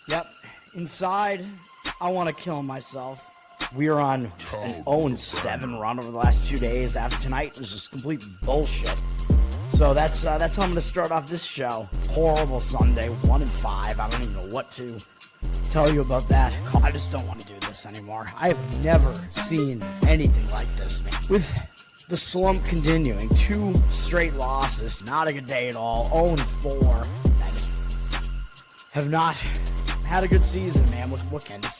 Yep. Inside, I want to kill myself. We are on an 0-7 run over the last 2 days. After tonight was just complete bullshit. So that's how I'm going to start off this show. Horrible Sunday, 1-5. I don't even know what to tell you about that. I just don't want to do this anymore. I have never seen anything like this, man. With the slump continuing, 2 straight losses, not a good day at all. 0-4. I just have not had a good season, man. With what kind of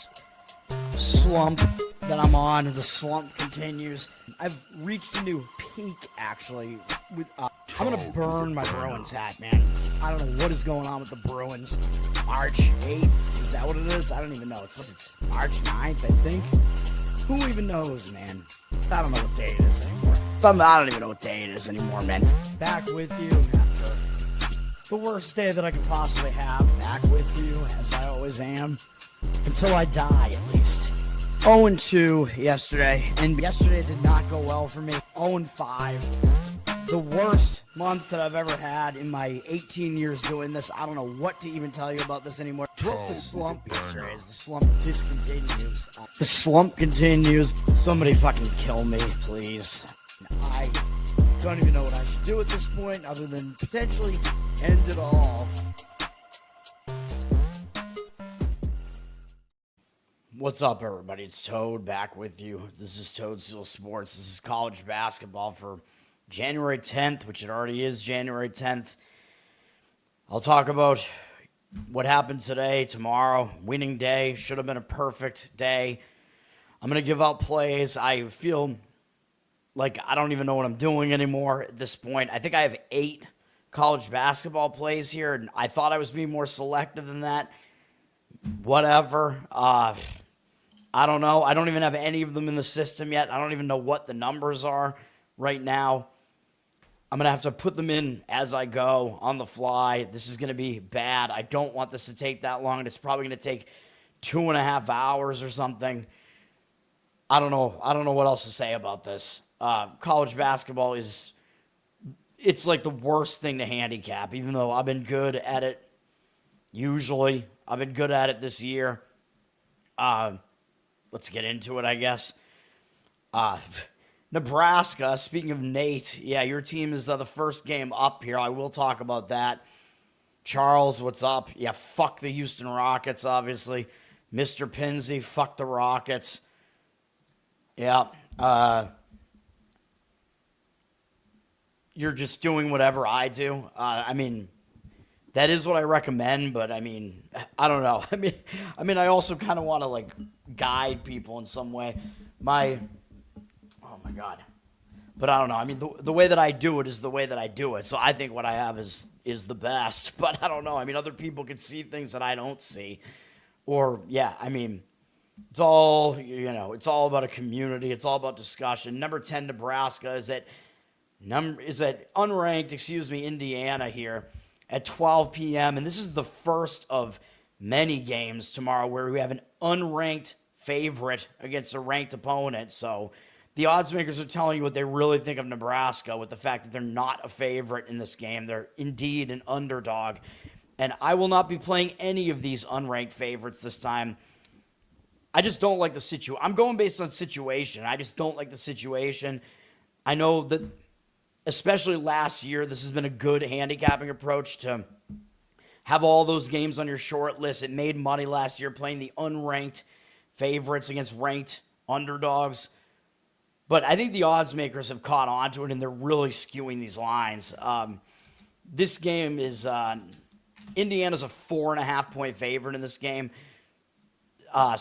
slump that I'm on, the slump continues. I've reached a new peak, actually. With I'm gonna burn my Bruins hat, man. I don't know what is going on with the Bruins. March 8th, is that what it is? I don't even know. It's March 9th, I think. Who even knows, man? I don't know what day it is anymore. I don't even know what day it is anymore, man. Back with you after the worst day that I could possibly have. Back with you, as I always am. Until I die, at least. 0-2 yesterday, and yesterday did not go well for me. 0-5. The worst month that I've ever had in my 18 years doing this. I don't know what to even tell you about this anymore. Broke the slump yesterday as the slump discontinues. The slump continues. Somebody fucking kill me, please. I don't even know what I should do at this point other than potentially end it all. What's up, everybody? It's Toad back with you. This is Toad Stool Sports. This is college basketball for January 10th, which it already is January 10th. I'll talk about what happened today, tomorrow. Winning day. Should have been a perfect day. I'm going to give out plays. I feel like I don't even know what I'm doing anymore at this point. I think I have 8 college basketball plays here, and I thought I was being more selective than that. Whatever. I don't know. I don't even have any of them in the system yet. I don't even know what the numbers are right now. I'm going to have to put them in as I go on the fly. This is going to be bad. I don't want this to take that long. It's probably going to take 2.5 hours or something. I don't know. I don't know what else to say about this. College basketball it's like the worst thing to handicap, even though I've been good at it usually. I've been good at it this year. Let's get into it, I guess. Nebraska, speaking of Nate, yeah, your team is the first game up here. I will talk about that. Charles, what's up? Yeah, fuck the Houston Rockets, obviously. Mr. Pinsey, fuck the Rockets. Yeah. You're just doing whatever I do. That is what I recommend, but I don't know. I also kind of want to guide people in some way. Oh my God. But I don't know. The way that I do it is the way that I do it. So I think what I have is the best, but I don't know. Other people can see things that I don't see. Or yeah, it's all, it's all about a community. It's all about discussion. Number 10 Nebraska is at unranked, Indiana here at 12 p.m. And this is the first of many games tomorrow where we have an unranked favorite against a ranked opponent. So the odds makers are telling you what they really think of Nebraska with the fact that they're not a favorite in this game. They're indeed an underdog. And I will not be playing any of these unranked favorites this time. I just don't like the situation. I'm going based on situation. I just don't like the situation. I know that especially last year, this has been a good handicapping approach to have all those games on your short list. It made money last year playing the unranked favorites against ranked underdogs. But I think the odds makers have caught on to it, and they're really skewing these lines. This game is Indiana's a 4.5-point favorite in this game. I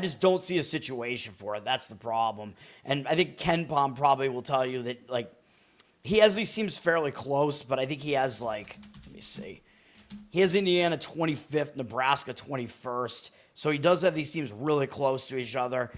just don't see a situation for it. That's the problem. And I think Ken Pom probably will tell you that, he has these teams fairly close, but I think he has, let me see. He has Indiana 25th, Nebraska 21st. So he does have these teams really close to each other.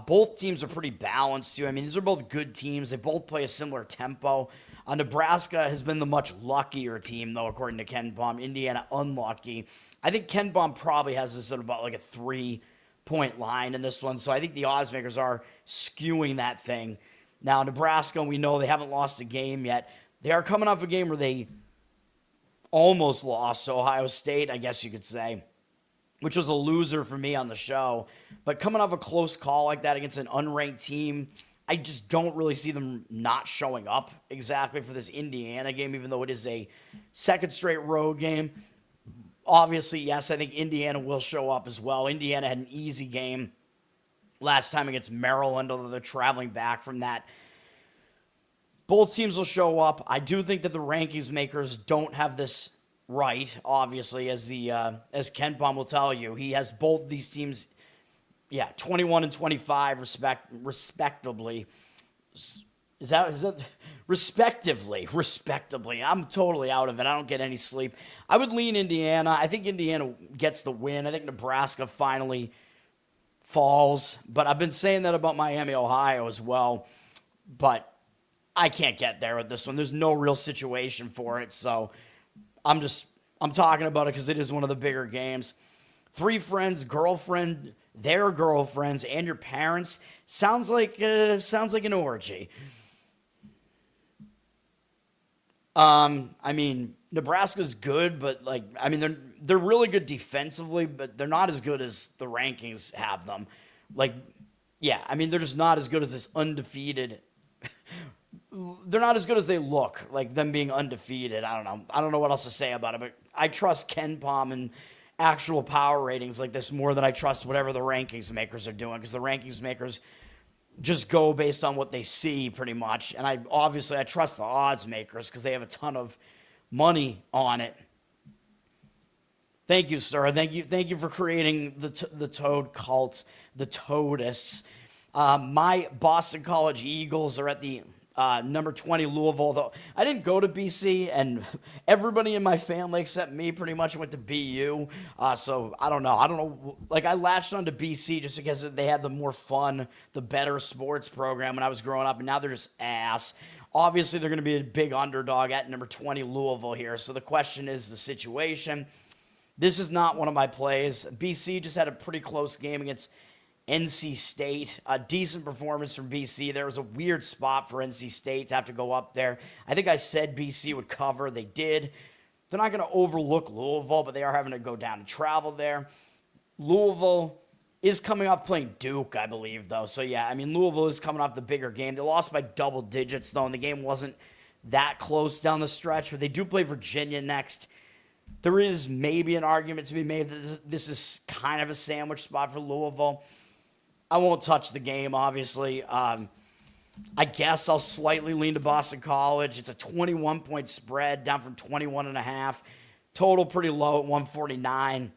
Both teams are pretty balanced, too. These are both good teams. They both play a similar tempo. Nebraska has been the much luckier team, though, according to Ken Pom. Indiana unlucky. I think Ken Pom probably has this at about a 3-point line in this one. So I think the odds makers are skewing that thing. Now, Nebraska, we know they haven't lost a game yet. They are coming off a game where they almost lost to Ohio State, I guess you could say, which was a loser for me on the show. But coming off a close call like that against an unranked team, I just don't really see them not showing up exactly for this Indiana game, even though it is a second straight road game. Obviously, yes, I think Indiana will show up as well. Indiana had an easy game last time against Maryland, although they're traveling back from that. Both teams will show up. I do think that the rankings makers don't have this right, obviously, as Ken Palm will tell you. He has both these teams, 21 and 25 respectively. Is that respectively? I'm totally out of it. I don't get any sleep. I would lean Indiana. I think Indiana gets the win. I think Nebraska finally falls, but I've been saying that about Miami, Ohio as well, but I can't get there with this one. There's no real situation for it, so I'm talking about it because it is one of the bigger games. 3 friends, girlfriend, their girlfriends, and your parents. Sounds like an orgy. I mean, Nebraska's good, but they're really good defensively, but they're not as good as the rankings have them. They're just not as good as this undefeated. They're not as good as they look, like them being undefeated. I don't know what else to say about it, but I trust Ken Palm and actual power ratings like this more than I trust whatever the rankings makers are doing, because the rankings makers just go based on what they see pretty much. And I trust the odds makers because they have a ton of money on it. Thank you, sir. Thank you for creating the Toad cult, the Toadists. My Boston College Eagles are at the number 20 Louisville, though I didn't go to BC, and everybody in my family except me pretty much went to BU. So I don't know. I latched onto BC just because they had the more fun, the better sports program when I was growing up, and now they're just ass. Obviously, they're going to be a big underdog at number 20 Louisville here. So the question is the situation. This is not one of my plays. BC just had a pretty close game against NC State. A decent performance from BC. There was a weird spot for NC State to have to go up there. I think I said BC would cover. They did. They're not going to overlook Louisville, but they are having to go down and travel there. Louisville is coming off playing Duke, I believe, though. So, Louisville is coming off the bigger game. They lost by double digits, though, and the game wasn't that close down the stretch, but they do play Virginia next. There is maybe an argument to be made that this is kind of a sandwich spot for Louisville. I won't touch the game, obviously. I guess I'll slightly lean to Boston College. It's a 21-point spread, down from 21.5. Total pretty low at 149.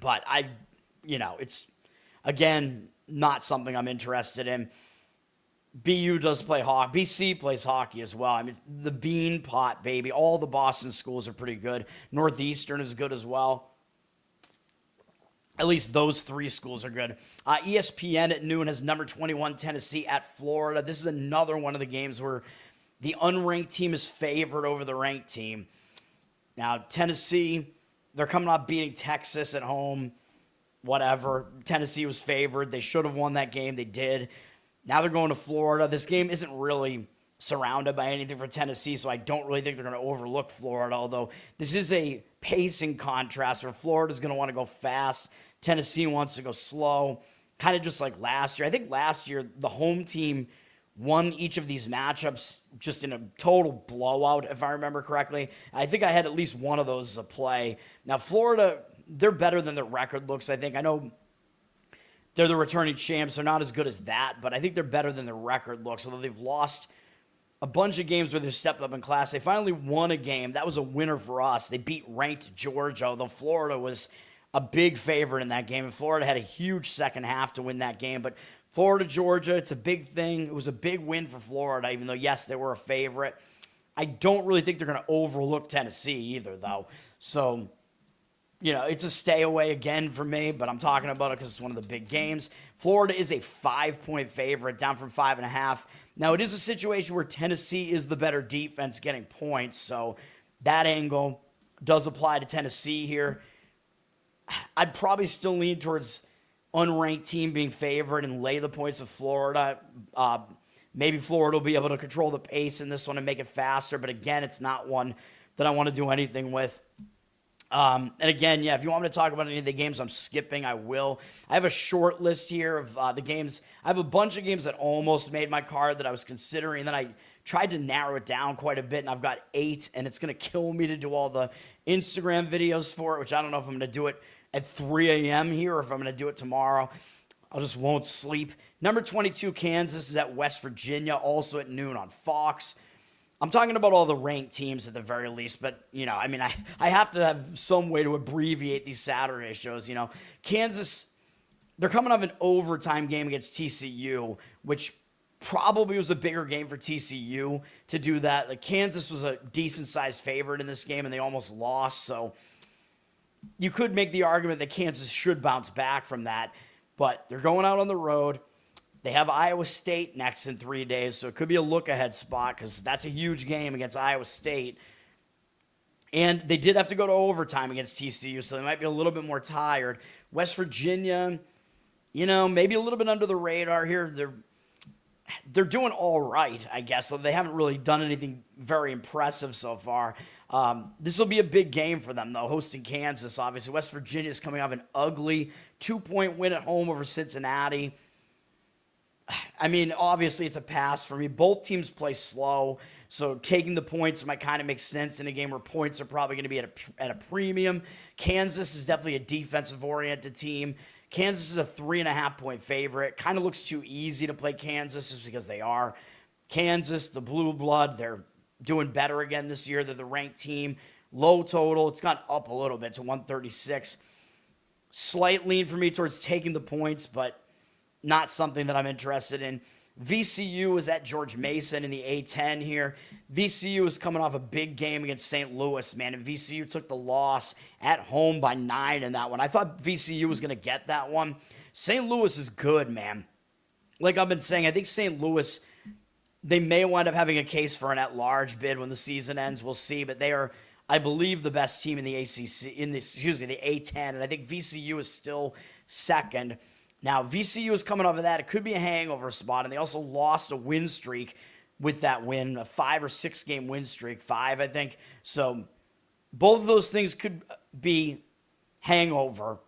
But it's, again, not something I'm interested in. BU does play hockey. BC plays hockey as well. The bean pot, baby. All the Boston schools are pretty good. Northeastern is good as well. At least those 3 schools are good. ESPN at noon has number 21 Tennessee at Florida. This is another one of the games where the unranked team is favored over the ranked team. Now, Tennessee, they're coming off beating Texas at home. Whatever. Tennessee was favored. They should have won that game. They did. Now they're going to Florida. This game isn't really surrounded by anything for Tennessee, so I don't really think they're going to overlook Florida, although this is a pacing contrast where Florida's going to want to go fast. Tennessee wants to go slow, kind of just like last year. I think last year the home team won each of these matchups just in a total blowout, if I remember correctly. I think I had at least one of those as a play. Now, Florida, they're better than their record looks, I think. I know they're the returning champs. They're not as good as that, but I think they're better than their record looks, although they've lost a bunch of games where they've stepped up in class. They finally won a game. That was a winner for us. They beat ranked Georgia, although Florida was a big favorite in that game. And Florida had a huge second half to win that game. But Florida, Georgia, it's a big thing. It was a big win for Florida, even though, yes, they were a favorite. I don't really think they're going to overlook Tennessee either, though. So, it's a stay away again for me, but I'm talking about it because it's one of the big games. Florida is a 5-point favorite, down from 5.5. Now, it is a situation where Tennessee is the better defense getting points, so that angle does apply to Tennessee here. I'd probably still lean towards unranked team being favored and lay the points of Florida. Maybe Florida will be able to control the pace in this one and make it faster, but again, it's not one that I want to do anything with. And again, yeah, if you want me to talk about any of the games I'm skipping, I will. I have a short list here of the games. I have a bunch of games that almost made my card that I was considering, and then I tried to narrow it down quite a bit, and I've got 8, and it's going to kill me to do all the Instagram videos for it, which I don't know if I'm going to do it at 3 a.m. here or if I'm going to do it tomorrow. I just won't sleep. Number 22, Kansas is at West Virginia, also at noon on Fox. I'm talking about all the ranked teams at the very least, but, you know, I mean, I have to have some way to abbreviate these Saturday shows, you know. Kansas, they're coming off an overtime game against TCU, which probably was a bigger game for TCU to do that. Like, Kansas was a decent-sized favorite in this game, and they almost lost, so you could make the argument that Kansas should bounce back from that, but they're going out on the road. They have Iowa State next in 3 days, so it could be a look-ahead spot because that's a huge game against Iowa State. And they did have to go to overtime against TCU, so they might be a little bit more tired. West Virginia, you know, maybe a little bit under the radar here. They're doing all right, I guess. So they haven't really done anything very impressive so far. This will be a big game for them, though, hosting Kansas, obviously. West Virginia is coming off an ugly 2-point win at home over Cincinnati. I mean, obviously, it's a pass for me. Both teams play slow, so taking the points might kind of make sense in a game where points are probably going to be at a premium. Kansas is definitely a defensive-oriented team. Kansas is a 3.5-point favorite. Kind of looks too easy to play Kansas just because they are. Kansas, the blue blood, they're doing better again this year. They're the ranked team. Low total. It's gone up a little bit to 136. Slight lean for me towards taking the points, but not something that I'm interested in. VCU is at George Mason in the A-10 here. VCU is coming off a big game against St. Louis, man, and VCU took the loss at home by 9 in that one. I thought VCU was going to get that one. St. Louis is good, man. Like I've been saying, I think St. Louis, they may wind up having a case for an at-large bid when the season ends. We'll see, but they are, I believe, the best team in the ACC, the A-10, and I think VCU is still second. Now, VCU is coming off of that. It could be a hangover spot, and they also lost a win streak with that win, a 5 or 6 game win streak, 5, I think. So both of those things could be hangover.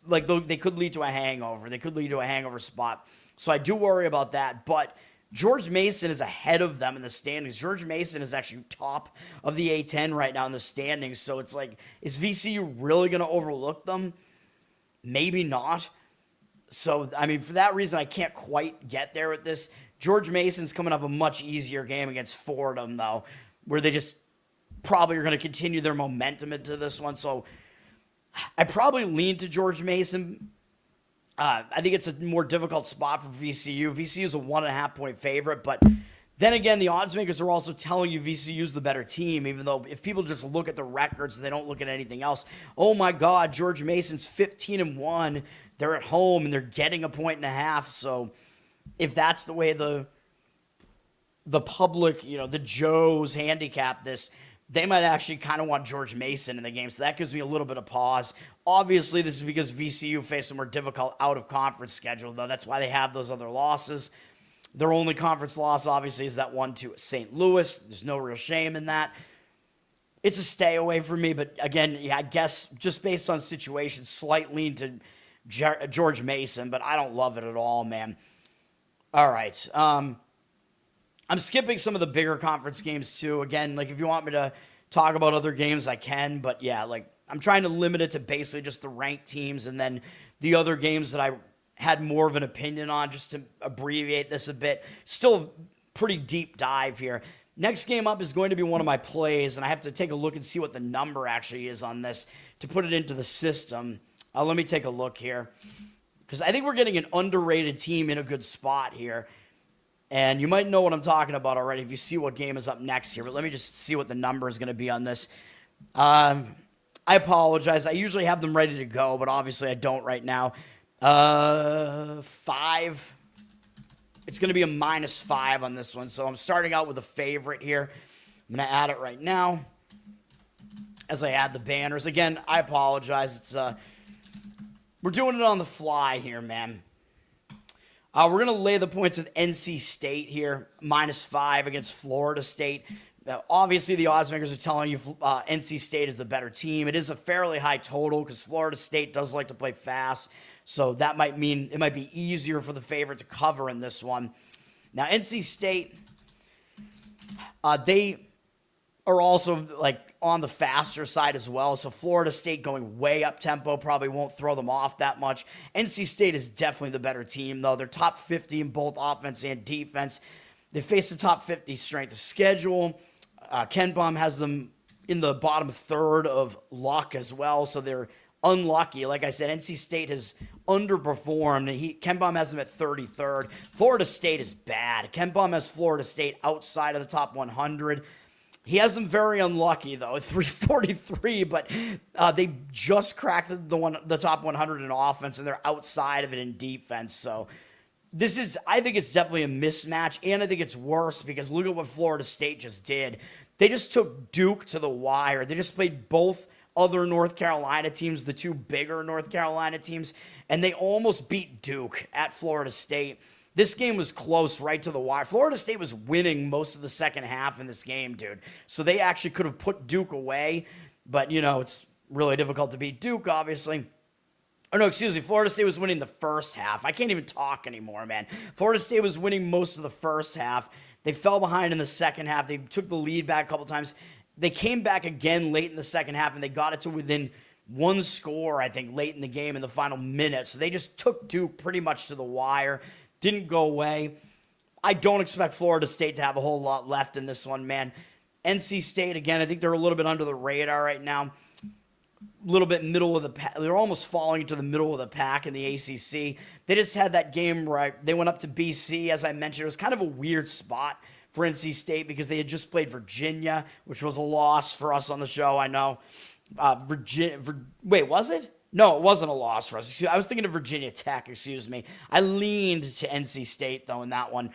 Like, they could lead to a hangover. They could lead to a hangover spot. So I do worry about that, but George Mason is ahead of them in the standings. George Mason is actually top of the A-10 right now in the standings, so it's like, is VCU really going to overlook them? Maybe not. So, I mean, for that reason, I can't quite get there with this. George Mason's coming up a much easier game against Fordham, though, where they just probably are going to continue their momentum into this one. So, I probably lean to George Mason. I think it's a more difficult spot for VCU. VCU is a 1.5-point favorite, but then again, the odds makers are also telling you VCU is the better team, even though if people just look at the records and they don't look at anything else, oh my God, George Mason's 15-1. They're at home and they're getting a 1.5. So if that's the way the public, you know, the Joes handicap this, they might actually kind of want George Mason in the game. So that gives me a little bit of pause. Obviously, this is because VCU faced a more difficult out-of-conference schedule, though. That's why they have those other losses. Their only conference loss, obviously, is that one to St. Louis. There's no real shame in that. It's a stay away for me, but again, yeah, I guess just based on situation, slight lean to George Mason, but I don't love it at all, man. All right. I'm skipping some of the bigger conference games, too. Again, like, if you want me to talk about other games, I can, but yeah, like, I'm trying to limit it to basically just the ranked teams and then the other games that I had more of an opinion on, just to abbreviate this a bit. Still a pretty deep dive here. Next game up is going to be one of my plays, and I have to take a look and see what the number actually is on this to put it into the system. Let me take a look here, because I think we're getting an underrated team in a good spot here. And you might know what I'm talking about already if you see what game is up next here, but let me just see what the number is going to be on this. I apologize. I usually have them ready to go, but obviously I don't right now. 5. It's going to be a -5 on this one, so I'm starting out with a favorite here. I'm going to add it right now as I add the banners. Again, I apologize. It's we're doing it on the fly here, man. We're going to lay the points with NC State here, -5 against Florida State. Now, obviously, the odds makers are telling you NC State is the better team. It is a fairly high total because Florida State does like to play fast. So that might mean it might be easier for the favorite to cover in this one. Now, NC State, they are also like on the faster side as well. So Florida State going way up tempo probably won't throw them off that much. NC State is definitely the better team, though. They're top 50 in both offense and defense. They face the top 50 strength of schedule. Ken Baum has them in the bottom third of luck as well, so they're unlucky. Like I said, NC State has underperformed, and Ken Baum has them at 33rd. Florida State is bad. Ken Baum has Florida State outside of the top 100. He has them very unlucky, though, at 343, but they just cracked the top 100 in offense, and they're outside of it in defense. So I think it's definitely a mismatch, and I think it's worse because look at what Florida State just did. They just took Duke to the wire. They just played both other North Carolina teams, the two bigger North Carolina teams, and they almost beat Duke at Florida State. This game was close right to the wire. Florida State was winning most of the second half in this game, dude. So they actually could have put Duke away, but, it's really difficult to beat Duke, obviously. Oh, no, excuse me. Florida State was winning the first half. I can't even talk anymore, man. Florida State was winning most of the first half. They fell behind in the second half. They took the lead back a couple times. They came back again late in the second half, and they got it to within one score, I think, late in the game in the final minute. So they just took Duke pretty much to the wire. Didn't go away. I don't expect Florida State to have a whole lot left in this one, man. NC State, again, I think they're a little bit under the radar right now. A little bit middle of the pack. They're almost falling into the middle of the pack in the ACC. They just had that game where they went up to BC, as I mentioned. It was kind of a weird spot for NC State because they had just played Virginia, which was a loss for us on the show, I know. Wait, was it? No, it wasn't a loss for us. I was thinking of Virginia Tech, excuse me. I leaned to NC State, though, in that one.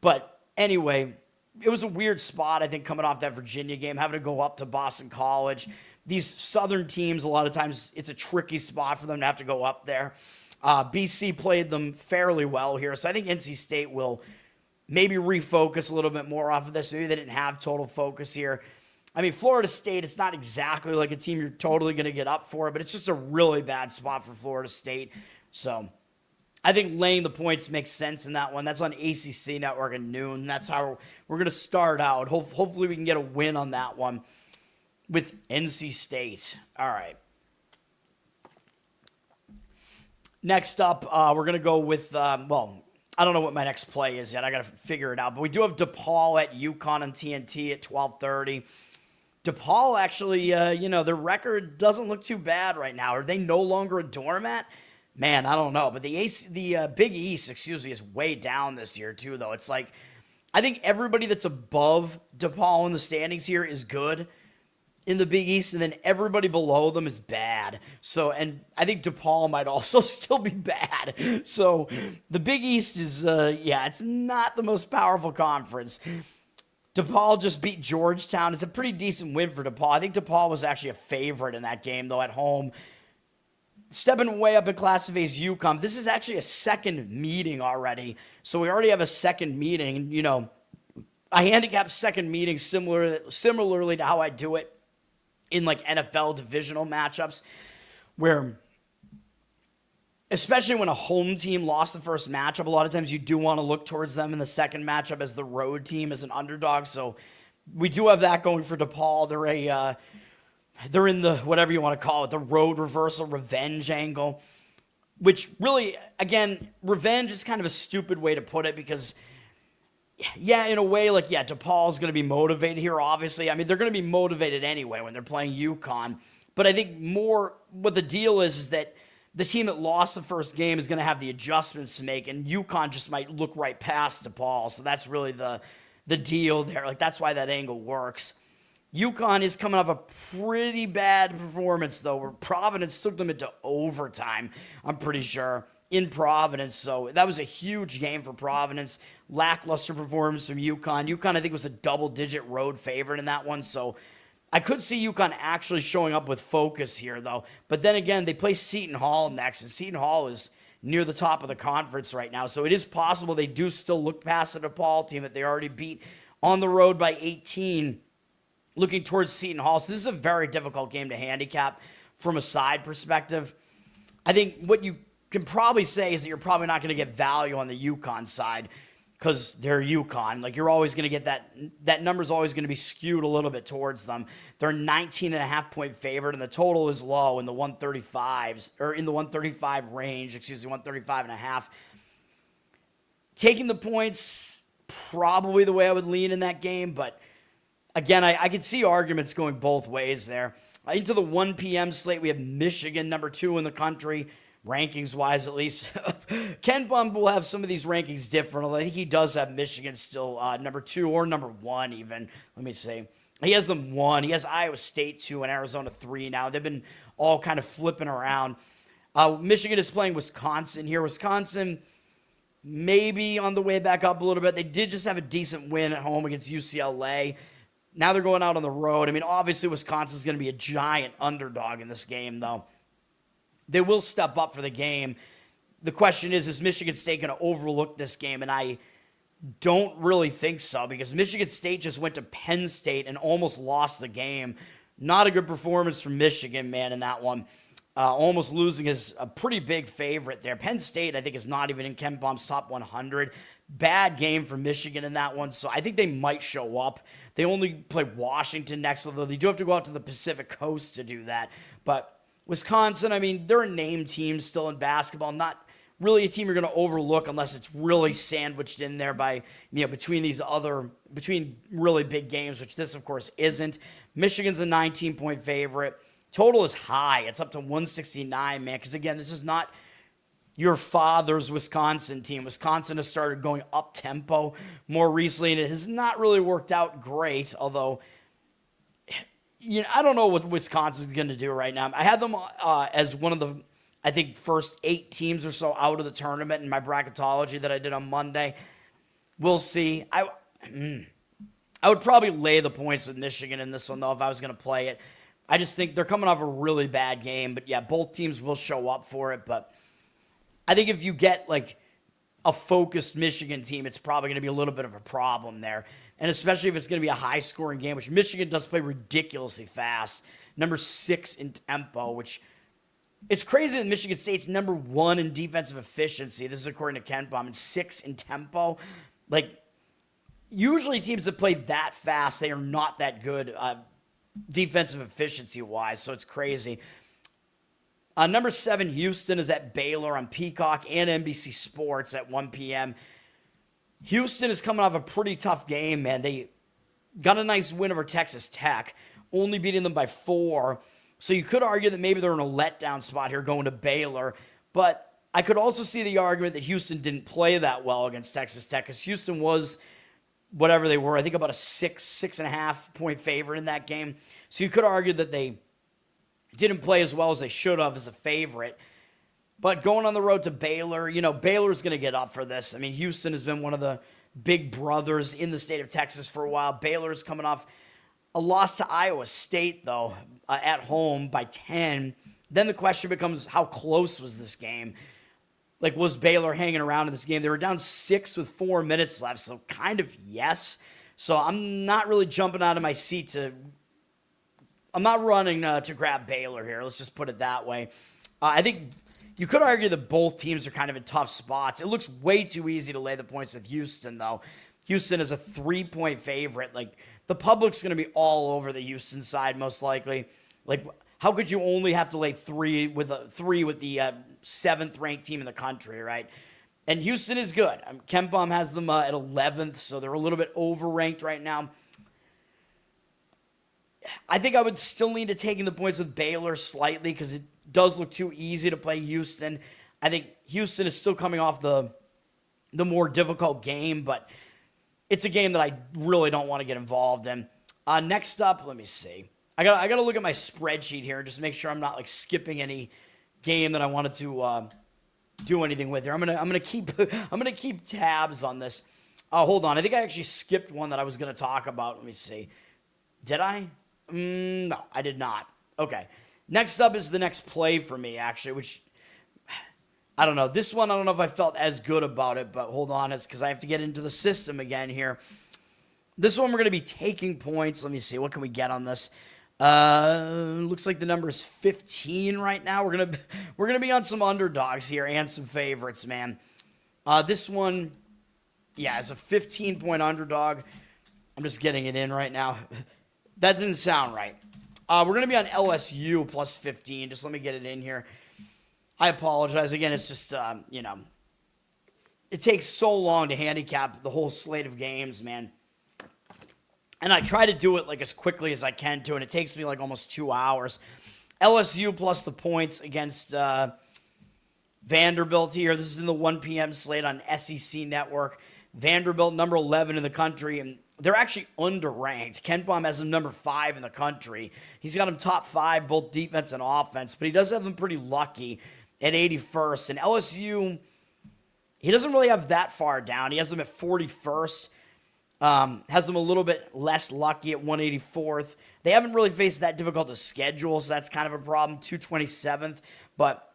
But anyway, it was a weird spot, I think, coming off that Virginia game, having to go up to Boston College. These Southern teams, a lot of times, it's a tricky spot for them to have to go up there. BC played them fairly well here, so I think NC State will maybe refocus a little bit more off of this. Maybe they didn't have total focus here. I mean, Florida State, it's not exactly like a team you're totally going to get up for, but it's just a really bad spot for Florida State. So I think laying the points makes sense in that one. That's on ACC Network at noon. That's how we're going to start out. Hopefully we can get a win on that one with NC State. All right. Next up, we're going to go with, I don't know what my next play is yet. I got to figure it out. But we do have DePaul at UConn on TNT at 12:30. DePaul actually, their record doesn't look too bad right now. Are they no longer a doormat? Man, I don't know. But the Big East, is way down this year too, though. It's like, I think everybody that's above DePaul in the standings here is good in the Big East, and then everybody below them is bad. So, and I think DePaul might also still be bad. So the Big East is, it's not the most powerful conference. DePaul just beat Georgetown. It's a pretty decent win for DePaul. I think DePaul was actually a favorite in that game, though, at home. Stepping way up in Class of A's UConn. This is actually a second meeting already. So we already have a second meeting. I handicap second meetings similarly to how I do it in like NFL divisional matchups, where especially when a home team lost the first matchup, a lot of times you do want to look towards them in the second matchup as the road team, as an underdog. So we do have that going for DePaul. They're in the, whatever you want to call it, the road reversal revenge angle, which really, again, revenge is kind of a stupid way to put it because, in a way, DePaul's going to be motivated here, obviously. I mean, they're going to be motivated anyway when they're playing UConn. But I think more what the deal is that the team that lost the first game is going to have the adjustments to make, and UConn just might look right past DePaul. So that's really the deal there. That's why that angle works. UConn is coming off a pretty bad performance, though, where Providence took them into overtime, I'm pretty sure, in Providence. So that was a huge game for Providence. Lackluster performance from UConn. UConn, I think, was a double-digit road favorite in that one. So I could see UConn actually showing up with focus here, though. But then again, they play Seton Hall next, and Seton Hall is near the top of the conference right now. So it is possible they do still look past the DePaul team that they already beat on the road by 18 looking towards Seton Hall. So this is a very difficult game to handicap from a side perspective. I think what you can probably say is that you're probably not going to get value on the UConn side because they're UConn. Like, you're always going to get that number's always going to be skewed a little bit towards them. They're 19.5-point favorite, and the total is low in the 135s, or in the 135 range, 135.5. Taking the points, probably the way I would lean in that game, but again, I could see arguments going both ways there. Into the 1 p.m. slate, we have Michigan, number 2 in the country, rankings-wise at least. Ken Bum will have some of these rankings different. I think he does have Michigan still number 2 or number 1 even. Let me see. He has them 1. He has Iowa State 2 and Arizona 3 now. They've been all kind of flipping around. Michigan is playing Wisconsin here. Wisconsin maybe on the way back up a little bit. They did just have a decent win at home against UCLA. Now they're going out on the road. I mean, obviously Wisconsin's going to be a giant underdog in this game, though. They will step up for the game. The question is Michigan State going to overlook this game? And I don't really think so, because Michigan State just went to Penn State and almost lost the game. Not a good performance from Michigan, man, in that one. Almost losing as a pretty big favorite there. Penn State, I think, is not even in Ken Bum's top 100. Bad game for Michigan in that one, so I think they might show up. They only play Washington next, although they do have to go out to the Pacific Coast to do that. But Wisconsin, I mean, they're a named team still in basketball. Not really a team you're going to overlook unless it's really sandwiched in there by, between really big games, which this, of course, isn't. Michigan's a 19-point favorite. Total is high. It's up to 169, man, because, again, this is not your father's Wisconsin team. Wisconsin has started going up-tempo more recently, and it has not really worked out great, although I don't know what Wisconsin's going to do right now. I had them as one of the, I think, first 8 teams or so out of the tournament in my bracketology that I did on Monday. We'll see. I would probably lay the points with Michigan in this one, though, if I was going to play it. I just think they're coming off a really bad game. But, yeah, both teams will show up for it. But I think if you get, like, a focused Michigan team, it's probably going to be a little bit of a problem there. And especially if it's going to be a high-scoring game, which Michigan does play ridiculously fast. Number 6 in tempo, which it's crazy that Michigan State's number 1 in defensive efficiency. This is according to Ken Bum, and 6 in tempo. Like, usually teams that play that fast, they are not that good defensive efficiency-wise, so it's crazy. Number 7, Houston, is at Baylor on Peacock and NBC Sports at 1 p.m. Houston is coming off a pretty tough game, man. They got a nice win over Texas Tech, only beating them by 4. So you could argue that maybe they're in a letdown spot here going to Baylor. But I could also see the argument that Houston didn't play that well against Texas Tech, because Houston was whatever they were, I think about a 6.5-point favorite in that game. So you could argue that they didn't play as well as they should have as a favorite. But going on the road to Baylor, Baylor's going to get up for this. I mean, Houston has been one of the big brothers in the state of Texas for a while. Baylor's coming off a loss to Iowa State, though, at home by 10. Then the question becomes, how close was this game? Like, was Baylor hanging around in this game? They were down 6 with 4 minutes left, so kind of yes. So I'm not really jumping out of my seat I'm not running to grab Baylor here. Let's just put it that way. I think you could argue that both teams are kind of in tough spots. It looks way too easy to lay the points with Houston, though. Houston is a 3-point favorite. Like, the public's going to be all over the Houston side, most likely. Like, how could you only have to lay 3 with the 7th-ranked team in the country, right? And Houston is good. Ken Bum has them at 11th, so they're a little bit overranked right now. I think I would still lean to taking the points with Baylor slightly, because it does look too easy to play Houston. I think Houston is still coming off the more difficult game, but it's a game that I really don't want to get involved in. Next up, let me see. I got to look at my spreadsheet here and just make sure I'm not like skipping any game that I wanted to do anything with here. I'm gonna keep tabs on this. Hold on. I think I actually skipped one that I was gonna talk about. Let me see. Did I? No, I did not. Okay. Next up is the next play for me, actually, which I don't know. This one, I don't know if I felt as good about it, but hold on. It's because I have to get into the system again here. This one we're going to be taking points. Let me see. What can we get on this? Looks like the number is 15 right now. We're gonna be on some underdogs here and some favorites, man. This one, yeah, is a 15-point underdog. I'm just getting it in right now. That didn't sound right. We're gonna be on LSU plus 15. Just let me get it in here. I apologize again. It's just it takes so long to handicap the whole slate of games, man. And I try to do it like as quickly as I can too, and it takes me like almost 2 hours. LSU plus the points against Vanderbilt here. This is in the 1 p.m. slate on SEC Network. Vanderbilt, number 11 in the country, and they're actually underranked. KenPom has them number 5 in the country. He's got them top 5, both defense and offense, but he does have them pretty lucky at 81st. And LSU, he doesn't really have that far down. He has them at 41st. Has them a little bit less lucky at 184th. They haven't really faced that difficult a schedule, so that's kind of a problem. 227th, but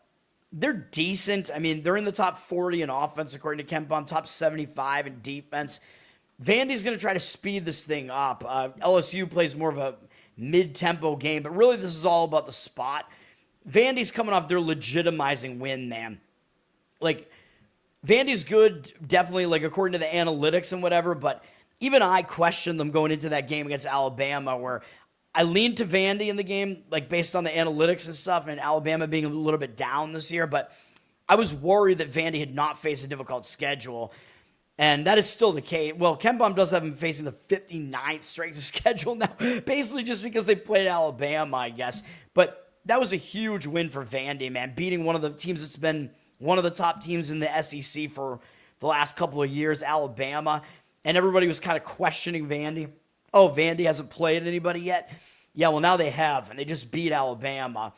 they're decent. I mean, they're in the top 40 in offense, according to KenPom, top 75 in defense. Vandy's going to try to speed this thing up. LSU plays more of a mid-tempo game, but really this is all about the spot. Vandy's coming off their legitimizing win, man. Like, Vandy's good, definitely, like, according to the analytics and whatever, but even I questioned them going into that game against Alabama, where I leaned to Vandy in the game, like based on the analytics and stuff, and Alabama being a little bit down this year, but I was worried that Vandy had not faced a difficult schedule, and that is still the case. Well, KenPom does have them facing the 59th strength of schedule now, basically just because they played Alabama, I guess, but that was a huge win for Vandy, man, beating one of the teams that's been one of the top teams in the SEC for the last couple of years, Alabama. And everybody was kind of questioning Vandy. Oh, Vandy hasn't played anybody yet? Yeah, well, now they have, and they just beat Alabama.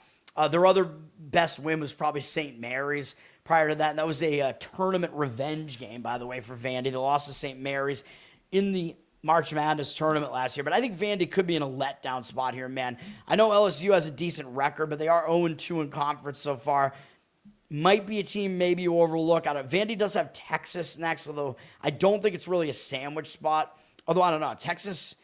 Their other best win was probably St. Mary's prior to that, and that was a tournament revenge game, by the way, for Vandy. They lost to St. Mary's in the March Madness tournament last year, but I think Vandy could be in a letdown spot here, man. I know LSU has a decent record, but they are 0-2 in conference so far. Might be a team maybe you overlook. Vandy does have Texas next, although I don't think it's really a sandwich spot. Although, I don't know. Texas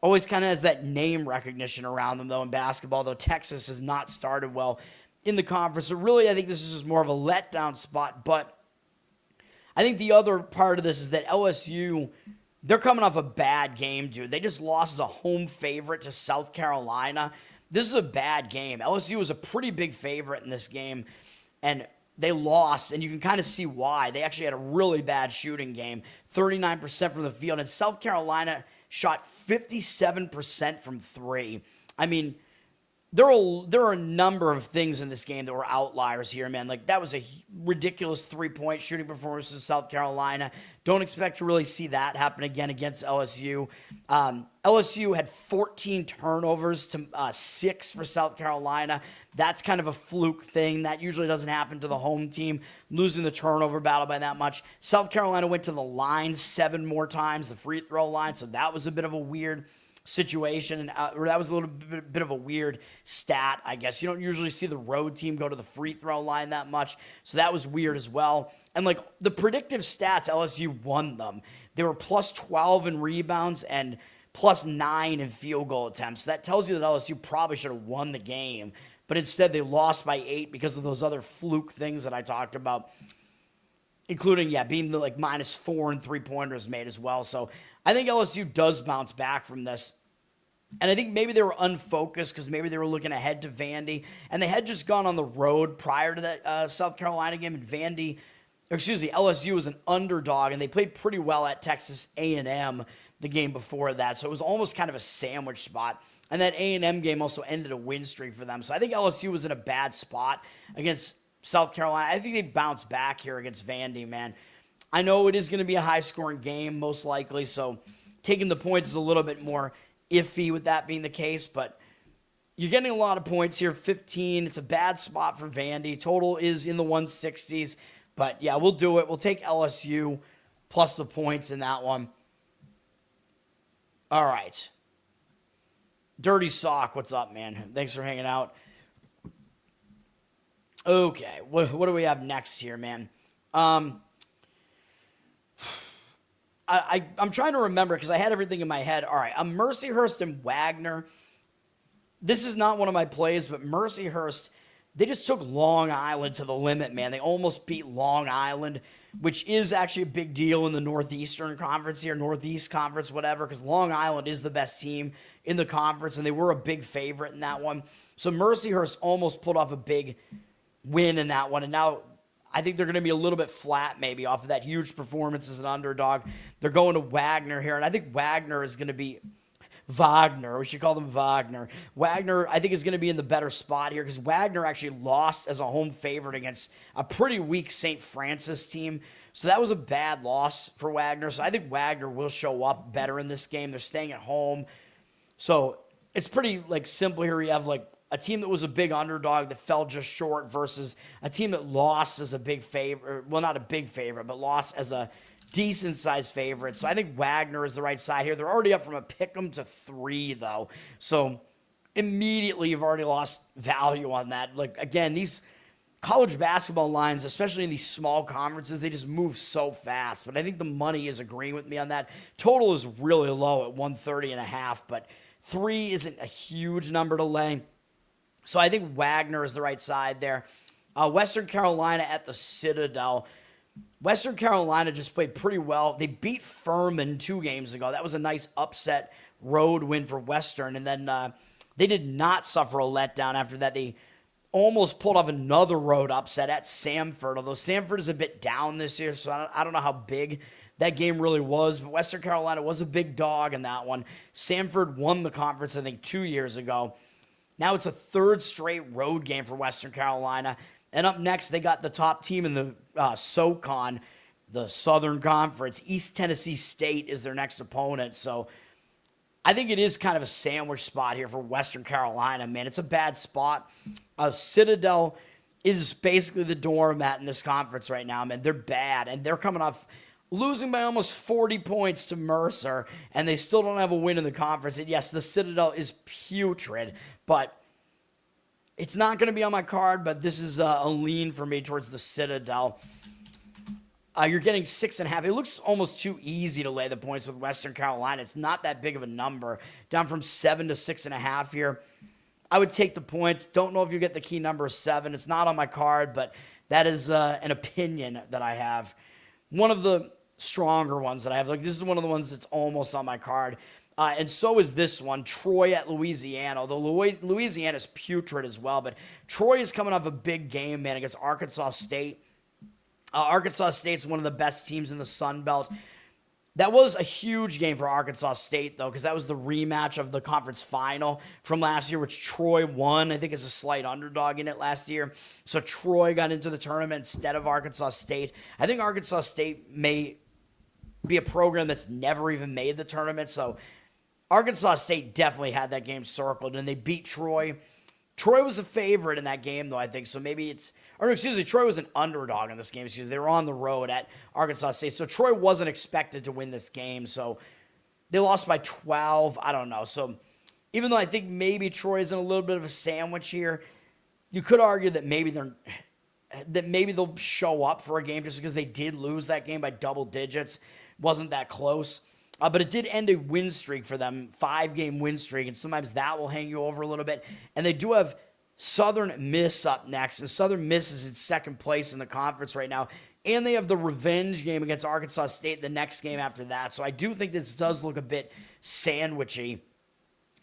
always kind of has that name recognition around them, though, in basketball, though Texas has not started well in the conference. So really, I think this is just more of a letdown spot. But I think the other part of this is that LSU, they're coming off a bad game, dude. They just lost as a home favorite to South Carolina. This is a bad game. LSU was a pretty big favorite in this game, and they lost, and you can kind of see why. They actually had a really bad shooting game, 39% from the field, and South Carolina shot 57% from three. I mean, there are a number of things in this game that were outliers here, man. Like, that was a ridiculous three-point shooting performance in South Carolina. Don't expect to really see that happen again against LSU. LSU had 14 turnovers to 6 for South Carolina. That's kind of a fluke thing. That usually doesn't happen to the home team, losing the turnover battle by that much. South Carolina went to the line 7 more times, the free throw line, so that was a bit of a weird situation, or that was a little bit of a weird stat, I guess. You don't usually see the road team go to the free throw line that much, so that was weird as well. And, like, the predictive stats, LSU won them. They were plus 12 in rebounds and plus 9 in field goal attempts. So that tells you that LSU probably should have won the game, but instead they lost by 8 because of those other fluke things that I talked about, including, being like -4 and three-pointers made as well. So I think LSU does bounce back from this. And I think maybe they were unfocused because maybe they were looking ahead to Vandy. And they had just gone on the road prior to that South Carolina game. And LSU was an underdog. And they played pretty well at Texas A&M the game before that. So it was almost kind of a sandwich spot. And that A&M game also ended a win streak for them. So I think LSU was in a bad spot against South Carolina. I think they bounce back here against Vandy, man. I know it is going to be a high-scoring game, most likely, so taking the points is a little bit more iffy with that being the case, but you're getting a lot of points here, 15. It's a bad spot for Vandy. Total is in the 160s, but, we'll do it. We'll take LSU plus the points in that one. All right. Dirty Sock, what's up, man? Thanks for hanging out. Okay, what do we have next here, man? I'm trying to remember because I had everything in my head. All right, Mercyhurst and Wagner. This is not one of my plays, but Mercyhurst, they just took Long Island to the limit, man. They almost beat Long Island, which is actually a big deal in the Northeastern Conference here, Northeast Conference, whatever, because Long Island is the best team in the conference, and they were a big favorite in that one. So Mercyhurst almost pulled off a big win in that one, and now I think they're going to be a little bit flat maybe off of that huge performance as an underdog. They're going to Wagner here, and I think Wagner is going to be Wagner. We should call them Wagner. Wagner, I think, is going to be in the better spot here because Wagner actually lost as a home favorite against a pretty weak St. Francis team. So that was a bad loss for Wagner. So I think Wagner will show up better in this game. They're staying at home. So it's pretty simple here. You have a team that was a big underdog that fell just short versus a team that lost as a big favorite. Well, not a big favorite, but lost as a decent-sized favorite. So I think Wagner is the right side here. They're already up from a pick'em to 3, though. So immediately you've already lost value on that. Again, these college basketball lines, especially in these small conferences, they just move so fast. But I think the money is agreeing with me on that. Total is really low at 130.5, but 3 isn't a huge number to lay. So I think Wagner is the right side there. Western Carolina at the Citadel. Western Carolina just played pretty well. They beat Furman 2 games ago. That was a nice upset road win for Western. And then they did not suffer a letdown after that. They almost pulled off another road upset at Samford, although Samford is a bit down this year, so I don't know how big that game really was. But Western Carolina was a big dog in that one. Samford won the conference, I think, 2 years ago. Now it's a 3rd straight road game for Western Carolina. And up next, they got the top team in the SoCon, the Southern Conference. East Tennessee State is their next opponent. So I think it is kind of a sandwich spot here for Western Carolina, man. It's a bad spot. Citadel is basically the doormat in this conference right now, man. They're bad, and they're coming off losing by almost 40 points to Mercer, and they still don't have a win in the conference. And yes, the Citadel is putrid, but it's not going to be on my card, but this is a lean for me towards the Citadel. You're getting 6.5. It looks almost too easy to lay the points with Western Carolina. It's not that big of a number. Down from 7 to 6.5 here. I would take the points. Don't know if you get the key number of 7. It's not on my card, but that is an opinion that I have. One of the stronger ones that I have. This is one of the ones that's almost on my card. And so is this one, Troy at Louisiana, although Louisiana is putrid as well. But Troy is coming off a big game, man, against Arkansas State. Arkansas State's one of the best teams in the Sunbelt. That was a huge game for Arkansas State, though, because that was the rematch of the conference final from last year, which Troy won, I think, as a slight underdog in it last year. So Troy got into the tournament instead of Arkansas State. I think Arkansas State may be a program that's never even made the tournament, so Arkansas State definitely had that game circled, and they beat Troy. Troy was a favorite in that game, though, I think. So maybe Troy was an underdog in this game. They were on the road at Arkansas State. So Troy wasn't expected to win this game. So they lost by 12. I don't know. So even though I think maybe Troy is in a little bit of a sandwich here, you could argue that maybe they'll show up for a game just because they did lose that game by double digits. Wasn't that close. But it did end a win streak for them, 5-game win streak, and sometimes that will hang you over a little bit. And they do have Southern Miss up next, and Southern Miss is in 2nd place in the conference right now. And they have the revenge game against Arkansas State the next game after that. So I do think this does look a bit sandwichy.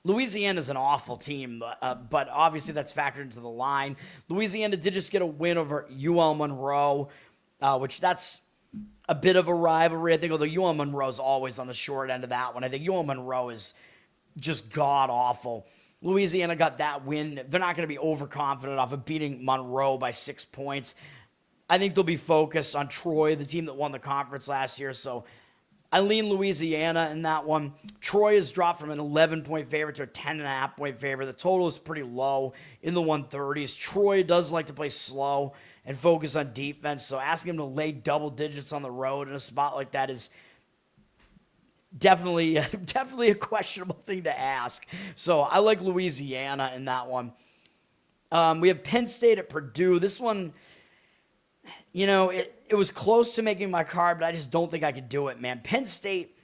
Louisiana is an awful team, but obviously that's factored into the line. Louisiana did just get a win over UL Monroe, which that's a bit of a rivalry, I think, although UL Monroe is always on the short end of that one. I think UL Monroe is just god-awful. Louisiana got that win. They're not going to be overconfident off of beating Monroe by 6 points. I think they'll be focused on Troy, the team that won the conference last year, so I lean Louisiana in that one. Troy has dropped from an 11-point favorite to a 10.5-point favorite. The total is pretty low in the 130s. Troy does like to play slow and focus on defense, so asking him to lay double digits on the road in a spot like that is definitely a questionable thing to ask. So I like Louisiana in that one. We have Penn State at Purdue. This one, it was close to making my card, but I just don't think I could do it, man. Penn State,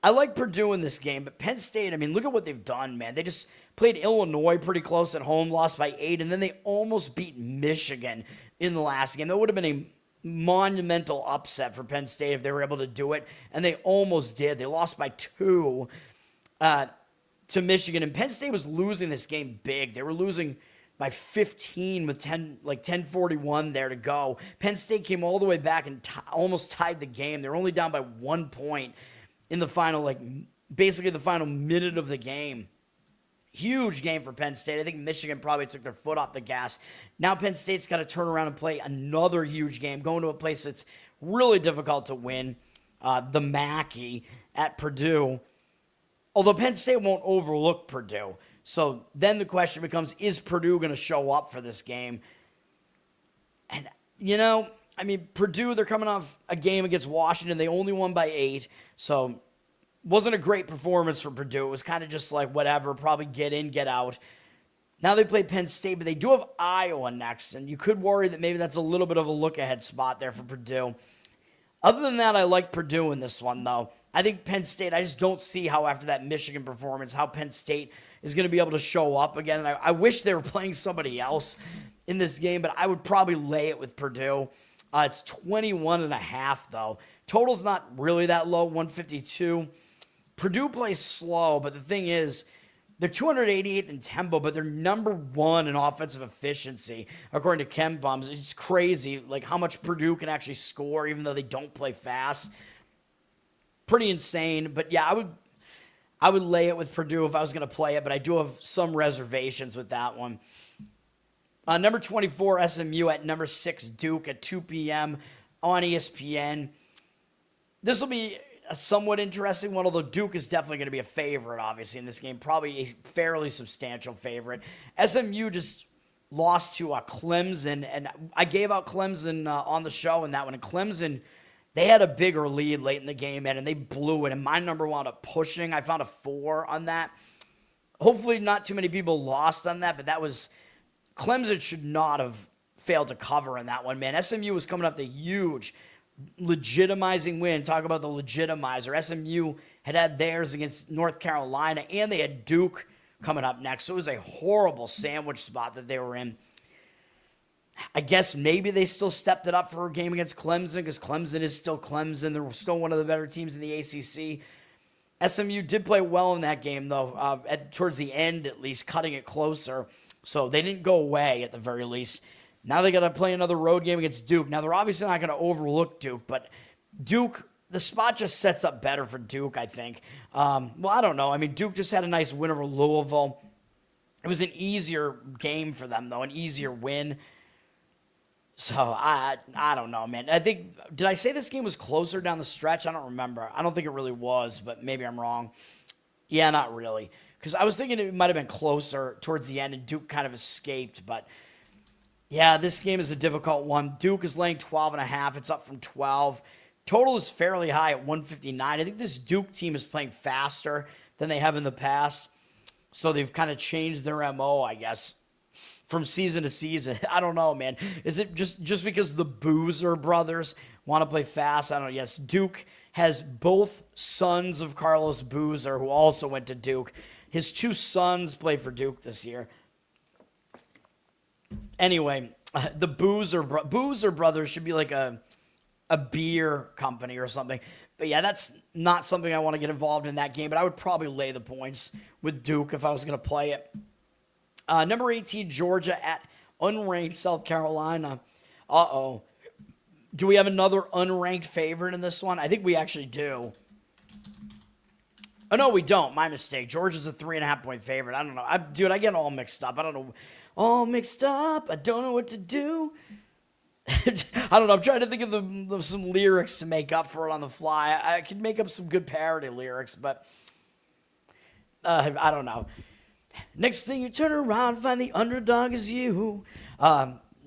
I like Purdue in this game, but Penn State, I mean, look at what they've done, man. They just played Illinois pretty close at home, lost by 8, and then they almost beat Michigan in the last game. That would have been a monumental upset for Penn State if they were able to do it, and they almost did. They lost by 2 to Michigan, and Penn State was losing this game big. They were losing by 15 with 10:41 there to go. Penn State came all the way back and almost tied the game. They were only down by 1 point in the final, basically the final minute of the game. Huge game for Penn State. I think Michigan probably took their foot off the gas. Now Penn State's got to turn around and play another huge game, going to a place that's really difficult to win, the Mackey at Purdue. Although Penn State won't overlook Purdue. So then the question becomes, is Purdue going to show up for this game? And, Purdue, they're coming off a game against Washington. They only won by 8. So wasn't a great performance for Purdue. It was kind of just like whatever, probably get in, get out. Now they play Penn State, but they do have Iowa next. And you could worry that maybe that's a little bit of a look-ahead spot there for Purdue. Other than that, I like Purdue in this one, though. I think Penn State, I just don't see how after that Michigan performance, how Penn State is going to be able to show up again. And I wish they were playing somebody else in this game, but I would probably lay it with Purdue. It's 21.5, though. Total's not really that low, 152. Purdue plays slow, but the thing is, they're 288th in tempo, but they're number 1 in offensive efficiency, according to KenPom. It's crazy, how much Purdue can actually score, even though they don't play fast. Pretty insane, but yeah, I would lay it with Purdue if I was going to play it, but I do have some reservations with that one. Number 24, SMU at number 6, Duke at 2 p.m. on ESPN. This will be a somewhat interesting one, although Duke is definitely going to be a favorite, obviously, in this game. Probably a fairly substantial favorite. SMU just lost to Clemson, and I gave out Clemson on the show in that one. And Clemson, they had a bigger lead late in the game, and they blew it, and my number wound up pushing. I found a 4 on that. Hopefully not too many people lost on that, but that was – Clemson should not have failed to cover in that one, man. SMU was coming up the huge legitimizing win. Talk about the legitimizer. SMU had theirs against North Carolina, and they had Duke coming up next, so it was a horrible sandwich spot that they were in. I guess maybe they still stepped it up for a game against Clemson because Clemson is still Clemson. They're still one of the better teams in the ACC. SMU did play well in that game, though, towards the end at least, cutting it closer. So they didn't go away at the very least. Now they got to play another road game against Duke. Now they're obviously not going to overlook Duke, but Duke, the spot just sets up better for Duke, I think. Well, I don't know. Duke just had a nice win over Louisville. It was an easier game for them, though, an easier win. So, I don't know, man. Did I say this game was closer down the stretch? I don't remember. I don't think it really was, but maybe I'm wrong. Yeah, not really. Because I was thinking it might have been closer towards the end, and Duke kind of escaped. But, yeah, this game is a difficult one. Duke is laying 12.5. It's up from 12. Total is fairly high at 159. I think this Duke team is playing faster than they have in the past. So they've kind of changed their MO, I guess, from season to season. I don't know, man. Is it just because the Boozer brothers want to play fast? I don't know. Yes, Duke has both sons of Carlos Boozer, who also went to Duke. His 2 sons play for Duke this year. Anyway, the Boozer brothers should be like a beer company or something. But yeah, that's not something I want to get involved in that game, but I would probably lay the points with Duke if I was going to play it. Number 18, Georgia at unranked South Carolina. Uh-oh. Do we have another unranked favorite in this one? I think we actually do. Oh, no, we don't. My mistake. Georgia's a 3.5-point favorite. I don't know. I get all mixed up. I don't know. All mixed up. I don't know what to do. I don't know. I'm trying to think of some lyrics to make up for it on the fly. I could make up some good parody lyrics, but I don't know. Next thing you turn around, find the underdog is you.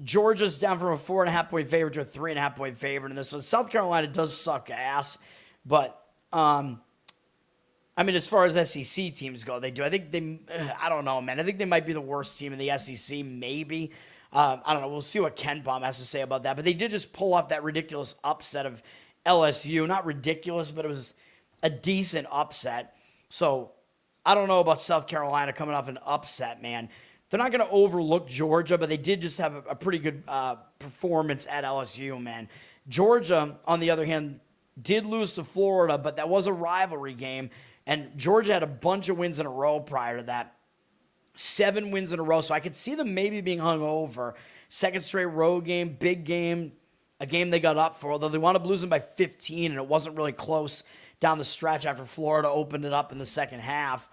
Georgia's down from a 4.5-point favorite to a 3.5-point favorite in this one. South Carolina does suck ass, but as far as SEC teams go, they do. I think I don't know, man. I think they might be the worst team in the SEC, maybe. I don't know. We'll see what Ken Baum has to say about that. But they did just pull off that ridiculous upset of LSU. Not ridiculous, but it was a decent upset. So I don't know about South Carolina coming off an upset, man. They're not going to overlook Georgia, but they did just have a pretty good performance at LSU, man. Georgia, on the other hand, did lose to Florida, but that was a rivalry game. And Georgia had a bunch of wins in a row prior to that. 7 wins in a row, so I could see them maybe being hung over. Second straight road game, big game, a game they got up for, although they wound up losing by 15, and it wasn't really close down the stretch after Florida opened it up in the second half.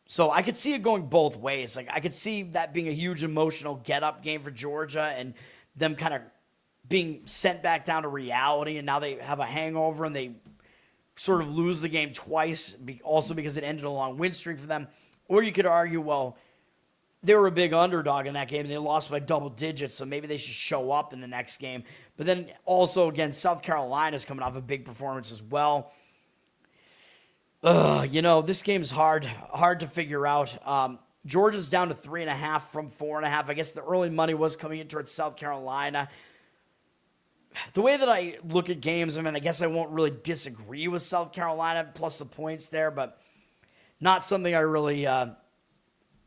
So I could see it going both ways. Like, I could see that being a huge emotional get-up game for Georgia and them kind of being sent back down to reality, and now they have a hangover and they sort of lose the game twice, also because it ended a long win streak for them. Or you could argue, well, they were a big underdog in that game and they lost by double digits, so maybe they should show up in the next game. But then also, again, South Carolina's coming off a big performance as well. This game's hard to figure out. Georgia's down to 3.5 from 4.5. I guess the early money was coming in towards South Carolina. The way that I look at games, I mean, I guess I won't really disagree with South Carolina plus the points there, but not something I really,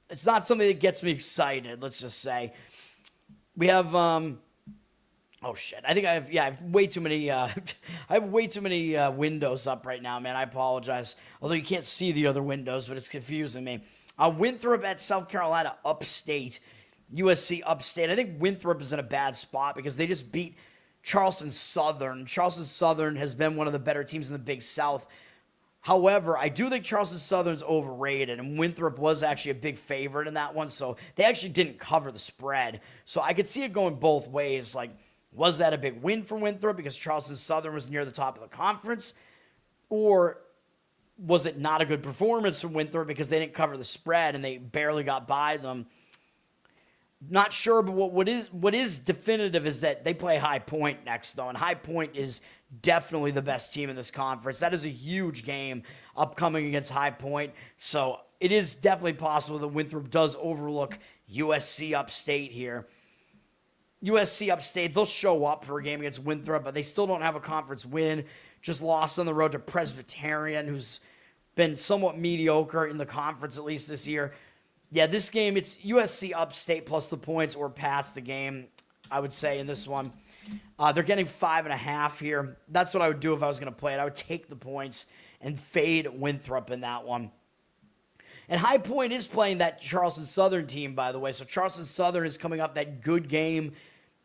it's not something that gets me excited, let's just say. We have, I have way too many, I have way too many windows up right now, man. I apologize. Although you can't see the other windows, but it's confusing me. Winthrop at South Carolina, Upstate, USC Upstate. I think Winthrop is in a bad spot because they just beat Charleston Southern. Charleston Southern has been one of the better teams in the Big South. However, I do think Charleston Southern's overrated, and Winthrop was actually a big favorite in that one, so they actually didn't cover the spread. So I could see it going both ways. Like, was that a big win for Winthrop because Charleston Southern was near the top of the conference? Or was it not a good performance from Winthrop because they didn't cover the spread and they barely got by them? Not sure, but what is definitive is that they play High Point next, though, and High Point is definitely the best team in this conference. That is a huge game upcoming against High Point, so it is definitely possible that Winthrop does overlook USC Upstate here. USC Upstate, they'll show up for a game against Winthrop, but they still don't have a conference win. Just lost on the road to Presbyterian, who's been somewhat mediocre in the conference, at least this year. Yeah, this game, it's USC Upstate plus the points or pass the game, I would say, in this one. They're getting 5.5 here. That's what I would do if I was going to play it. I would take the points and fade Winthrop in that one. And High Point is playing that Charleston Southern team, by the way. So Charleston Southern is coming off that good game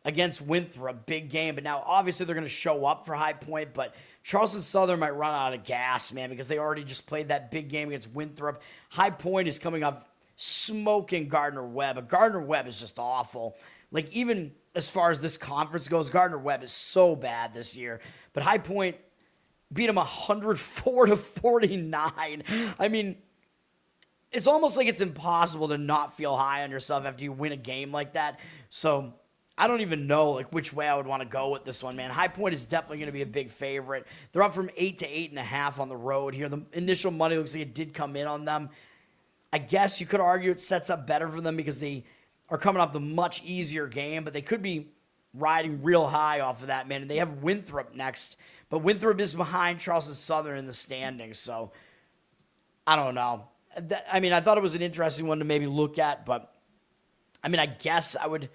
against Winthrop, big game. But now, obviously, they're going to show up for High Point, but Charleston Southern might run out of gas, man, because they already just played that big game against Winthrop. High Point is coming off smoking Gardner-Webb. Gardner-Webb is just awful. Like, even as far as this conference goes, Gardner-Webb is so bad this year. But High Point beat them 104-49. I mean, it's almost like it's impossible to not feel high on yourself after you win a game like that. So I don't even know like which way I would want to go with this one, man. High Point is definitely going to be a big favorite. They're up from 8 to 8.5 on the road here. The initial money looks like it did come in on them. I guess you could argue it sets up better for them because they are coming off the much easier game, but they could be riding real high off of that, man. And they have Winthrop next, but Winthrop is behind Charleston Southern in the standings, so I don't know. I mean, I thought it was an interesting one to maybe look at, but I mean, I guess I would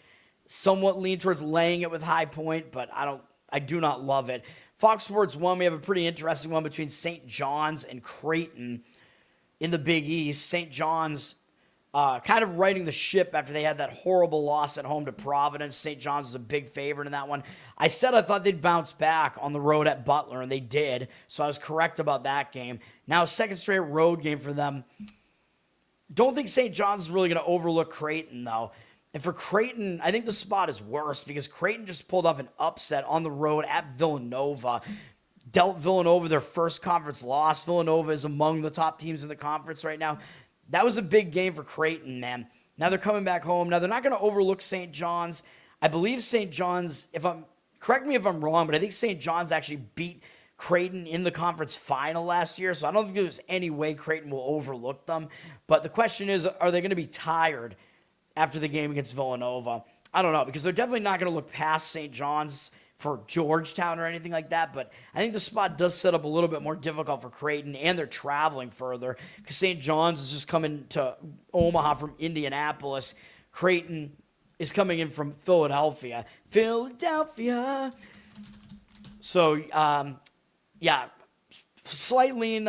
somewhat lean towards laying it with High Point, but I do not love it. Fox Sports 1, we have a pretty interesting one between St. John's and Creighton in the Big East. St. John's kind of righting the ship after they had that horrible loss at home to Providence. St. John's was a big favorite in that one. I said I thought they'd bounce back on the road at Butler, and they did, so I was correct about that game. Now, second straight road game for them. Don't think St. John's is really going to overlook Creighton, though. And for Creighton, I think the spot is worse because Creighton just pulled off an upset on the road at Villanova. Dealt Villanova their first conference loss. Villanova is among the top teams in the conference right now. That was a big game for Creighton, man. Now they're coming back home. Now they're not going to overlook St. John's. I believe St. John's, correct me if I'm wrong, but I think St. John's actually beat Creighton in the conference final last year, so I don't think there's any way Creighton will overlook them. But the question is, are they going to be tired after the game against Villanova. I don't know, because they're definitely not going to look past St. John's for Georgetown or anything like that, but I think the spot does set up a little bit more difficult for Creighton, and they're traveling further because St. John's is just coming to Omaha from Indianapolis. Creighton is coming in from Philadelphia. So, slight lean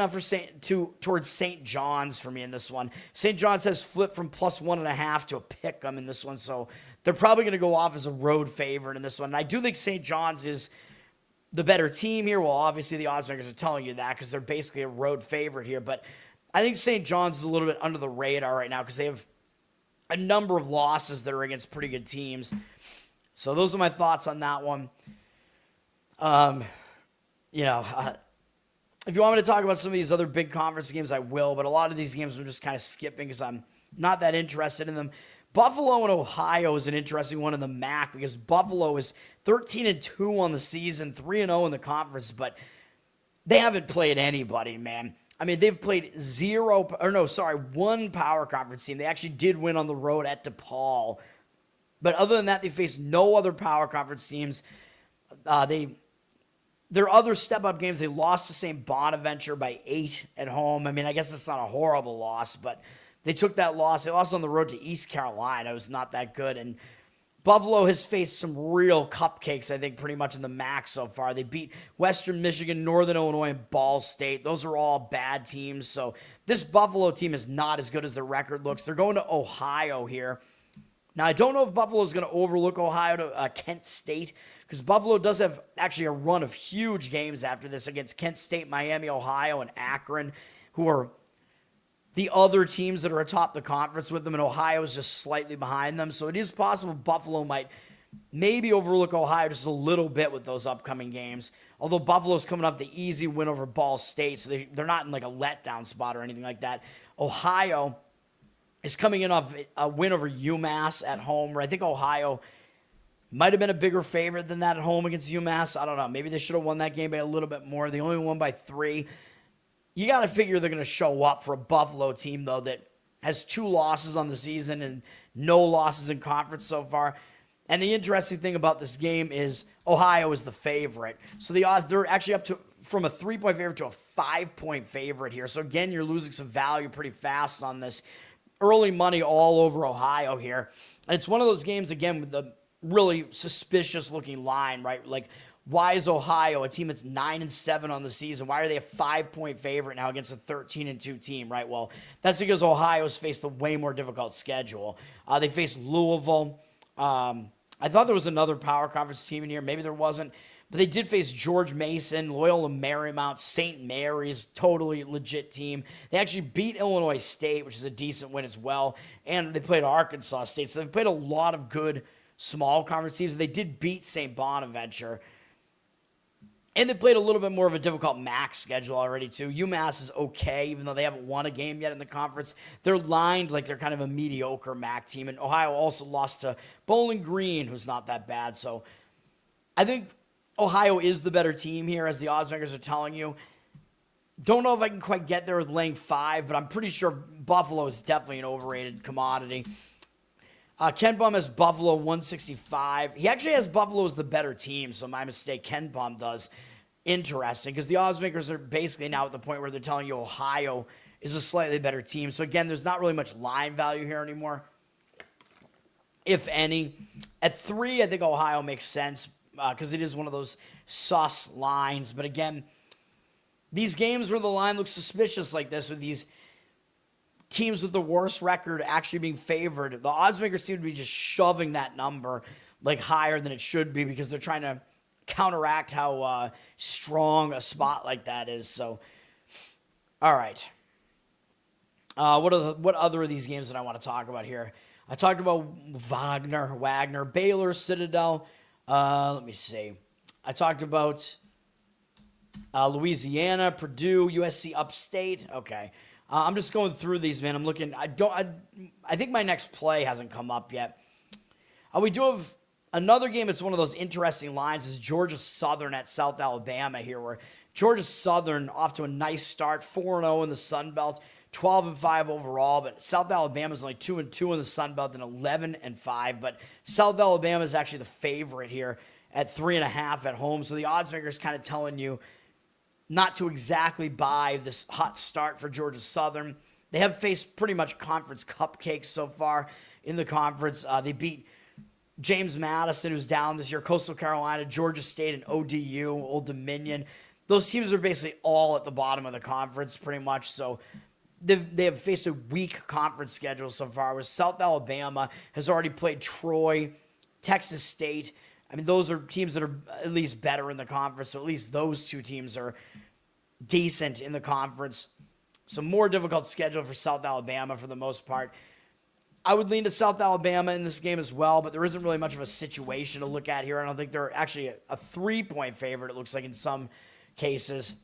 towards St. John's for me in this one. St. John's has flipped from +1.5 to a pick 'em in this one, so they're probably going to go off as a road favorite in this one. And I do think St. John's is the better team here. Well, obviously the odds makers are telling you that because they're basically a road favorite here. But I think St. John's is a little bit under the radar right now because they have a number of losses that are against pretty good teams. So those are my thoughts on that one. If you want me to talk about some of these other big conference games, I will. But a lot of these games I'm just kind of skipping because I'm not that interested in them. Buffalo and Ohio is an interesting one in the MAC because Buffalo is 13-2 on the season, 3-0 in the conference, but they haven't played anybody, man. I mean, they've played one power conference team. They actually did win on the road at DePaul. But other than that, they faced no other power conference teams. Their other step-up games, they lost to St. Bonaventure by 8 at home. I mean, I guess that's not a horrible loss, but they took that loss. They lost on the road to East Carolina. It was not that good. And Buffalo has faced some real cupcakes, I think, pretty much in the MAC so far. They beat Western Michigan, Northern Illinois, and Ball State. Those are all bad teams. So this Buffalo team is not as good as their record looks. They're going to Ohio here. Now, I don't know if Buffalo is going to overlook Ohio to Kent State because Buffalo does have actually a run of huge games after this against Kent State, Miami, Ohio, and Akron, who are the other teams that are atop the conference with them, and Ohio is just slightly behind them. So it is possible Buffalo might maybe overlook Ohio just a little bit with those upcoming games. Although Buffalo's coming off the easy win over Ball State, so they're not in like a letdown spot or anything like that. Ohio is coming in off a win over UMass at home, where I think Ohio might have been a bigger favorite than that at home against UMass. I don't know. Maybe they should have won that game by a little bit more. They only won by 3. You got to figure they're going to show up for a Buffalo team, though, that has 2 losses on the season and no losses in conference so far. And the interesting thing about this game is Ohio is the favorite. So the odds, they're actually up to from a 3-point favorite to a 5-point favorite here. So again, you're losing some value pretty fast on this. Early money all over Ohio here. And it's one of those games, again, with the really suspicious looking line, right? Like, why is Ohio, a team that's 9-7 on the season, why are they a 5-point favorite now against a 13-2 team, right? Well, that's because Ohio's faced a way more difficult schedule. They faced Louisville. I thought there was another power conference team in here. Maybe there wasn't. But they did face George Mason, Loyola Marymount, St. Mary's, totally legit team. They actually beat Illinois State, which is a decent win as well. And they played Arkansas State. So they've played a lot of good small conference teams. They did beat St. Bonaventure. And they played a little bit more of a difficult MAC schedule already, too. UMass is okay, even though they haven't won a game yet in the conference. They're lined like they're kind of a mediocre MAC team. And Ohio also lost to Bowling Green, who's not that bad. So I think Ohio is the better team here, as the odds makers are telling you. Don't know if I can quite get there with laying 5, but I'm pretty sure Buffalo is definitely an overrated commodity. Ken Bum has Buffalo 165. He actually has Buffalo as the better team, so my mistake. Ken Bum does. Interesting, because the odds makers are basically now at the point where they're telling you Ohio is a slightly better team. So again, there's not really much line value here anymore, if any. At 3, I think Ohio makes sense because it is one of those sus lines. But again, these games where the line looks suspicious like this, with these teams with the worst record actually being favored, the odds makers seem to be just shoving that number like higher than it should be because they're trying to counteract how strong a spot like that is. So, all right. What other of these games did I want to talk about here? I talked about Wagner, Baylor, Citadel. Let me see. I talked about Louisiana, Purdue, USC, Upstate. Okay. I'm just going through these, man. I'm looking. I think my next play hasn't come up yet. We do have another game. It's one of those interesting lines. Is Georgia Southern at South Alabama here, where Georgia Southern off to a nice start, 4-0 in the Sunbelt, 12-5 overall, but South Alabama is only 2-2 in the Sunbelt and 11-5. But South Alabama is actually the favorite here at 3.5 at home. So the odds maker is kind of telling you not to exactly buy this hot start for Georgia Southern. They have faced pretty much conference cupcakes so far in the conference. They beat James Madison, who's down this year, Coastal Carolina, Georgia State, and ODU, Old Dominion. Those teams are basically all at the bottom of the conference pretty much. So they have faced a weak conference schedule so far, where South Alabama has already played Troy, Texas State. I mean, those are teams that are at least better in the conference. So at least those two teams are decent in the conference. So more difficult schedule for South Alabama for the most part. I would lean to South Alabama in this game as well, but there isn't really much of a situation to look at here. I don't think they're actually a 3-point favorite, it looks like in some cases.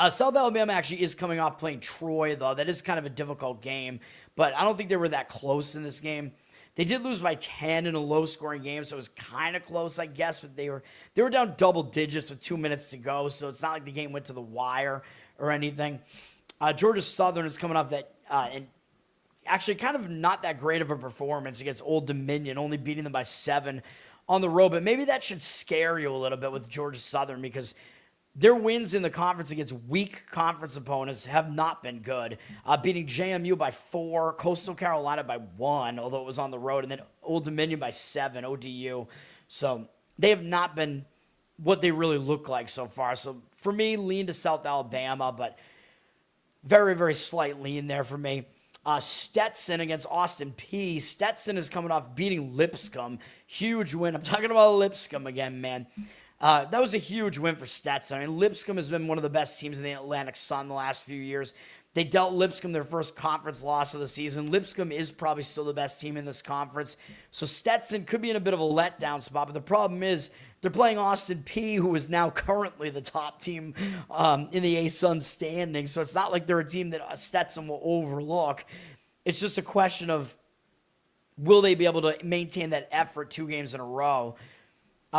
South Alabama actually is coming off playing Troy, though. That is kind of a difficult game, but I don't think they were that close in this game. They did lose by 10 in a low-scoring game, so it was kind of close, I guess, but they were down double digits with 2 minutes to go, so it's not like the game went to the wire or anything. Georgia Southern is coming off that, and actually kind of not that great of a performance against Old Dominion, only beating them by 7 on the road, but maybe that should scare you a little bit with Georgia Southern, because their wins in the conference against weak conference opponents have not been good. Beating JMU by 4, Coastal Carolina by 1, although it was on the road, and then Old Dominion by 7, ODU. So they have not been what they really look like so far. So for me, lean to South Alabama, but very, very slight lean there for me. Stetson against Austin Peay. Stetson is coming off beating Lipscomb. Huge win. I'm talking about Lipscomb again, man. That was a huge win for Stetson. I mean, Lipscomb has been one of the best teams in the Atlantic Sun the last few years. They dealt Lipscomb their first conference loss of the season. Lipscomb is probably still the best team in this conference. So Stetson could be in a bit of a letdown spot, but the problem is they're playing Austin Peay, who is now currently the top team in the A-Sun standings. So it's not like they're a team that Stetson will overlook. It's just a question of, will they be able to maintain that effort 2 games in a row?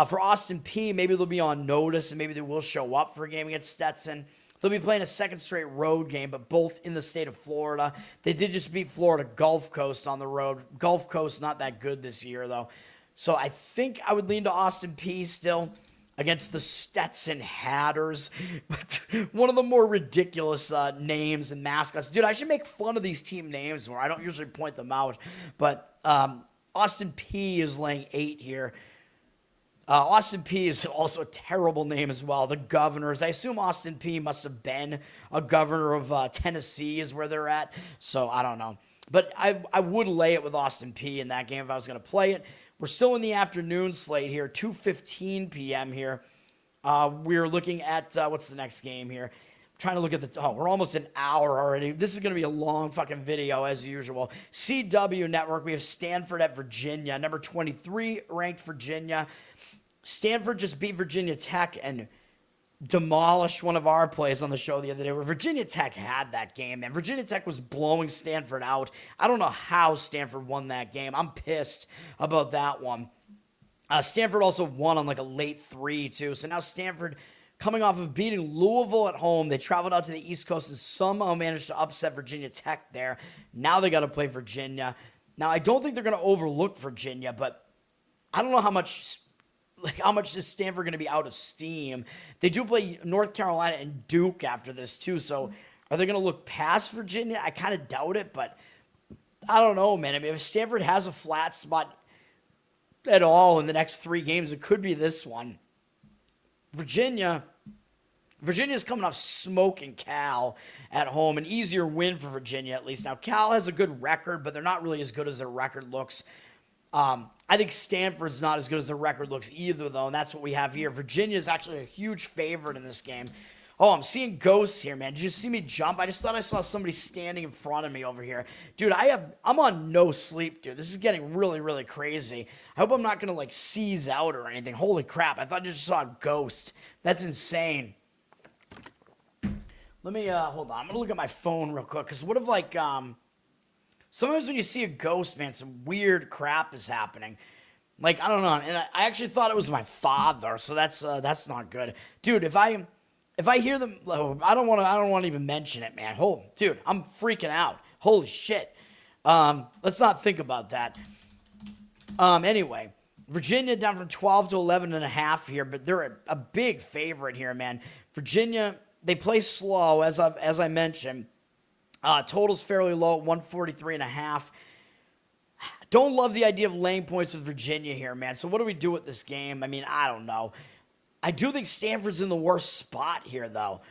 For Austin Peay, maybe they'll be on notice and maybe they will show up for a game against Stetson. They'll be playing a second straight road game, but both in the state of Florida. They did just beat Florida Gulf Coast on the road. Gulf Coast not that good this year, though. So I think I would lean to Austin Peay still against the Stetson Hatters. One of the more ridiculous names and mascots. Dude, I should make fun of these team names more. I don't usually point them out. But Austin Peay is laying 8 here. Austin Peay is also a terrible name as well. The Governors. I assume Austin Peay must have been a governor of Tennessee is where they're at. So I don't know. But I would lay it with Austin Peay in that game if I was going to play it. We're still in the afternoon slate here, 2:15 p.m. here. We're looking at, what's the next game here? I'm trying to look at we're almost an hour already. This is going to be a long fucking video as usual. CW Network, we have Stanford at Virginia, number 23 ranked Virginia. Stanford just beat Virginia Tech and demolished one of our plays on the show the other day where Virginia Tech had that game, and Virginia Tech was blowing Stanford out. I don't know how Stanford won that game. I'm pissed about that one. Stanford also won on like a late 3 too. So now Stanford coming off of beating Louisville at home. They traveled out to the East Coast and somehow managed to upset Virginia Tech there. Now they got to play Virginia. Now I don't think they're going to overlook Virginia, but I don't know how much is Stanford going to be out of steam? They do play North Carolina and Duke after this, too. So are they going to look past Virginia? I kind of doubt it, but I don't know, man. I mean, if Stanford has a flat spot at all in the next 3 games, it could be this one. Virginia's coming off smoking Cal at home. An easier win for Virginia, at least. Now, Cal has a good record, but they're not really as good as their record looks. I think Stanford's not as good as their record looks either, though, and that's what we have here. Virginia is actually a huge favorite in this game. Oh, I'm seeing ghosts here, man. Did you see me jump? I just thought I saw somebody standing in front of me over here. Dude, I'm on no sleep, dude. This is getting really, really crazy. I hope I'm not going to, seize out or anything. Holy crap. I thought I just saw a ghost. That's insane. Let me, hold on. I'm going to look at my phone real quick, because what if, sometimes when you see a ghost, man, some weird crap is happening. I don't know. And I actually thought it was my father, so that's not good. Dude, if if I hear them, I don't want to even mention it, man. Oh, dude, I'm freaking out. Holy shit. Let's not think about that. Anyway, Virginia down from 12 to 11.5 here, but they're a big favorite here, man. Virginia, they play slow, as I mentioned. Total's fairly low, 143.5. Don't love the idea of laying points with Virginia here, man. So what do we do with this game? I mean, I don't know. I do think Stanford's in the worst spot here, though.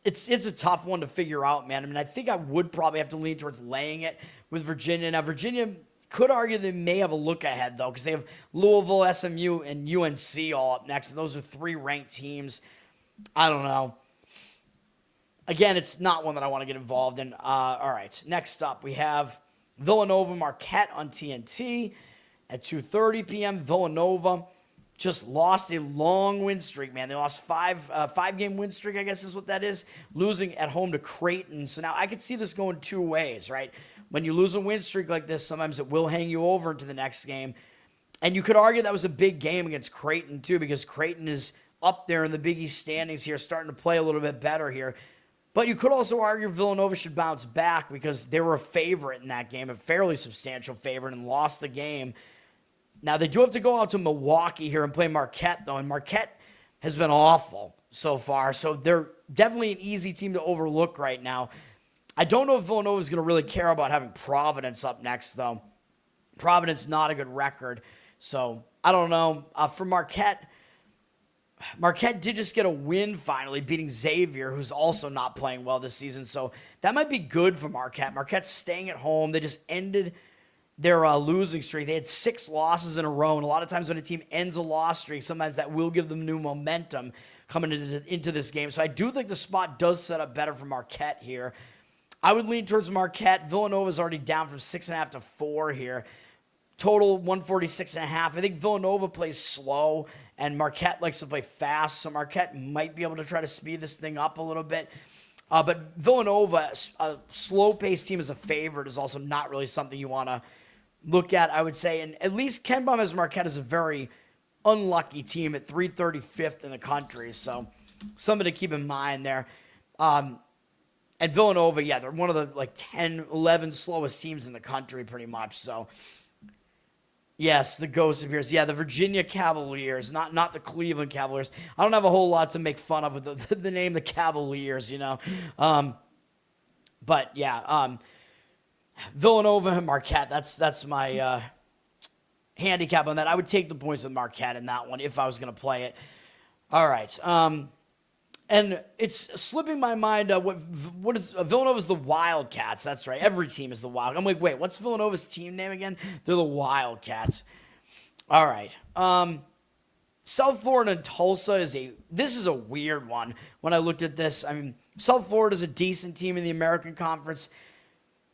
It's a tough one to figure out, man. I mean, I think I would probably have to lean towards laying it with Virginia. Now, Virginia could argue they may have a look ahead, though, because they have Louisville, SMU, and UNC all up next, and those are 3 ranked teams. I don't know. Again, it's not one that I want to get involved in. All right, next up, we have Villanova Marquette on TNT at 2:30 p.m. Villanova just lost a long win streak, man. They lost five-game win streak, I guess is what that is, losing at home to Creighton. So now I could see this going 2 ways, right? When you lose a win streak like this, sometimes it will hang you over into the next game. And you could argue that was a big game against Creighton, too, because Creighton is up there in the Big East standings here, starting to play a little bit better here. But you could also argue Villanova should bounce back because they were a favorite in that game, a fairly substantial favorite, and lost the game. Now, they do have to go out to Milwaukee here and play Marquette, though, and Marquette has been awful so far, so they're definitely an easy team to overlook right now. I don't know if Villanova is going to really care about having Providence up next, though. Providence, not a good record, so I don't know. For Marquette did just get a win finally, beating Xavier, who's also not playing well this season, so that might be good for Marquette. Marquette's staying at home. They just ended their losing streak. They had 6 losses in a row, and a lot of times when a team ends a loss streak, sometimes that will give them new momentum coming into this game. So I do think the spot does set up better for Marquette here. I would lean towards Marquette. Villanova is already down from 6.5 to 4 here. Total 146.5. I think Villanova plays slow, and Marquette likes to play fast, so Marquette might be able to try to speed this thing up a little bit. But Villanova, a slow-paced team as a favorite, is also not really something you want to look at, I would say. And at least Ken Bum has Marquette as a very unlucky team at 335th in the country, so something to keep in mind there. And Villanova, yeah, they're one of the 10, 11 slowest teams in the country pretty much, so yes, the ghost appears. Yeah, the Virginia Cavaliers, not the Cleveland Cavaliers. I don't have a whole lot to make fun of with the name the Cavaliers, you know. But yeah, Villanova and Marquette, that's my handicap on that. I would take the points with Marquette in that one if I was going to play it. All right. And it's slipping my mind, what is Villanova's the Wildcats. That's right. Every team is the Wildcats. I'm like, wait, what's Villanova's team name again? They're the Wildcats. All right. South Florida and Tulsa this is a weird one. When I looked at this, I mean, South Florida is a decent team in the American Conference.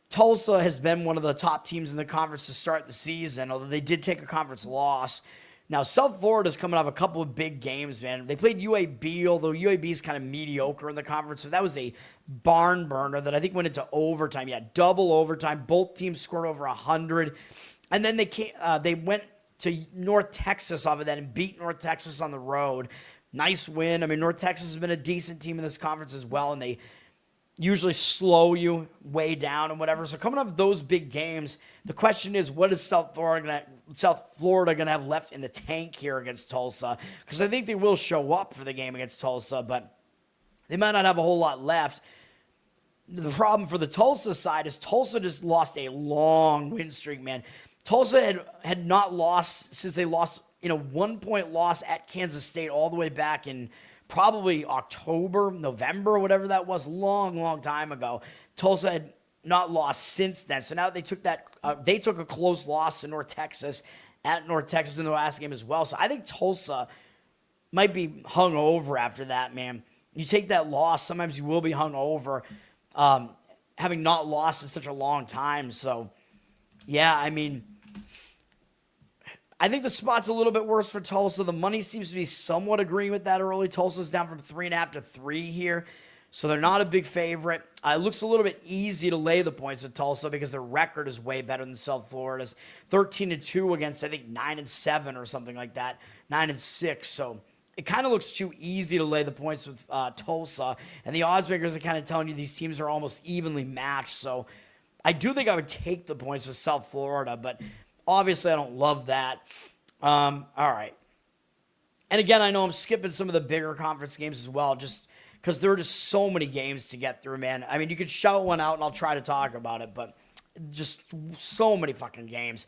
Tulsa has been one of the top teams in the conference to start the season, although they did take a conference loss. Now, South Florida's coming off a couple of big games, man. They played UAB, although UAB is kind of mediocre in the conference. So that was a barn burner that I think went into overtime. Yeah, double overtime. Both teams scored over 100. And then they went to North Texas off of that and beat North Texas on the road. Nice win. I mean, North Texas has been a decent team in this conference as well, and they usually slow you way down and whatever. So coming off those big games, the question is, what is South Florida going to have left in the tank here against Tulsa? Because I think they will show up for the game against Tulsa, but they might not have a whole lot left. The problem for the Tulsa side is Tulsa just lost a long win streak, man. Tulsa had not lost since they lost, 1-point loss at Kansas State all the way back in probably October, November, whatever that was, long time ago. Tulsa had not lost since then. So now they took a close loss to North Texas at North Texas in the last game as well. So I think Tulsa might be hung over after that, man. You take that loss, sometimes you will be hung over, having not lost in such a long time. So, yeah, I mean, I think the spot's a little bit worse for Tulsa. The money seems to be somewhat agreeing with that early. Tulsa's down from 3.5 to 3 here, so they're not a big favorite. It looks a little bit easy to lay the points with Tulsa because their record is way better than South Florida's. 13-2 against, I think, 9-7 or something like that. 9-6. So it kind of looks too easy to lay the points with Tulsa, and the odds makers are kind of telling you these teams are almost evenly matched. So I do think I would take the points with South Florida, but obviously I don't love that. All right. And again, I know I'm skipping some of the bigger conference games as well, just because there are just so many games to get through, man. I mean, you could shout one out and I'll try to talk about it, but just so many fucking games.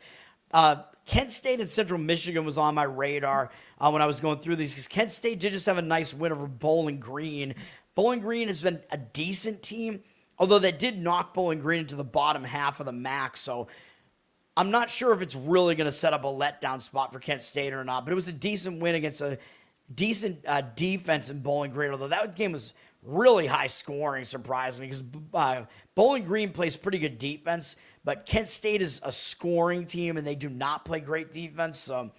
Kent State and Central Michigan was on my radar when I was going through these, because Kent State did just have a nice win over Bowling Green. Bowling Green has been a decent team, although they did knock Bowling Green into the bottom half of the MAC, so I'm not sure if it's really going to set up a letdown spot for Kent State or not, but it was a decent win against a decent defense in Bowling Green, although that game was really high scoring, surprisingly, because Bowling Green plays pretty good defense, but Kent State is a scoring team, and they do not play great defense, so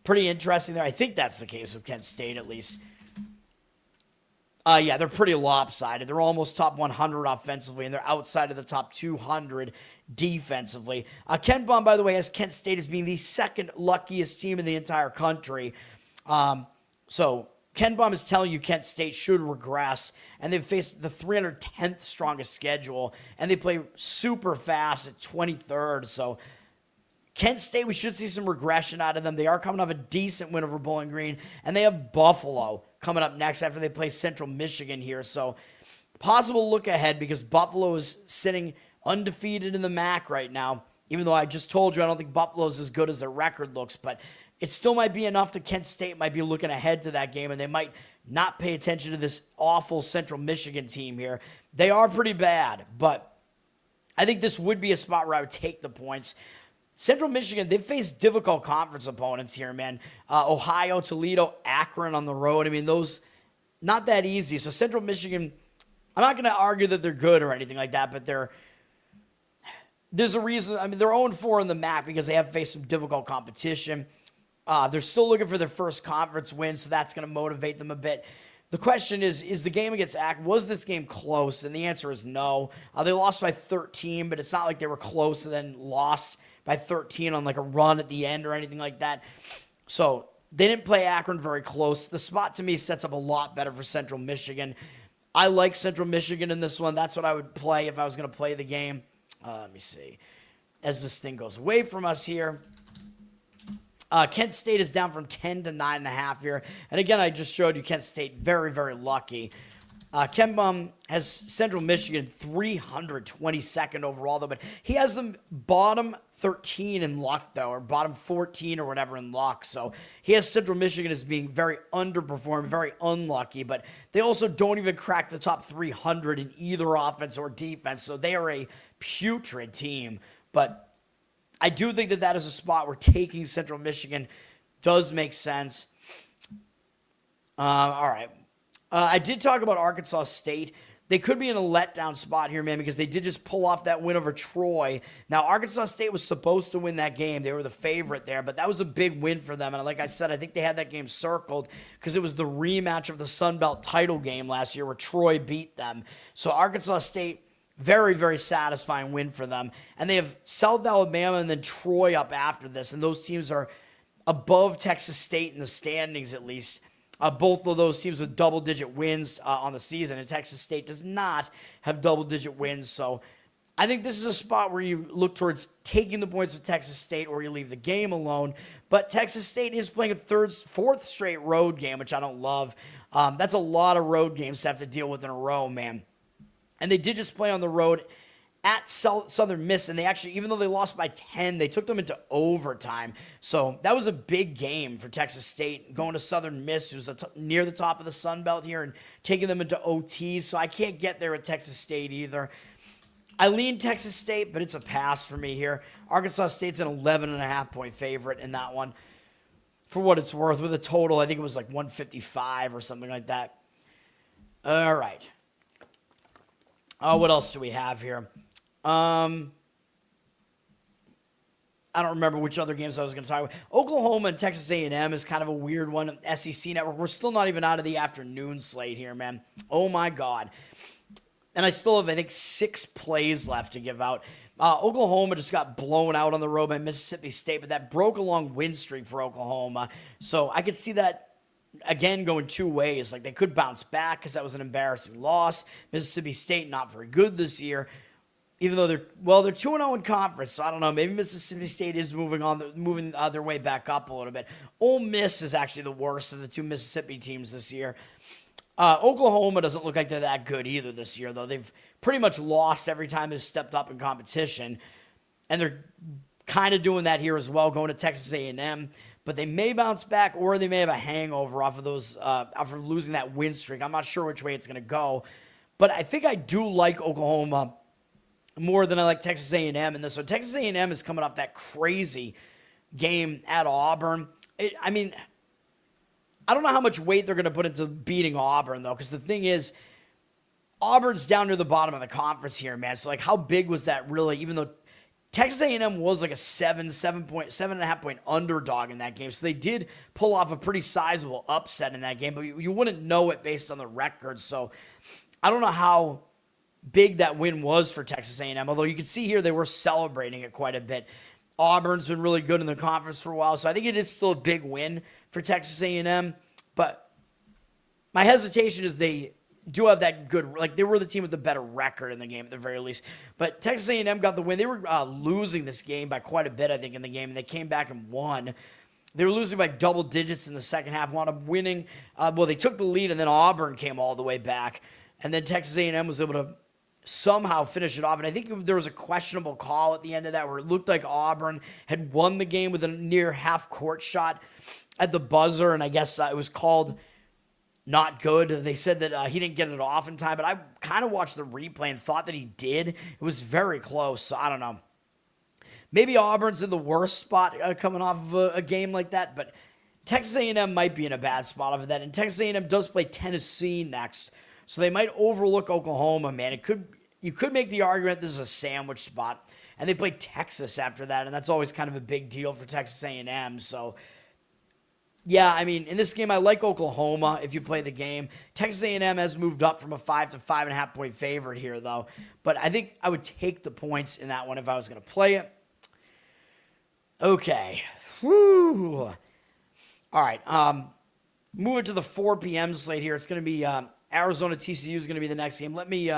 pretty interesting there. I think that's the case with Kent State, at least. Yeah, they're pretty lopsided. They're almost top 100 offensively, and they're outside of the top 200 defensively. Ken Baum, by the way, has Kent State as being the second luckiest team in the entire country. So Ken Baum is telling you Kent State should regress, and they've faced the 310th strongest schedule, and they play super fast at 23rd. So Kent State, we should see some regression out of them. They are coming off a decent win over Bowling Green, and they have Buffalo coming up next after they play Central Michigan here. So possible look ahead, because Buffalo is sitting undefeated in the MAC right now, even though I just told you I don't think Buffalo is as good as their record looks, but it still might be enough that Kent State might be looking ahead to that game, and they might not pay attention to this awful Central Michigan team here. They are pretty bad, but I think this would be a spot where I would take the points. Central Michigan, they've faced difficult conference opponents here, man. Ohio, Toledo, Akron on the road. I mean, those, not that easy. So Central Michigan, I'm not going to argue that they're good or anything like that, but there's a reason. I mean, they're 0-4 in the MAC because they have faced some difficult competition. They're still looking for their first conference win, so that's going to motivate them a bit. The question is the game against Akron, was this game close? And the answer is no. They lost by 13, but it's not like they were close and then lost by 13 on like a run at the end or anything like that. So they didn't play Akron very close. The spot to me sets up a lot better for Central Michigan. I like Central Michigan in this one. That's what I would play if I was going to play the game. Let me see. As this thing goes away from us here. Kent State is down from 10 to 9.5 here. And again, I just showed you Kent State very, very lucky. Ken Baum has Central Michigan 322nd overall, though, but he has them bottom 13 in luck, though, or bottom 14 or whatever in luck. So he has Central Michigan as being very underperformed, very unlucky, but they also don't even crack the top 300 in either offense or defense. So they are a putrid team. But I do think that that is a spot where taking Central Michigan does make sense. All right. I did talk about Arkansas State. They could be in a letdown spot here, man, because they did just pull off that win over Troy. Now, Arkansas State was supposed to win that game. They were the favorite there, but that was a big win for them. And like I said, I think they had that game circled because it was the rematch of the Sunbelt title game last year where Troy beat them. So Arkansas State, very, very satisfying win for them. And they have South Alabama and then Troy up after this, and those teams are above Texas State in the standings at least. Both of those teams with double-digit wins on the season, and Texas State does not have double-digit wins. So I think this is a spot where you look towards taking the points with Texas State or you leave the game alone. But Texas State is playing a fourth straight road game, which I don't love. That's a lot of road games to have to deal with in a row, man. And they did just play on the road at Southern Miss, and they actually, even though they lost by 10, they took them into overtime. So that was a big game for Texas State, going to Southern Miss, who's near the top of the Sunbelt here, and taking them into OT. So I can't get there at Texas State either. I lean Texas State, but it's a pass for me here. Arkansas State's an 11.5-point favorite in that one. For what it's worth, with a total, I think it was like 155 or something like that. All right. What else do we have here? I don't remember which other games I was going to talk about. Oklahoma and Texas A&M is kind of a weird one. SEC Network. We're still not even out of the afternoon slate here, man. Oh, my God. And I still have, I think, 6 plays left to give out. Oklahoma just got blown out on the road by Mississippi State, but that broke a long win streak for Oklahoma. So I could see that again, going two ways. Like, they could bounce back because that was an embarrassing loss. Mississippi State not very good this year, even though they're 2-0 in conference. So I don't know. Maybe Mississippi State is moving their way back up a little bit. Ole Miss is actually the worst of the two Mississippi teams this year. Oklahoma doesn't look like they're that good either this year, though. They've pretty much lost every time they've stepped up in competition, and they're kind of doing that here as well, going to Texas A&M. But they may bounce back, or they may have a hangover off of losing that win streak. I'm not sure which way it's going to go, but I think I do like Oklahoma more than I like Texas A&M in this one. Texas A&M is coming off that crazy game at Auburn. I don't know how much weight they're going to put into beating Auburn, though, because the thing is, Auburn's down near the bottom of the conference here, man. So, like, how big was that really, even though Texas A&M was like a 7.5 point underdog in that game. So they did pull off a pretty sizable upset in that game, but you wouldn't know it based on the record. So I don't know how big that win was for Texas A&M, although you can see here they were celebrating it quite a bit. Auburn's been really good in the conference for a while, so I think it is still a big win for Texas A&M. But my hesitation is they do have that good, like, they were the team with the better record in the game at the very least. But Texas A&M got the win. They were losing this game by quite a bit, I think, in the game, and they came back and won. They were losing by double digits in the second half, wound up winning. They took the lead, and then Auburn came all the way back. And then Texas A&M was able to somehow finish it off. And I think there was a questionable call at the end of that where it looked like Auburn had won the game with a near half-court shot at the buzzer, and I guess it was called not good. They said that he didn't get it off in time, but I kind of watched the replay and thought that he did. It was very close, so I don't know. Maybe Auburn's in the worst spot coming off of a game like that, but Texas A&M might be in a bad spot off of that, and Texas A&M does play Tennessee next, so they might overlook Oklahoma, man. You could make the argument this is a sandwich spot, and they play Texas after that, and that's always kind of a big deal for Texas A&M, so yeah, I mean, in this game, I like Oklahoma if you play the game. Texas A&M has moved up from a 5 to 5.5 point favorite here, though. But I think I would take the points in that one if I was going to play it. Okay. Woo. All right. Moving to the 4 p.m. slate here. It's going to be Arizona TCU is going to be the next game. Let me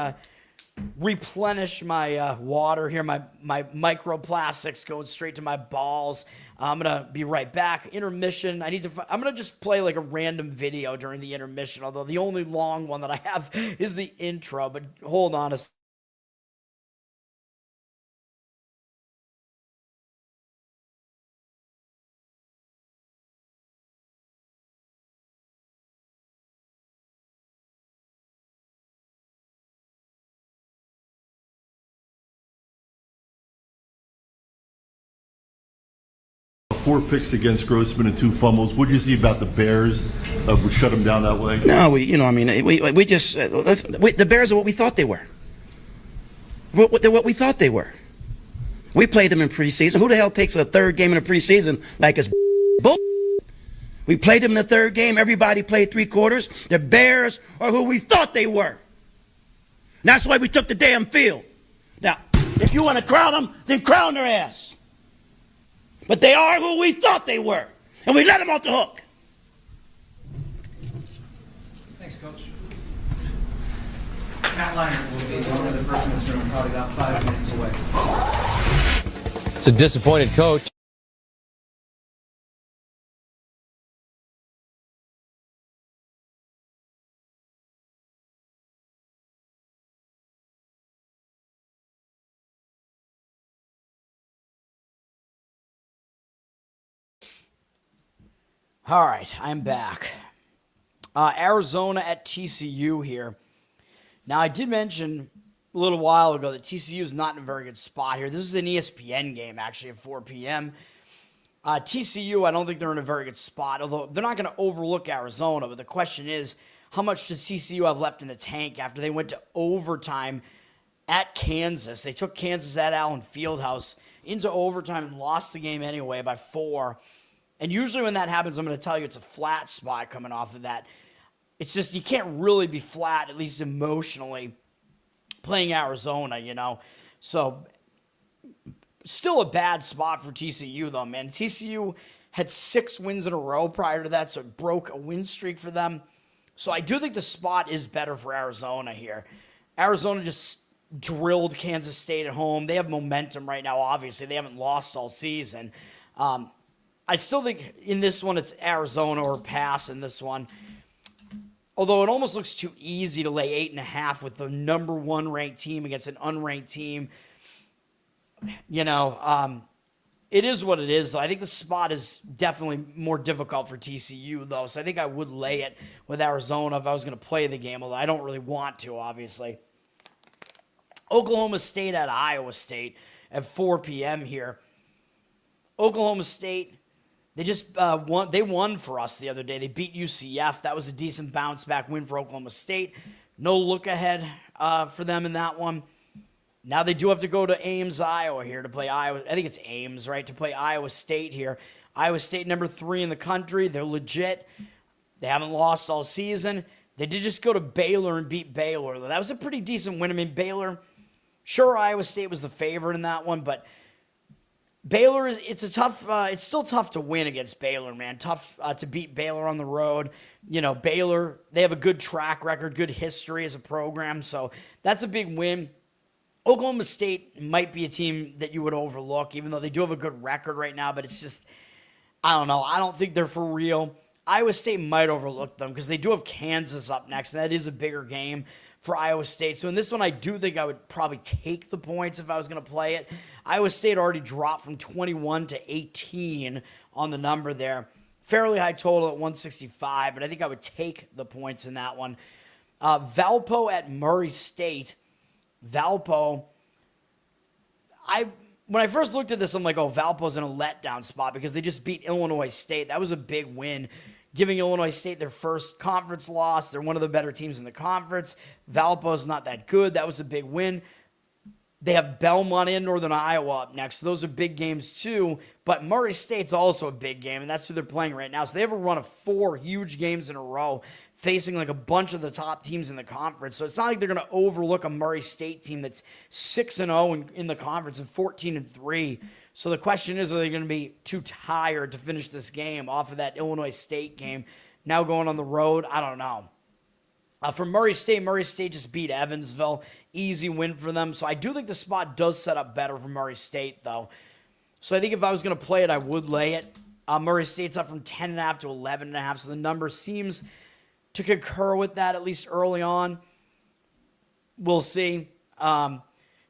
replenish my water here, my microplastics going straight to my balls. I'm going to be right back. Intermission. I'm going to just play like a random video during the intermission, although the only long one that I have is the intro, but hold on a second. Four picks against Grossman and 2 fumbles. What do you see about the Bears? We shut them down that way? No, we just the Bears are what we thought they were. They're what we thought they were. We played them in preseason. Who the hell takes a third game in the preseason like it's bull? We played them in the third game. Everybody played 3 quarters. The Bears are who we thought they were. And that's why we took the damn field. Now, if you want to crown them, then crown their ass. But they are who we thought they were. And we let them off the hook. Thanks, Coach. Matt Leinart will be the only other person in this room, probably about 5 minutes away. It's a disappointed coach. All right, I'm back. Arizona at TCU here. Now, I did mention a little while ago that TCU is not in a very good spot here. This is an ESPN game, actually, at 4 p.m. TCU, I don't think they're in a very good spot, although they're not going to overlook Arizona. But the question is, how much does TCU have left in the tank after they went to overtime at Kansas? They took Kansas at Allen Fieldhouse into overtime and lost the game anyway by 4. And usually when that happens, I'm going to tell you it's a flat spot coming off of that. It's just you can't really be flat, at least emotionally, playing Arizona, you know. So still a bad spot for TCU, though, man. TCU had 6 wins in a row prior to that, so it broke a win streak for them. So I do think the spot is better for Arizona here. Arizona just drilled Kansas State at home. They have momentum right now, obviously. They haven't lost all season. I still think in this one it's Arizona or pass in this one. Although it almost looks too easy to lay 8.5 with the number 1 ranked team against an unranked team. It is what it is. I think the spot is definitely more difficult for TCU, though. So I think I would lay it with Arizona if I was going to play the game, although I don't really want to, obviously. Oklahoma State at Iowa State at 4 p.m. here. Oklahoma State, they just won for us the other day. They beat UCF. That was a decent bounce-back win for Oklahoma State. No look ahead for them in that one. Now they do have to go to Ames, Iowa here to play Iowa. I think it's Ames, right, to play Iowa State here. Iowa State number 3 in the country. They're legit. They haven't lost all season. They did just go to Baylor and beat Baylor. That was a pretty decent win. I mean, Baylor, sure, Iowa State was the favorite in that one, but Baylor it's still tough to win against Baylor, man. Tough to beat Baylor on the road. Baylor, they have a good track record, good history as a program, so that's a big win. Oklahoma State might be a team that you would overlook, even though they do have a good record right now, but it's just, I don't know. I don't think they're for real. Iowa State might overlook them because they do have Kansas up next, and that is a bigger game for Iowa State. So in this one, I do think I would probably take the points if I was going to play it. Iowa State already dropped from 21 to 18 on the number there. Fairly high total at 165, but I think I would take the points in that one. Valpo at Murray State. Valpo, when I first looked at this, I'm like, oh, Valpo's in a letdown spot because they just beat Illinois State. That was a big win, giving Illinois State their first conference loss. They're one of the better teams in the conference. Valpo's not that good. That was a big win. They have Belmont and Northern Iowa up next. So those are big games too. But Murray State's also a big game, and that's who they're playing right now. So they have a run of 4 huge games in a row, facing like a bunch of the top teams in the conference. So it's not like they're going to overlook a Murray State team that's 6-0 in the conference and 14-3. So the question is, are they going to be too tired to finish this game off of that Illinois State game? Now going on the road, I don't know. For Murray State just beat Evansville. Easy win for them. So I do think the spot does set up better for Murray State, though. So I think if I was going to play it, I would lay it. Murray State's up from 10.5 to 11.5, so the number seems to concur with that, at least early on. We'll see.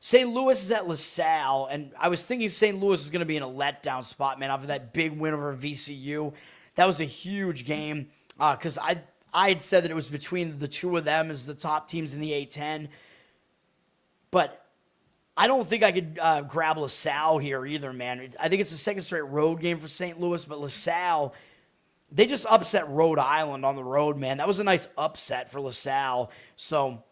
St. Louis is at LaSalle, and I was thinking St. Louis is going to be in a letdown spot, man, off of that big win over VCU. That was a huge game because I had said that it was between the two of them as the top teams in the A-10. But I don't think I could grab LaSalle here either, man. I think it's the second straight road game for St. Louis, but LaSalle, they just upset Rhode Island on the road, man. That was a nice upset for LaSalle. So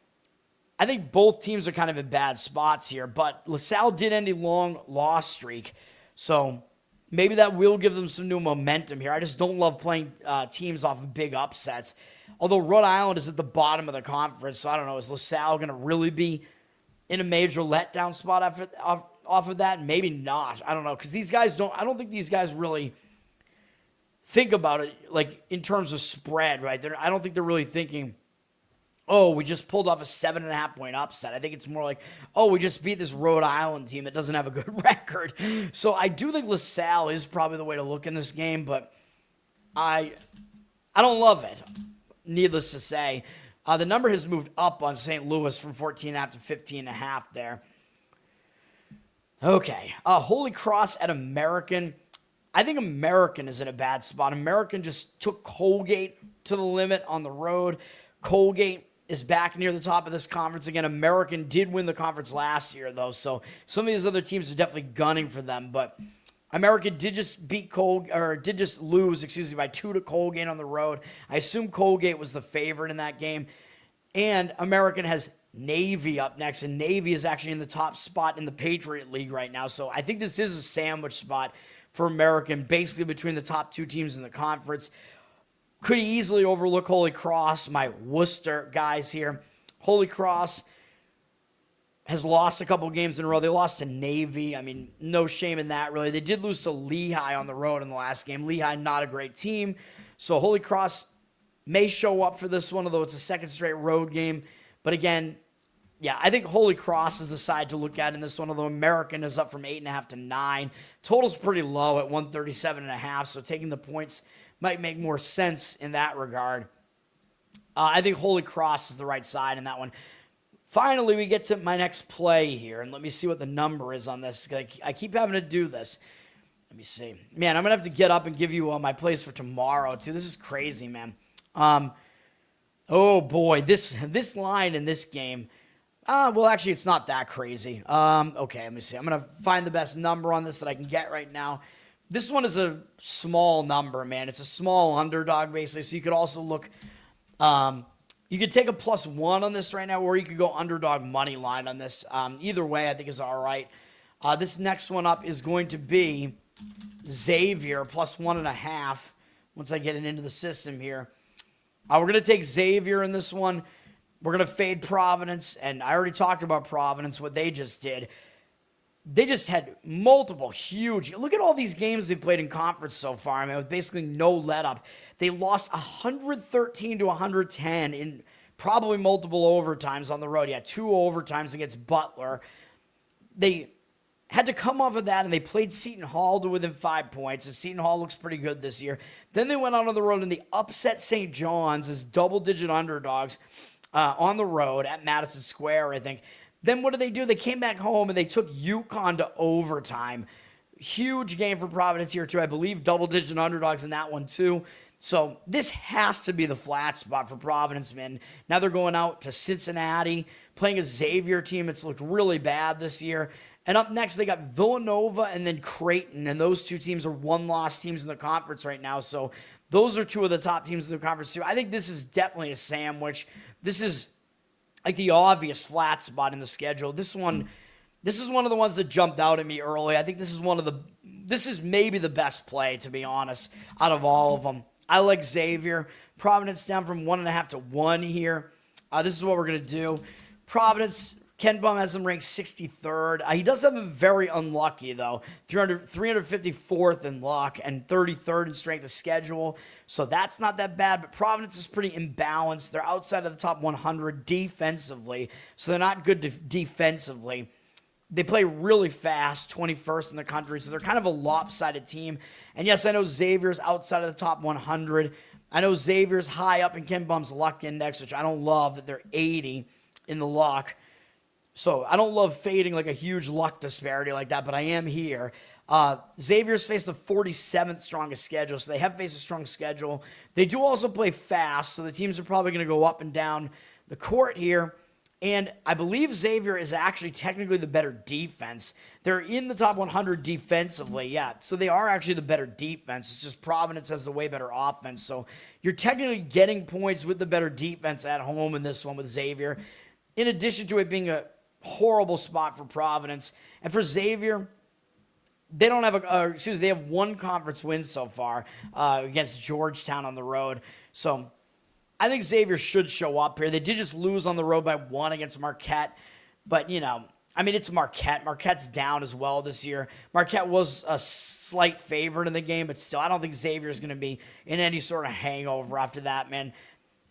I think both teams are kind of in bad spots here, but LaSalle did end a long loss streak. So maybe that will give them some new momentum here. I just don't love playing teams off of big upsets. Although Rhode Island is at the bottom of the conference, so I don't know. Is LaSalle going to really be in a major letdown spot off of that? Maybe not. I don't know. Because I don't think these guys really think about it like in terms of spread, right? I don't think they're really thinking, oh, we just pulled off a 7.5-point upset. I think it's more like, oh, we just beat this Rhode Island team that doesn't have a good record. So I do think LaSalle is probably the way to look in this game, but I don't love it, needless to say. The number has moved up on St. Louis from 14.5 to 15.5 there. Okay. Holy Cross at American. I think American is in a bad spot. American just took Colgate to the limit on the road. Colgate is back near the top of this conference again. American did win the conference last year, though, so some of these other teams are definitely gunning for them, but American did just lose by 2 to Colgate on the road. I assume Colgate was the favorite in that game. And American has Navy up next, and Navy is actually in the top spot in the Patriot League right now. So I think this is a sandwich spot for American, basically between the top 2 teams in the conference. Could easily overlook Holy Cross, my Worcester guys here. Holy Cross, has lost a couple games in a row. They lost to Navy. I mean, no shame in that, really. They did lose to Lehigh on the road in the last game. Lehigh, not a great team. So Holy Cross may show up for this one, although it's a second straight road game. But again, yeah, I think Holy Cross is the side to look at in this one, although American is up from 8.5 to 9. Total's pretty low at 137.5, so taking the points might make more sense in that regard. I think Holy Cross is the right side in that one. Finally, we get to my next play here, and let me see what the number is on this. I keep having to do this. Let me see. Man, I'm going to have to get up and give you my plays for tomorrow, too. This is crazy, man. Oh, boy, this line in this game, well, actually, it's not that crazy. Okay, let me see. I'm going to find the best number on this that I can get right now. This one is a small number, man. It's a small underdog, basically, so you could also look... you could take a +1 on this right now, or you could go underdog money line on this. Either way, I think is all right. This next one up is going to be Xavier +1.5 once I get it into the system here. We're going to take Xavier in this one. We're going to fade Providence, and I already talked about Providence, what they just did. They just had multiple huge... Look at all these games they played in conference so far. I mean, with basically no let-up. They lost 113 to 110 in probably multiple overtimes on the road. Yeah, 2 overtimes against Butler. They had to come off of that, and they played Seton Hall to within 5 points, and Seton Hall looks pretty good this year. Then they went out on the road, and they upset St. John's as double-digit underdogs on the road at Madison Square, I think. Then what did they do? They came back home and they took UConn to overtime. Huge game for Providence here, too. I believe double-digit underdogs in that one, too. So this has to be the flat spot for Providence, man. Now they're going out to Cincinnati, playing a Xavier team that's looked really bad this year. And up next, they got Villanova and then Creighton. And those two teams are one-loss teams in the conference right now. So those are two of the top teams in the conference, too. I think this is definitely a sandwich. This is like the obvious flat spot in the schedule. This is one of the ones that jumped out at me early. I think this is maybe the best play, to be honest, out of all of them. I like Xavier. Providence down from 1.5 to 1 here. This is what we're going to do. Providence, Ken Bum has him ranked 63rd. He does have him very unlucky, though. 354th in luck and 33rd in strength of schedule. So that's not that bad, but Providence is pretty imbalanced. They're outside of the top 100 defensively, so they're not good defensively. They play really fast, 21st in the country, so they're kind of a lopsided team. And yes, I know Xavier's outside of the top 100. I know Xavier's high up in Ken Bum's luck index, which I don't love that they're 80 in the luck. So I don't love fading like a huge luck disparity like that, but I am here. Xavier's faced the 47th strongest schedule, so they have faced a strong schedule. They do also play fast, so the teams are probably going to go up and down the court here. And I believe Xavier is actually technically the better defense. They're in the top 100 defensively, yeah. So they are actually the better defense. It's just Providence has the way better offense. So you're technically getting points with the better defense at home in this one with Xavier, in addition to it being a horrible spot for Providence. And for Xavier, they don't have they have one conference win so far against Georgetown on the road. So I think Xavier should show up here. They did just lose on the road by 1 against Marquette. But, it's Marquette. Marquette's down as well this year. Marquette was a slight favorite in the game, but still, I don't think Xavier's going to be in any sort of hangover after that, man.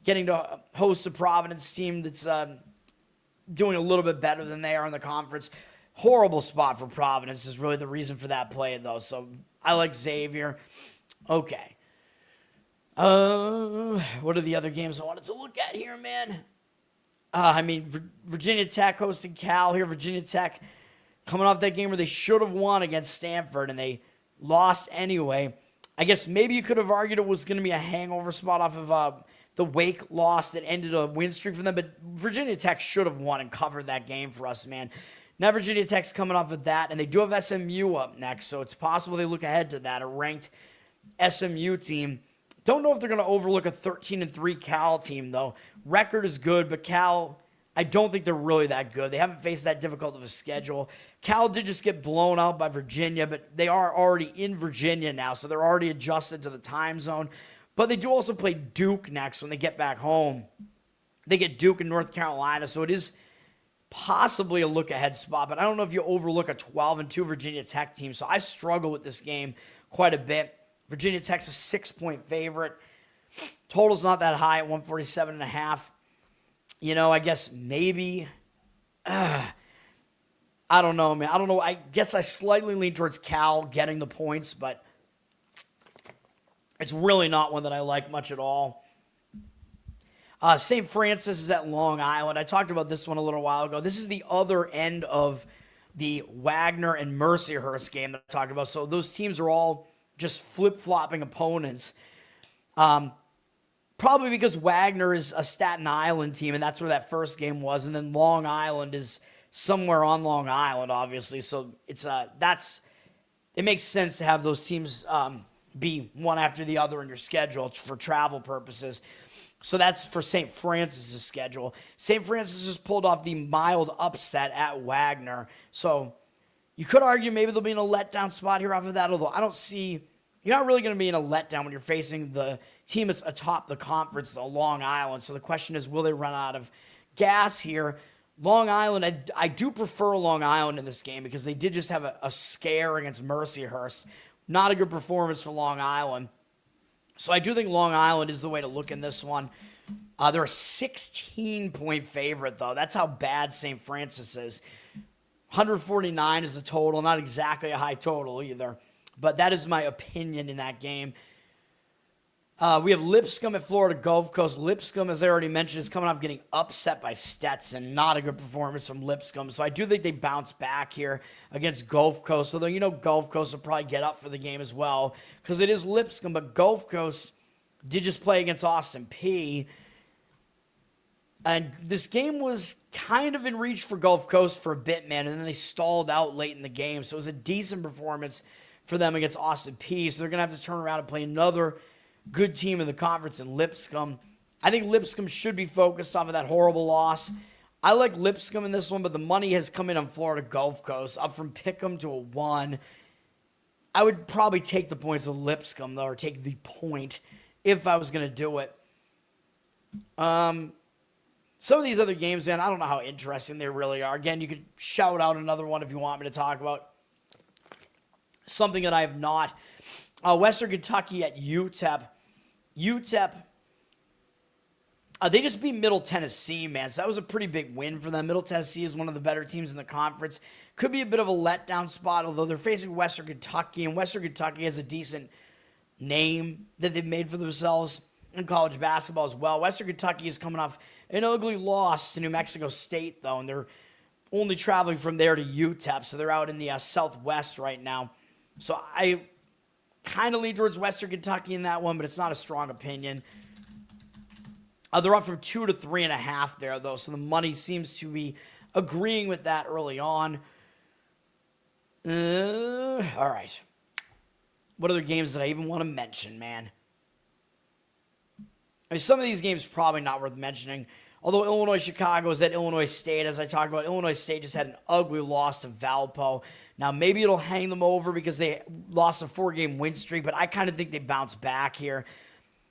Getting to host a Providence team that's doing a little bit better than they are in the conference. Horrible spot for Providence is really the reason for that play, though. So I like Xavier. Okay. What are the other games I wanted to look at here, man? Virginia Tech hosting Cal here. Virginia Tech coming off that game where they should have won against Stanford, and they lost anyway. I guess maybe you could have argued it was going to be a hangover spot off of the Wake loss that ended a win streak for them, but Virginia Tech should have won and covered that game for us, man. Now Virginia Tech's coming off of that, and they do have SMU up next, so it's possible they look ahead to that, a ranked SMU team. Don't know if they're going to overlook a 13-3 Cal team, though. Record is good, but Cal, I don't think they're really that good. They haven't faced that difficult of a schedule. Cal did just get blown out by Virginia, but they are already in Virginia now, so they're already adjusted to the time zone. But they do also play Duke next when they get back home. They get Duke in North Carolina, so it is possibly a look-ahead spot, but I don't know if you overlook a 12-2 Virginia Tech team. So I struggle with this game quite a bit. Virginia Tech's a 6-point favorite. Total's not that high at 147.5. I guess maybe. I don't know, man. I don't know. I guess I slightly lean towards Cal getting the points, but it's really not one that I like much at all. St. Francis is at Long Island. I talked about this one a little while ago. This is the other end of the Wagner and Mercyhurst game that I talked about. So those teams are all just flip-flopping opponents. Probably because Wagner is a Staten Island team, and that's where that first game was. And then Long Island is somewhere on Long Island, obviously. So it makes sense to have those teams be one after the other in your schedule for travel purposes. So that's for St. Francis' schedule. St. Francis just pulled off the mild upset at Wagner. So you could argue maybe they'll be in a letdown spot here off of that, although you're not really going to be in a letdown when you're facing the team that's atop the conference, the Long Island. So the question is, will they run out of gas here? Long Island, I do prefer Long Island in this game because they did just have a scare against Mercyhurst. Not a good performance for Long Island. So I do think Long Island is the way to look in this one. They're a 16-point favorite, though. That's how bad St. Francis is. 149 is the total. Not exactly a high total either. But that is my opinion in that game. We have Lipscomb at Florida Gulf Coast. Lipscomb, as I already mentioned, is coming off getting upset by Stetson. Not a good performance from Lipscomb. So I do think they bounce back here against Gulf Coast. Although, Gulf Coast will probably get up for the game as well because it is Lipscomb. But Gulf Coast did just play against Austin Peay. And this game was kind of in reach for Gulf Coast for a bit, man. And then they stalled out late in the game. So it was a decent performance for them against Austin Peay. So they're going to have to turn around and play another good team in the conference in Lipscomb. I think Lipscomb should be focused off of that horrible loss. I like Lipscomb in this one, but the money has come in on Florida Gulf Coast, up from pick'em to a 1. I would probably take the points of Lipscomb, though, or take the point if I was going to do it. Some of these other games, man, I don't know how interesting they really are. Again, you could shout out another one if you want me to talk about something that I have not. Western Kentucky at UTEP. UTEP, they just beat Middle Tennessee, man. So that was a pretty big win for them. Middle Tennessee is one of the better teams in the conference. Could be a bit of a letdown spot, although they're facing Western Kentucky, and Western Kentucky has a decent name that they've made for themselves in college basketball as well. Western Kentucky is coming off an ugly loss to New Mexico State, though, and they're only traveling from there to UTEP, so they're out in the Southwest right now. So I kind of lean towards Western Kentucky in that one, but it's not a strong opinion. They're up from 2 to 3.5 there, though, so the money seems to be agreeing with that early on. All right. What other games did I even want to mention, man? I mean, some of these games probably not worth mentioning. Although Illinois-Chicago is at Illinois State, as I talked about. Illinois State just had an ugly loss to Valpo. Now, maybe it'll hang them over because they lost a 4-game win streak, but I kind of think they bounce back here.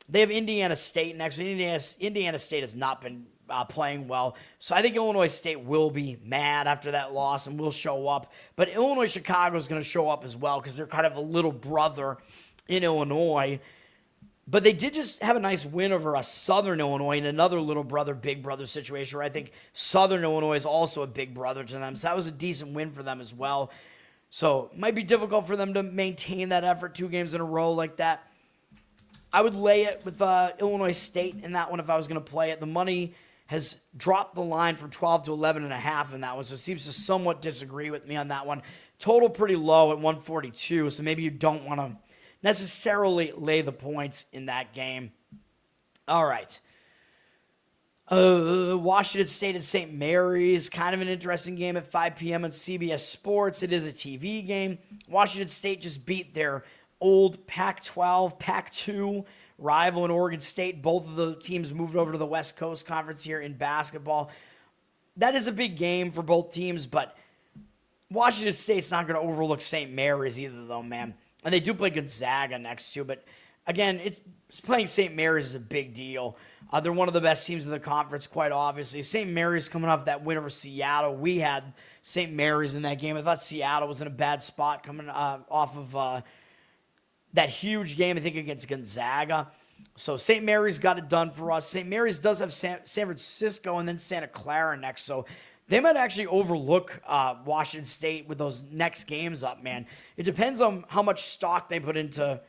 They have Indiana State next. Indiana State has not been playing well, so I think Illinois State will be mad after that loss and will show up. But Illinois-Chicago is going to show up as well because they're kind of a little brother in Illinois. But they did just have a nice win over Southern Illinois in another little brother, big brother situation where I think Southern Illinois is also a big brother to them. So that was a decent win for them as well. So it might be difficult for them to maintain that effort 2 games in a row like that. I would lay it with Illinois State in that one if I was going to play it. The money has dropped the line from 12 to 11.5 in that one, so it seems to somewhat disagree with me on that one. Total pretty low at 142, so maybe you don't want to necessarily lay the points in that game. All right. Washington State at St. Mary's, kind of an interesting game at 5 p.m. on CBS Sports. It is a TV game. Washington State just beat their old Pac-12, Pac-2 rival in Oregon State. Both of the teams moved over to the West Coast Conference here in basketball. That is a big game for both teams, but Washington State's not going to overlook St. Mary's either, though, man. And they do play Gonzaga next too, but again, it's playing St. Mary's is a big deal. They're one of the best teams in the conference, quite obviously. St. Mary's coming off that win over Seattle. We had St. Mary's in that game. I thought Seattle was in a bad spot coming off of that huge game, I think, against Gonzaga. So St. Mary's got it done for us. St. Mary's does have San Francisco and then Santa Clara next. So they might actually overlook Washington State with those next games up, man. It depends on how much stock they put into,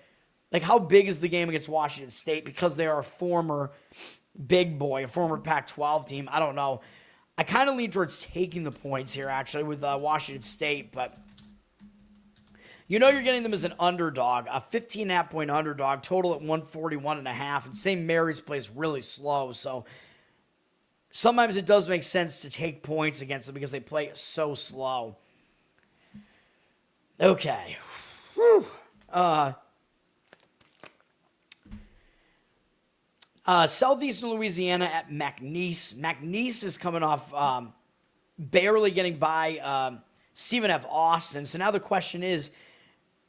like, how big is the game against Washington State, because they are a former big boy, a former Pac-12 team. I don't know. I kind of lean towards taking the points here, actually, with Washington State, but you know you're getting them as an underdog, a 15.5-point underdog, total at 141.5, and St. Mary's plays really slow, so sometimes it does make sense to take points against them because they play so slow. Okay. Whew. Southeastern Louisiana at McNeese. McNeese is coming off barely getting by Stephen F. Austin. So now the question is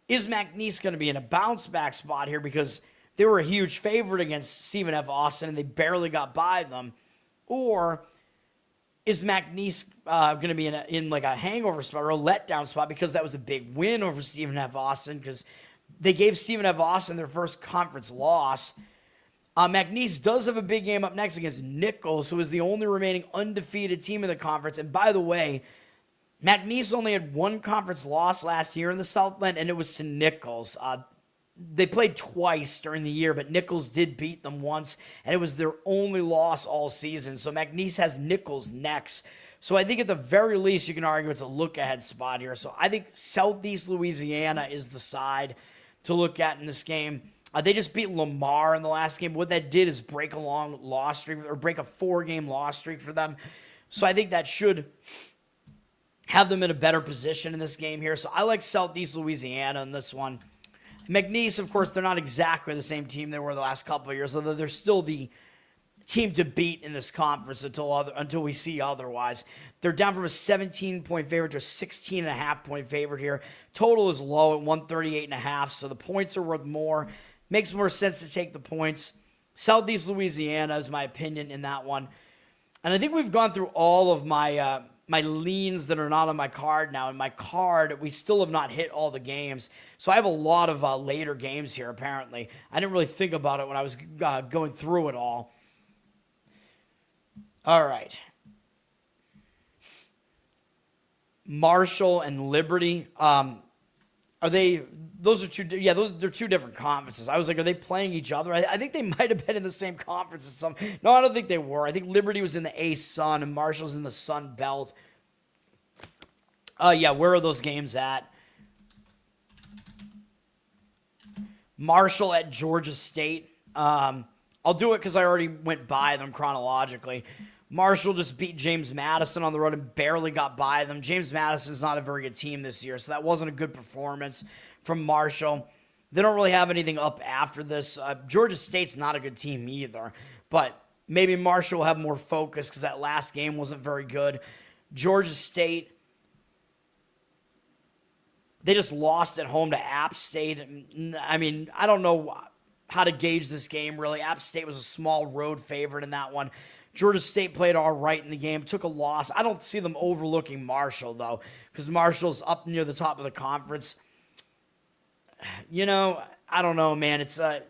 McNeese going to be in a bounce-back spot here because they were a huge favorite against Stephen F. Austin and they barely got by them? Or is McNeese going to be in like a hangover spot or a letdown spot because that was a big win over Stephen F. Austin, because they gave Stephen F. Austin their first conference loss? McNeese does have a big game up next against Nichols, who is the only remaining undefeated team in the conference. And by the way, McNeese only had one conference loss last year in the Southland, and it was to Nichols. They played twice during the year, but Nichols did beat them once, and it was their only loss all season. So McNeese has Nichols next. So I think at the very least, you can argue it's a look-ahead spot here. So I think Southeast Louisiana is the side to look at in this game. They just beat Lamar in the last game. What that did is break a long loss streak, or break a 4-game loss streak for them. So I think that should have them in a better position in this game here. So I like Southeast Louisiana in this one. McNeese, of course, they're not exactly the same team they were the last couple of years, although they're still the team to beat in this conference until we see otherwise. They're down from a 17-point favorite to a 16.5-point favorite here. Total is low at 138.5, so the points are worth more. Makes more sense to take the points. Southeast Louisiana is my opinion in that one. And I think we've gone through all of my my leans that are not on my card now. In my card, we still have not hit all the games. So I have a lot of later games here, apparently. I didn't really think about it when I was going through it all. All right. Marshall and Liberty. Are they... Those are two. Yeah, they're two different conferences. I was like, are they playing each other? I think they might have been in the same conference as some. No, I don't think they were. I think Liberty was in the A-Sun and Marshall's in the Sunbelt. Yeah, where are those games at? Marshall at Georgia State. I'll do it because I already went by them chronologically. Marshall just beat James Madison on the road and barely got by them. James Madison's not a very good team this year, so that wasn't a good performance from Marshall. They don't really have anything up after this. Georgia State's not a good team either, but maybe Marshall will have more focus because that last game wasn't very good. Georgia State, they just lost at home to App State. I mean, I don't know how to gauge this game, really. App State was a small road favorite in that one. Georgia State played all right in the game, took a loss. I don't see them overlooking Marshall, though, because Marshall's up near the top of the conference. You know, I don't know, man. It's a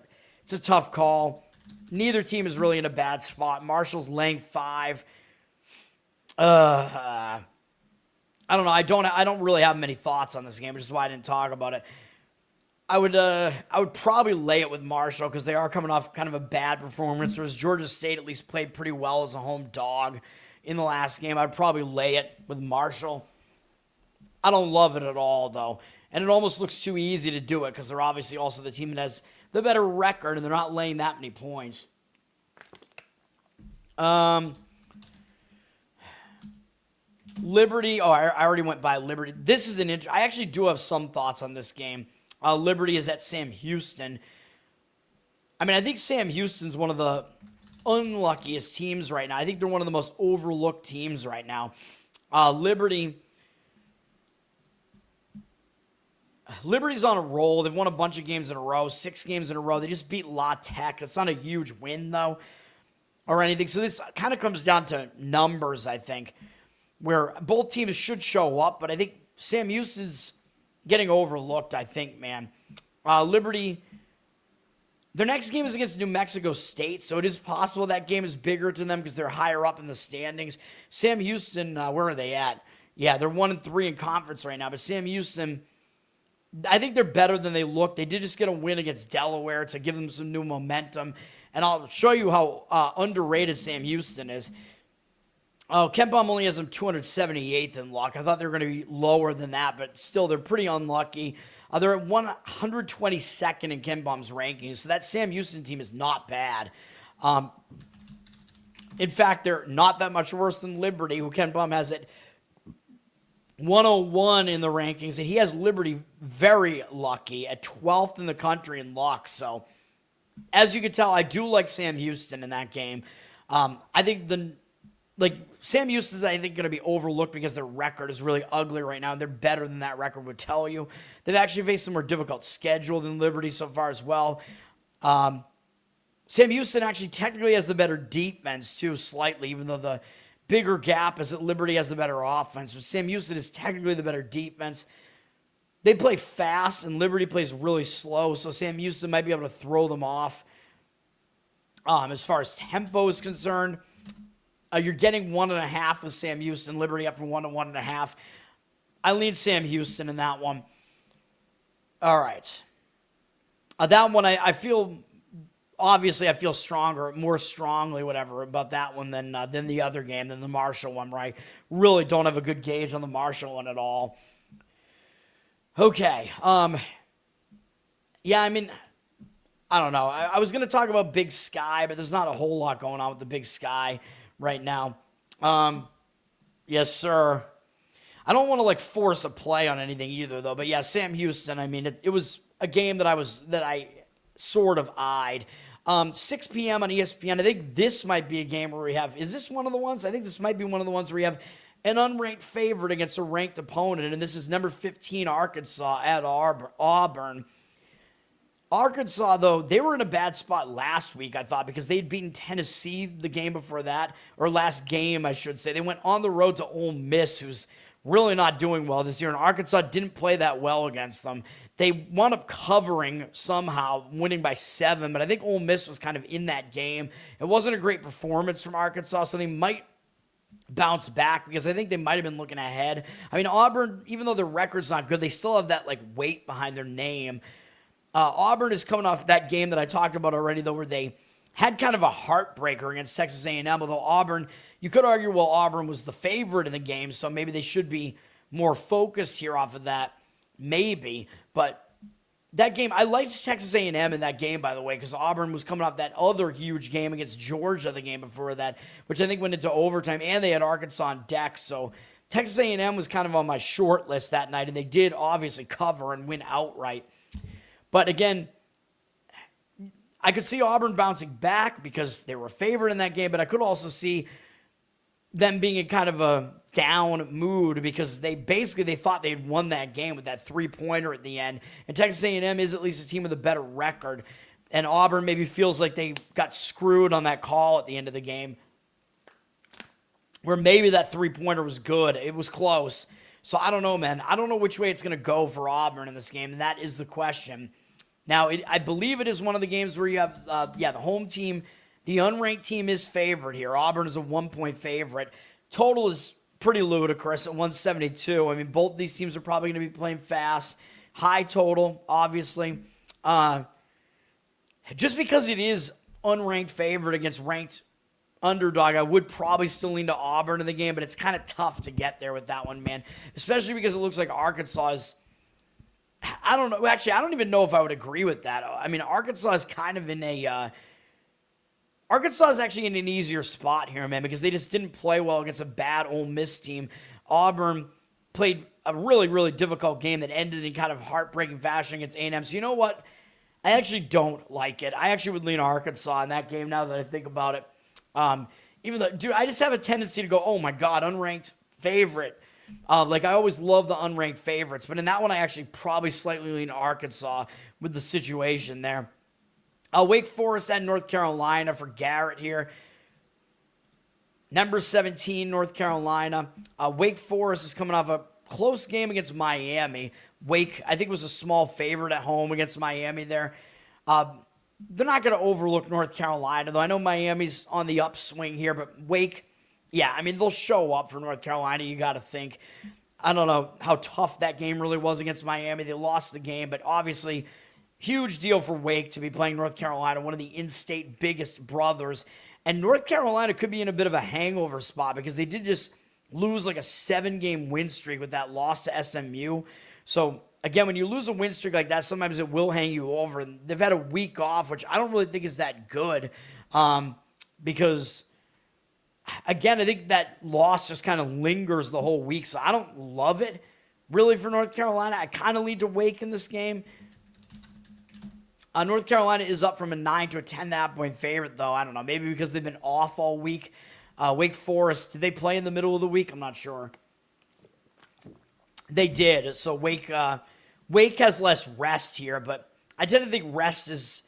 tough call. Neither team is really in a bad spot. Marshall's laying 5. I don't know. I don't really have many thoughts on this game, which is why I didn't talk about it. I would probably lay it with Marshall because they are coming off kind of a bad performance, whereas Georgia State at least played pretty well as a home dog in the last game. I'd probably lay it with Marshall. I don't love it at all, though. And it almost looks too easy to do it because they're obviously also the team that has the better record, and they're not laying that many points. Liberty. Oh, I already went by Liberty. This is I actually do have some thoughts on this game. Liberty is at Sam Houston. I mean, I think Sam Houston's one of the unluckiest teams right now. I think they're one of the most overlooked teams right now. Liberty, Liberty's on a roll. They've won a bunch of games in a row, 6 games in a row. They just beat La Tech. That's not a huge win, though, or anything. So this kind of comes down to numbers, I think, where both teams should show up. But I think Sam Houston's getting overlooked, I think, man. Liberty, their next game is against New Mexico State, so it is possible that game is bigger to them because they're higher up in the standings. Sam Houston, where are they at? Yeah, they're 1-3 in conference right now. But Sam Houston, I think they're better than they look. They did just get a win against Delaware to give them some new momentum. And I'll show you how underrated Sam Houston is. Oh, KenPom only has them 278th in luck. I thought they were going to be lower than that, but still, they're pretty unlucky. They're at 122nd in KenPom's rankings, so that Sam Houston team is not bad. In fact, they're not that much worse than Liberty, who KenPom has at 101 in the rankings, and he has Liberty very lucky at 12th in the country in luck. So, as you can tell, I do like Sam Houston in that game. I think Sam Houston's, I think, going to be overlooked because their record is really ugly right now. They're better than that record would tell you. They've actually faced a more difficult schedule than Liberty so far as well. Sam Houston actually technically has the better defense, too, slightly, even though the bigger gap is that Liberty has the better offense. But Sam Houston is technically the better defense. They play fast, and Liberty plays really slow, so Sam Houston might be able to throw them off. As far as tempo is concerned, you're getting 1.5 with Sam Houston. Liberty up from 1 to 1.5. I lean Sam Houston in that one. All right. That one, I feel, obviously, I feel more strongly, whatever, about that one than the other game, than the Marshall one, where I really don't have a good gauge on the Marshall one at all. Okay. Yeah, I mean, I don't know. I was going to talk about Big Sky, but there's not a whole lot going on with the Big Sky right now. Yes, sir. I don't want to force a play on anything either, though. But yeah, Sam Houston. I mean, it was a game that I sort of eyed. 6 p.m. on ESPN. I think this might be a game where we have. Is this one of the ones? I think this might be one of the ones where we have an unranked favorite against a ranked opponent, and this is number 15 Arkansas at Auburn. Arkansas, though, they were in a bad spot last week, I thought, because they'd beaten Tennessee the game before that, or last game, I should say. They went on the road to Ole Miss, who's really not doing well this year, and Arkansas didn't play that well against them. They wound up covering somehow, winning by 7, but I think Ole Miss was kind of in that game. It wasn't a great performance from Arkansas, so they might bounce back because I think they might have been looking ahead. I mean, Auburn, even though their record's not good, they still have that weight behind their name. Auburn is coming off that game that I talked about already, though, where they had kind of a heartbreaker against Texas A&M, although Auburn, you could argue, well, Auburn was the favorite in the game, so maybe they should be more focused here off of that, maybe. But that game, I liked Texas A&M in that game, by the way, because Auburn was coming off that other huge game against Georgia the game before that, which I think went into overtime, and they had Arkansas on deck, so Texas A&M was kind of on my short list that night, and they did obviously cover and win outright. But again, I could see Auburn bouncing back because they were favored in that game, but I could also see them being in kind of a down mood because they thought they had won that game with that 3-pointer at the end. And Texas A&M is at least a team with a better record. And Auburn maybe feels like they got screwed on that call at the end of the game, where maybe that 3-pointer was good. It was close. So I don't know, man. I don't know which way it's going to go for Auburn in this game, and that is the question. Now, I believe it is one of the games where you have, the home team, the unranked team is favored here. Auburn is a 1-point favorite. Total is pretty ludicrous at 172. I mean, both these teams are probably going to be playing fast. High total, obviously. Just because it is unranked favorite against ranked underdog, I would probably still lean to Auburn in the game, but it's kind of tough to get there with that one, man. Especially because it looks like Arkansas is, I don't know. Actually, I don't even know if I would agree with that. I mean, Arkansas is kind of in a, Arkansas is actually in an easier spot here, man, because they just didn't play well against a bad Ole Miss team. Auburn played a really, really difficult game that ended in kind of heartbreaking fashion against A&M. So you know what? I actually don't like it. I actually would lean Arkansas in that game now that I think about it. Even though, dude, I just have a tendency to go, oh my God, unranked favorite. Like, I always love the unranked favorites, but in that one, I actually probably slightly lean Arkansas with the situation there. Wake Forest at North Carolina for Garrett here. Number 17, North Carolina. Wake Forest is coming off a close game against Miami. Wake, I think, was a small favorite at home against Miami there. They're not going to overlook North Carolina, though. I know Miami's on the upswing here, but Wake, yeah, I mean, they'll show up for North Carolina, you got to think. I don't know how tough that game really was against Miami. They lost the game, but obviously, huge deal for Wake to be playing North Carolina, one of the in-state biggest brothers. And North Carolina could be in a bit of a hangover spot because they did just lose like a 7-game win streak with that loss to SMU. So, again, when you lose a win streak like that, sometimes it will hang you over. And they've had a week off, which I don't really think is that good because, again, I think that loss just kind of lingers the whole week. So I don't love it, really, for North Carolina. I kind of lean to Wake in this game. North Carolina is up from a 9 to a 10.5 point favorite, though. I don't know. Maybe because they've been off all week. Wake Forest, did they play in the middle of the week? I'm not sure. They did. So Wake has less rest here, but I tend to think rest is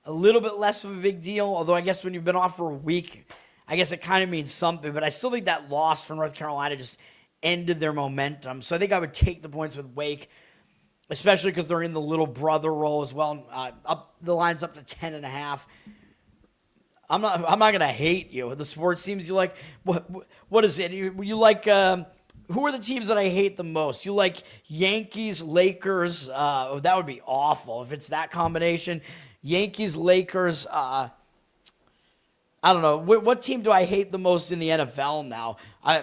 a little bit less of a big deal, although I guess when you've been off for a week, I guess it kind of means something, but I still think that loss for North Carolina just ended their momentum. So I think I would take the points with Wake, especially because they're in the little brother role as well. The line's up to 10.5. I'm not gonna hate you. The sports teams you like, what is it? You like? Who are the teams that I hate the most? You like Yankees, Lakers? That would be awful if it's that combination. Yankees, Lakers. I don't know. What team do I hate the most in the NFL now?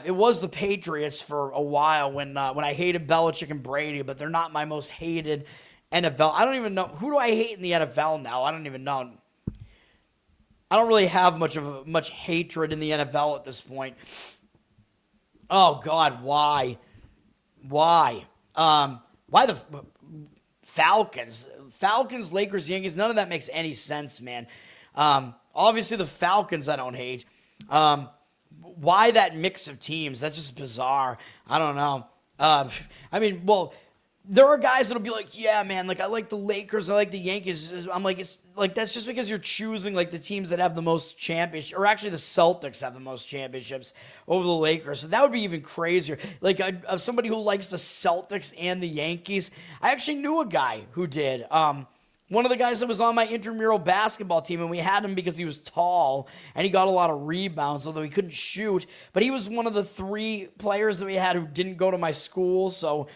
It was the Patriots for a while when I hated Belichick and Brady, but they're not my most hated NFL. I don't even know. Who do I hate in the NFL now? I don't even know. I don't really have much hatred in the NFL at this point. Oh, God, why? Why the Falcons? Falcons, Lakers, Yankees, none of that makes any sense, man. Obviously, the Falcons I don't hate. Why that mix of teams? That's just bizarre. I don't know. I mean, well, there are guys that'll be like, yeah, man, like I like the Lakers, I like the Yankees. I'm like, it's like that's just because you're choosing like the teams that have the most championships, or actually the Celtics have the most championships over the Lakers. So that would be even crazier. Like somebody who likes the Celtics and the Yankees. I actually knew a guy who did. One of the guys that was on my intramural basketball team, and we had him because he was tall and he got a lot of rebounds, although he couldn't shoot. But he was one of the 3 players that we had who didn't go to my school. So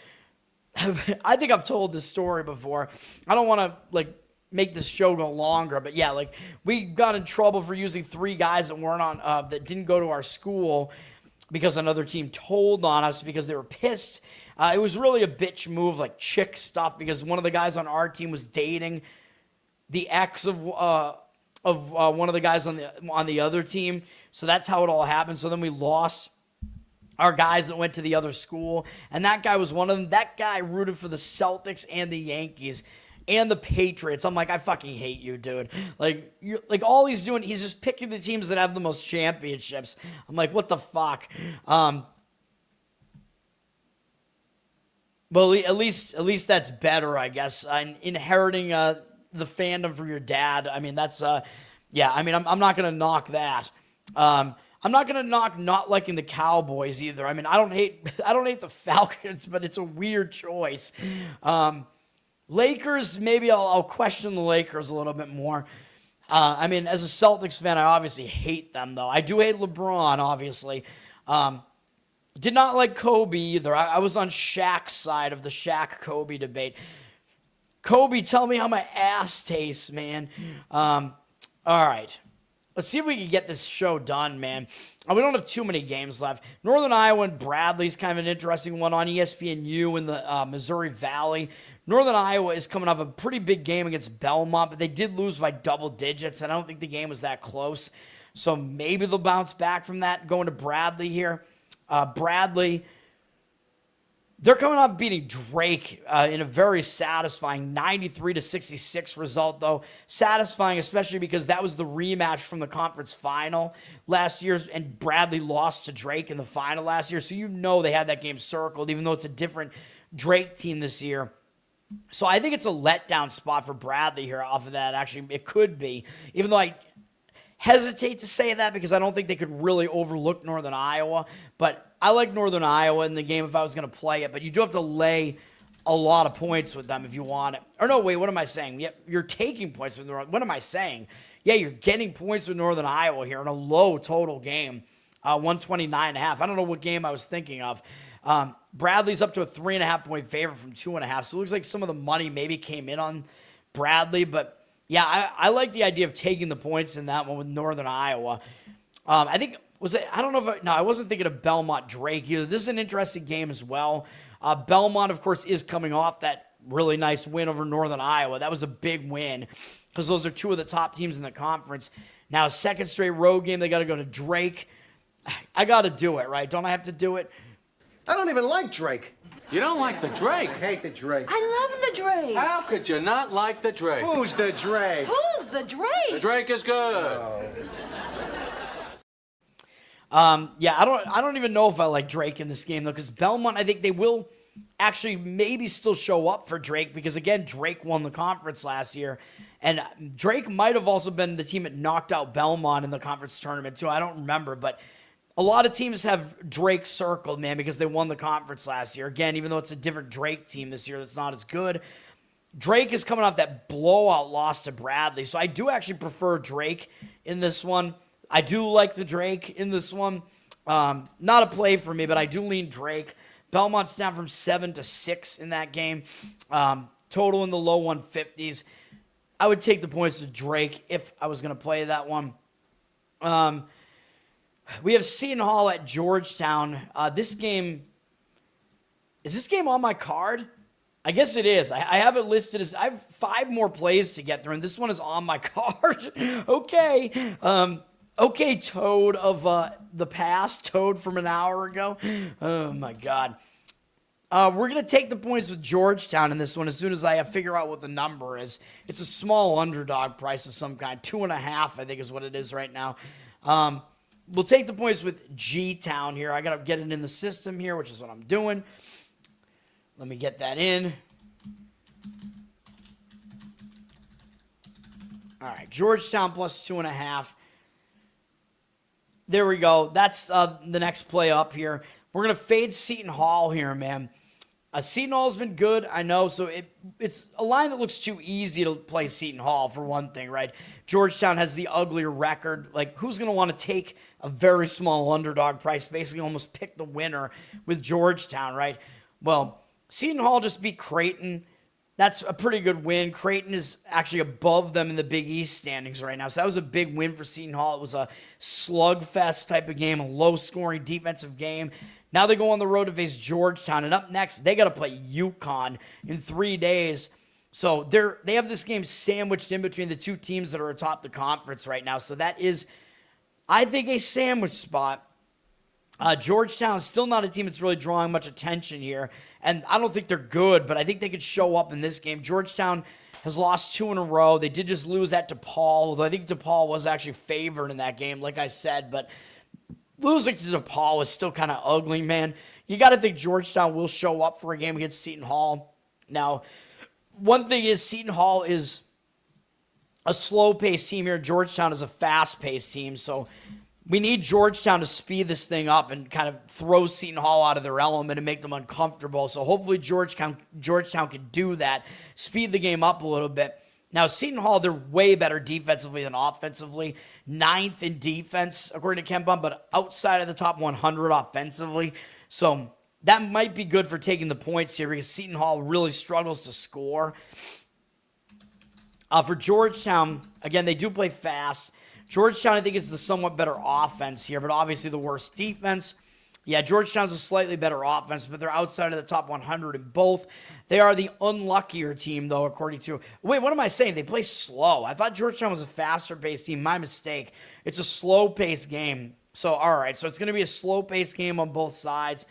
I think I've told this story before. I don't want to like make this show go longer, but yeah, like we got in trouble for using 3 guys that weren't on that didn't go to our school because another team told on us because they were pissed. It was really a bitch move, like chick stuff, because one of the guys on our team was dating the ex of one of the guys on the other team. So that's how it all happened. So then we lost our guys that went to the other school, and that guy was one of them. That guy rooted for the Celtics and the Yankees and the Patriots. I'm like, I fucking hate you, dude. Like, all he's doing, he's just picking the teams that have the most championships. I'm like, what the fuck? Well, at least that's better, I guess. Inheriting the fandom from your dad. I mean, that's yeah. I mean, I'm not gonna knock that. I'm not gonna knock not liking the Cowboys either. I mean, I don't hate the Falcons, but it's a weird choice. Lakers, maybe I'll question the Lakers a little bit more. I mean, as a Celtics fan, I obviously hate them, though. I do hate LeBron, obviously. Did not like Kobe either. I was on Shaq's side of the Shaq-Kobe debate. Kobe, tell me how my ass tastes, man. All right. Let's see if we can get this show done, man. We don't have too many games left. Northern Iowa and Bradley's kind of an interesting one on ESPNU in the Missouri Valley. Northern Iowa is coming off a pretty big game against Belmont, but they did lose by double digits, and I don't think the game was that close. So maybe they'll bounce back from that going to Bradley here. Bradley, They're coming off beating Drake in a very satisfying 93-66 result, though. Satisfying, especially because that was the rematch from the conference final last year, and Bradley lost to Drake in the final last year. So they had that game circled, even though it's a different Drake team this year. So I think it's a letdown spot for Bradley here off of that. Actually, it could be, even though I hesitate to say that because I don't think they could really overlook Northern Iowa. But I like Northern Iowa in the game if I was going to play it. But you do have to lay a lot of points with them if you want it. Or no, wait, what am I saying? Yeah, you're taking points with Northern. What am I saying? Yeah, you're getting points with Northern Iowa here in a low total game, 129.5. I don't know what game I was thinking of. Bradley's up to a 3.5 point favorite from 2.5. So it looks like some of the money maybe came in on Bradley. But yeah, I like the idea of taking the points in that one with Northern Iowa. I think, I wasn't thinking of Belmont Drake either. This is an interesting game as well. Belmont, of course, is coming off that really nice win over Northern Iowa. That was a big win because those are two of the top teams in the conference. Now, second straight road game, they got to go to Drake. I got to do it, right? Don't I have to do it? I don't even like Drake. You don't like the Drake? I hate the Drake. I love the Drake. How could you not like the Drake? Who's the Drake? Who's the Drake? The Drake is good. Yeah, I don't even know if I like Drake in this game, though, because Belmont, I think they will actually maybe still show up for Drake because, again, Drake won the conference last year. And Drake might have also been the team that knocked out Belmont in the conference tournament, too. I don't remember, but a lot of teams have Drake circled, man, because they won the conference last year. Again, even though it's a different Drake team this year that's not as good, Drake is coming off that blowout loss to Bradley. So I do actually prefer Drake in this one. I do like the Drake in this one. Not a play for me, but I do lean Drake. Belmont's down from 7-6 in that game. Total in the low 150s. I would take the points to Drake if I was going to play that one. We have Seton Hall at Georgetown. Is this game on my card? I guess it is. I have it listed as, I have 5 more plays to get through, and this one is on my card. Okay. Okay, Toad of the past, Toad from an hour ago. Oh, my God. We're going to take the points with Georgetown in this one as soon as I figure out what the number is. It's a small underdog price of some kind. 2.5, I think, is what it is right now. We'll take the points with G-Town here. I got to get it in the system here, which is what I'm doing. Let me get that in. All right, Georgetown plus 2.5. There we go. That's the next play up here. We're going to fade Seton Hall here, man. Seton Hall's been good, I know, so it's a line that looks too easy to play Seton Hall, for one thing, right? Georgetown has the uglier record. Like, who's going to want to take a very small underdog price, basically almost pick the winner with Georgetown, right? Well, Seton Hall just beat Creighton. That's a pretty good win. Creighton is actually above them in the Big East standings right now, so that was a big win for Seton Hall. It was a slugfest type of game, a low-scoring defensive game. Now they go on the road to face Georgetown, and up next, they got to play UConn in 3 days. So they have this game sandwiched in between the two teams that are atop the conference right now. So that is, I think, a sandwich spot. Georgetown is still not a team that's really drawing much attention here, and I don't think they're good, but I think they could show up in this game. Georgetown has lost 2 in a row. They did just lose at DePaul, although I think DePaul was actually favored in that game, like I said, but losing to DePaul is still kind of ugly, man. You got to think Georgetown will show up for a game against Seton Hall. Now, one thing is Seton Hall is a slow-paced team here. Georgetown is a fast-paced team, so we need Georgetown to speed this thing up and kind of throw Seton Hall out of their element and make them uncomfortable. So hopefully Georgetown can do that, speed the game up a little bit. Now, Seton Hall, they're way better defensively than offensively. 9th in defense, according to KenPom, but outside of the top 100 offensively. So that might be good for taking the points here because Seton Hall really struggles to score. For Georgetown, again, they do play fast. Georgetown, I think, is the somewhat better offense here, but obviously the worse defense. Yeah, Georgetown's a slightly better offense, but they're outside of the top 100 in both. They are the unluckier team, though, according to... Wait, what am I saying? They play slow. I thought Georgetown was a faster-paced team. My mistake. It's a slow-paced game. So, all right. So, it's going to be a slow-paced game on both sides.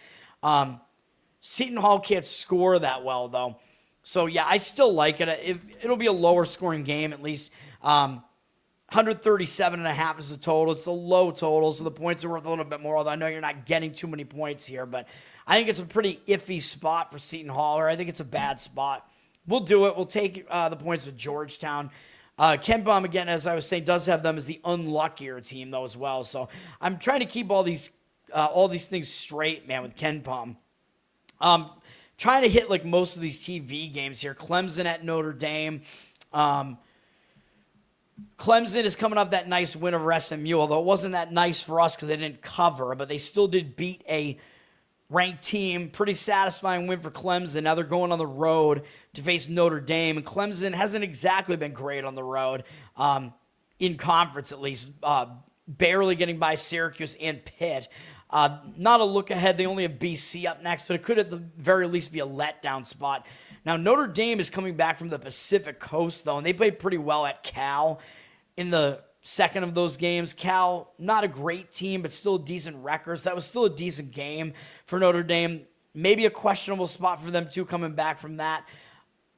Seton Hall can't score that well, though. So, yeah, I still like it. It'll be a lower scoring game at least. 137.5 is the total. It's a low total, so the points are worth a little bit more, although I know you're not getting too many points here. But I think it's a pretty iffy spot for Seton Hall, or I think it's a bad spot. We'll do it. We'll take the points with Georgetown. Ken Pom, again, as I was saying, does have them as the unluckier team, though, as well. So I'm trying to keep all these things straight, man, with Ken Pom. Trying to hit like most of these TV games here. Clemson at Notre Dame. Clemson is coming off that nice win over SMU, although it wasn't that nice for us because they didn't cover, but they still did beat a ranked team. Pretty satisfying win for Clemson. Now they're going on the road to face Notre Dame, and Clemson hasn't exactly been great on the road, in conference at least, barely getting by Syracuse and Pitt. Not a look ahead. They only have BC up next, but it could at the very least be a letdown spot. Now, Notre Dame is coming back from the Pacific Coast, though, and they played pretty well at Cal in the second of those games. Cal, not a great team, but still a decent record. So that was still a decent game for Notre Dame. Maybe a questionable spot for them, too, coming back from that.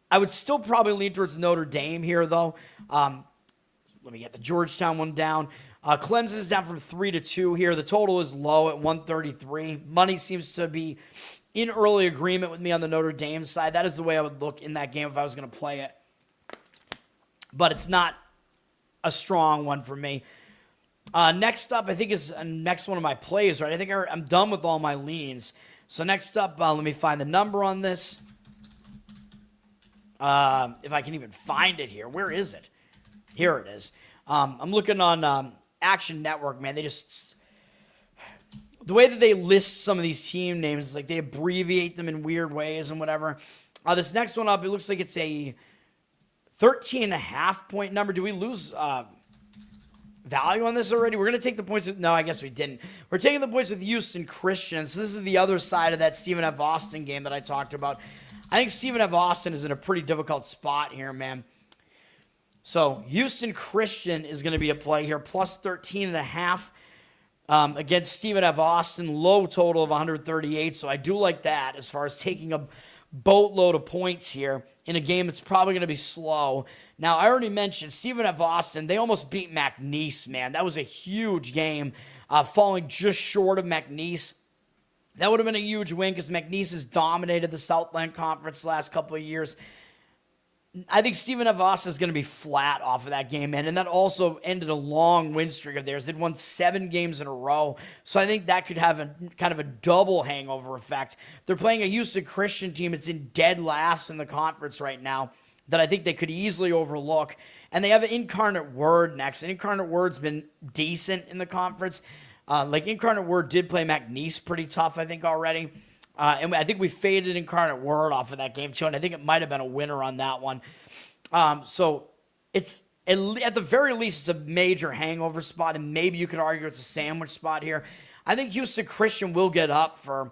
I would still probably lean towards Notre Dame here, though. Let me get the Georgetown one down. Clemson is down from 3-2 here. The total is low at 133. Money seems to be in early agreement with me on the Notre Dame side. That is the way I would look in that game if I was going to play it. But it's not a strong one for me. Next up, I think is next one of my plays, right? I think I'm done with all my leans. So next up, let me find the number on this. If I can even find it here. Where is it? Here it is. I'm looking on Action Network, man. They just... The way that they list some of these team names is like they abbreviate them in weird ways and whatever. This next one up, it looks like it's a 13.5 point number. Do we lose value on this already? We're going to take the points with... No, I guess we didn't. We're taking the points with Houston Christian. So this is the other side of that Stephen F. Austin game that I talked about. I think Stephen F. Austin is in a pretty difficult spot here, man. So Houston Christian is going to be a play here, plus 13.5. Against Stephen F. Austin, low total of 138, so I do like that as far as taking a boatload of points here in a game that's probably going to be slow. Now, I already mentioned Stephen F. Austin, they almost beat McNeese, man. That was a huge game, falling just short of McNeese. That would have been a huge win because McNeese has dominated the Southland Conference the last couple of years. I think Stephen F. Austin is going to be flat off of that game, man. And that also ended a long win streak of theirs. They'd won 7 games in a row. So I think that could have a kind of a double hangover effect. They're playing a Houston Christian team. It's in dead last in the conference right now that I think they could easily overlook. And they have an Incarnate Word next. And Incarnate Word's been decent in the conference. Incarnate Word did play McNeese pretty tough, I think, already. And I think we faded Incarnate Word off of that game, too, and I think it might have been a winner on that one. So it's, at the very least, it's a major hangover spot, and maybe you could argue it's a sandwich spot here. I think Houston Christian will get up for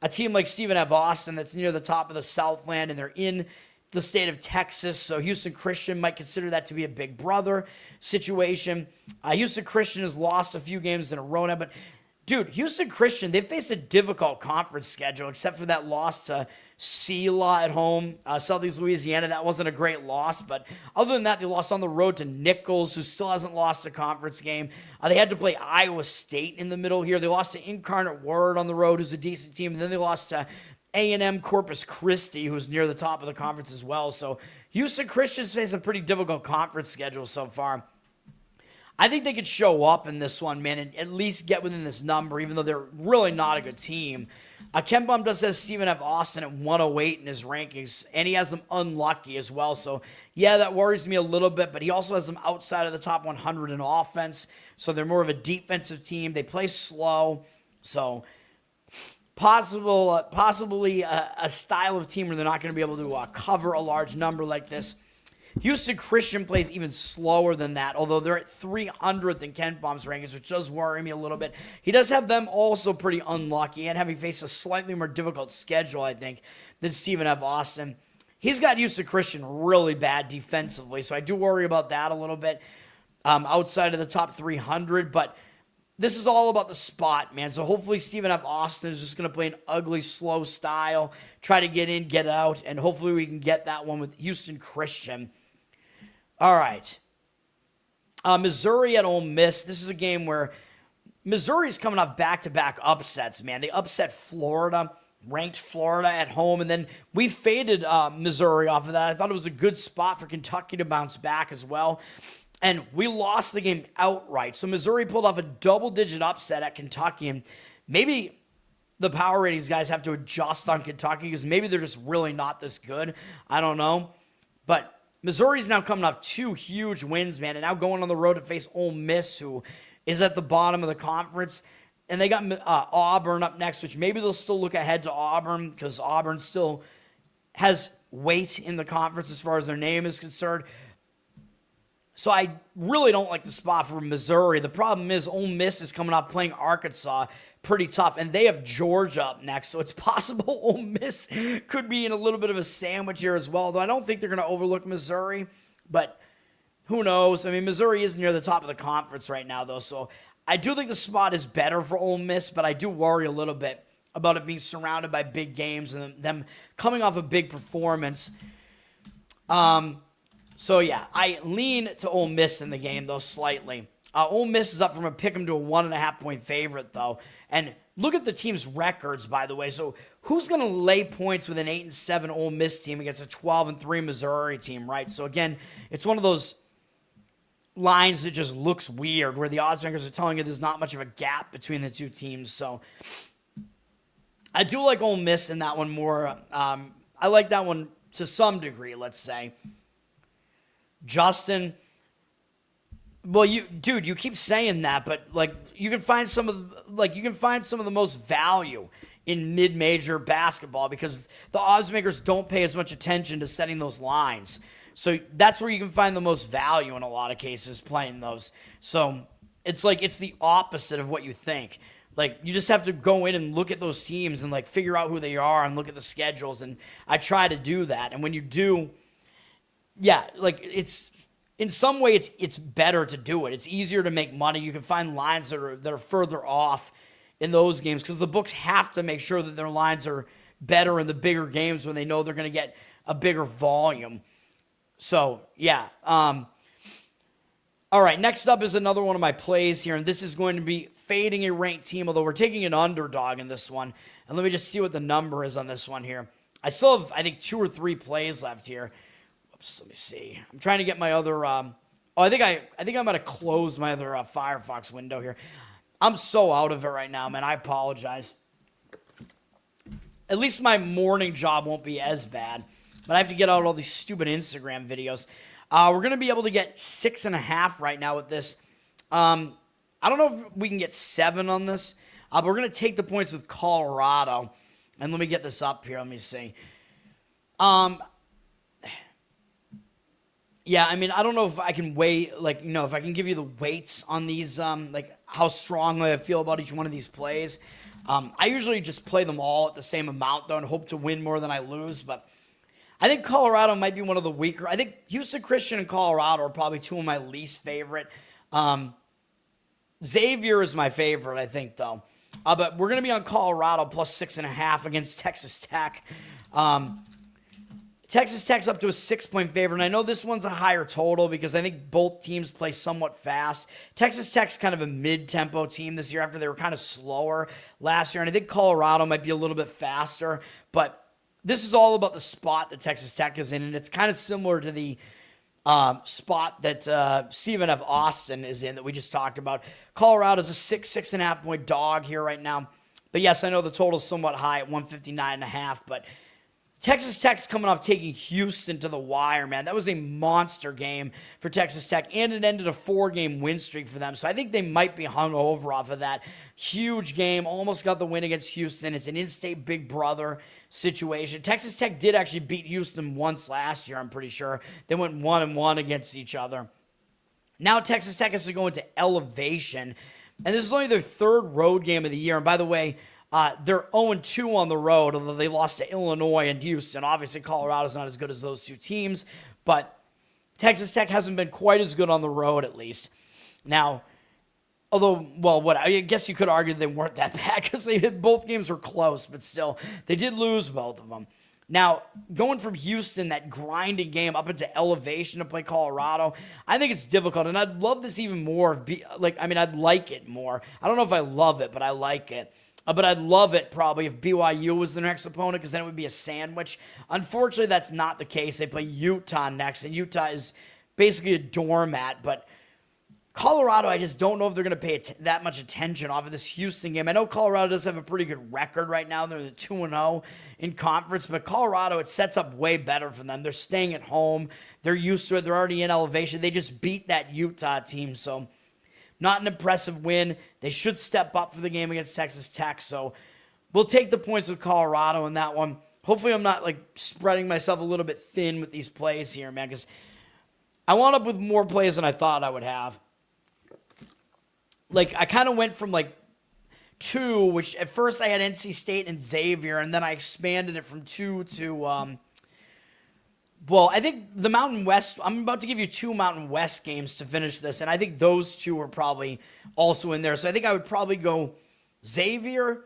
a team like Stephen F. Austin that's near the top of the Southland, and they're in the state of Texas, so Houston Christian might consider that to be a big brother situation. Houston Christian has lost a few games in a row now, but... Dude, Houston Christian, they faced a difficult conference schedule, except for that loss to Sela at home, Southeast Louisiana. That wasn't a great loss, but other than that, they lost on the road to Nichols, who still hasn't lost a conference game. They had to play Iowa State in the middle here. They lost to Incarnate Word on the road, who's a decent team, and then they lost to A&M Corpus Christi, who's near the top of the conference as well. So Houston Christians face a pretty difficult conference schedule so far. I think they could show up in this one, man, and at least get within this number, even though they're really not a good team. Ken Pom does have Stephen F. Austin at 108 in his rankings, and he has them unlucky as well. So, yeah, that worries me a little bit, but he also has them outside of the top 100 in offense. So they're more of a defensive team. They play slow. So possibly a style of team where they're not going to be able to cover a large number like this. Houston Christian plays even slower than that, although they're at 300th in Ken Pom's rankings, which does worry me a little bit. He does have them also pretty unlucky and having faced a slightly more difficult schedule, I think, than Stephen F. Austin. He's got Houston Christian really bad defensively, so I do worry about that a little bit outside of the top 300, but this is all about the spot, man. So hopefully Stephen F. Austin is just going to play an ugly, slow style, try to get in, get out, and hopefully we can get that one with Houston Christian. All right. Missouri at Ole Miss. This is a game where Missouri's coming off back-to-back upsets, man. They upset Florida, ranked Florida at home, and then we faded Missouri off of that. I thought it was a good spot for Kentucky to bounce back as well. And we lost the game outright. So Missouri pulled off a double-digit upset at Kentucky. And maybe the power ratings guys have to adjust on Kentucky because maybe they're just really not this good. I don't know. But Missouri's now coming off 2 huge wins, man, and now going on the road to face Ole Miss, who is at the bottom of the conference. And they got Auburn up next, which maybe they'll still look ahead to Auburn because Auburn still has weight in the conference as far as their name is concerned. So I really don't like the spot for Missouri. The problem is Ole Miss is coming off playing Arkansas pretty tough, and they have Georgia up next. So it's possible Ole Miss could be in a little bit of a sandwich here as well, though I don't think they're going to overlook Missouri. But who knows? I mean, Missouri is near the top of the conference right now, though. So I do think the spot is better for Ole Miss, but I do worry a little bit about it being surrounded by big games and them coming off a big performance. So, yeah, I lean to Ole Miss in the game, though, slightly. Ole Miss is up from a pick'em to a 1.5-point favorite, though. And look at the team's records, by the way. So who's going to lay points with an 8-7 Ole Miss team against a 12-3 Missouri team, right? So, again, it's one of those lines that just looks weird where the odds makers are telling you there's not much of a gap between the two teams. So I do like Ole Miss in that one more. I like that one to some degree, let's say. Justin, well, you keep saying that, but like you can find some of the most value in mid-major basketball because the odds makers don't pay as much attention to setting those lines. So that's where you can find the most value in a lot of cases playing those. So it's like it's the opposite of what you think. Like you just have to go in and look at those teams and like figure out who they are and look at the schedules. And I try to do that. And when you do, yeah, like it's in some way it's better to do it. It's easier to make money. You can find lines that are further off in those games because the books have to make sure that their lines are better in the bigger games when they know they're going to get a bigger volume. So, yeah. All right, next up is another one of my plays here, and this is going to be fading a ranked team, although we're taking an underdog in this one. And let me just see what the number is on this one here. I still have, I think, 2 or 3 plays left here. Oops, let me see. I'm trying to get my other I think I'm going to close my other Firefox window here. I'm so out of it right now, man. I apologize. At least my morning job won't be as bad. But I have to get out all these stupid Instagram videos. We're going to be able to get 6.5 right now with this. I don't know if we can get 7 on this. But we're going to take the points with Colorado. And let me get this up here. Let me see. Yeah, I mean, I don't know if I can weigh, like, you know, if I can give you the weights on these, like, how strongly I feel about each one of these plays. I usually just play them all at the same amount, though, and hope to win more than I lose. But I think Colorado might be one of the weaker. I think Houston Christian and Colorado are probably 2 of my least favorite. Xavier is my favorite, I think, though. But we're going to be on Colorado plus 6.5 against Texas Tech. Texas Tech's up to a 6-point favorite, and I know this one's a higher total because I think both teams play somewhat fast. Texas Tech's kind of a mid-tempo team this year after they were kind of slower last year, and I think Colorado might be a little bit faster, but this is all about the spot that Texas Tech is in, and it's kind of similar to the spot that Stephen F. Austin is in that we just talked about. Colorado's a 6.5-point dog here right now, but yes, I know the total's somewhat high at 159.5, but Texas Tech's coming off taking Houston to the wire, man. That was a monster game for Texas Tech, and it ended a 4-game win streak for them. So I think they might be hung over off of that huge game. Almost got the win against Houston. It's an in-state big brother situation. Texas Tech did actually beat Houston once last year, I'm pretty sure. They went 1-1 against each other. Now Texas Tech has to go into elevation, and this is only their 3rd road game of the year. And by the way, they're 0-2 on the road, although they lost to Illinois and Houston. Obviously, Colorado's not as good as those 2 teams, but Texas Tech hasn't been quite as good on the road, at least. Now, Although, well, I guess you could argue they weren't that bad because both games were close, but still, they did lose both of them. Now, going from Houston, that grinding game, up into elevation to play Colorado, I think it's difficult, and I'd love this even more. I'd like it more. I don't know if I love it, but I like it. But I'd love it probably if BYU was the next opponent, because then it would be a sandwich. Unfortunately, that's not the case. They play Utah next, and Utah is basically a doormat, but Colorado, I just don't know if they're going to pay that much attention off of this Houston game. I know Colorado does have a pretty good record right now. They're 2-0 in conference, but Colorado, it sets up way better for them. They're staying at home. They're used to it. They're already in elevation. They just beat that Utah team, so not an impressive win. They should step up for the game against Texas Tech, so we'll take the points with Colorado in that one. Hopefully I'm not spreading myself a little bit thin with these plays here, man, because I wound up with more plays than I thought I would have. I kind of went from 2, which at first I had NC State and Xavier, and then I expanded it from 2 to, I think the Mountain West, I'm about to give you 2 Mountain West games to finish this, and I think those 2 are probably also in there. So I think I would probably go Xavier,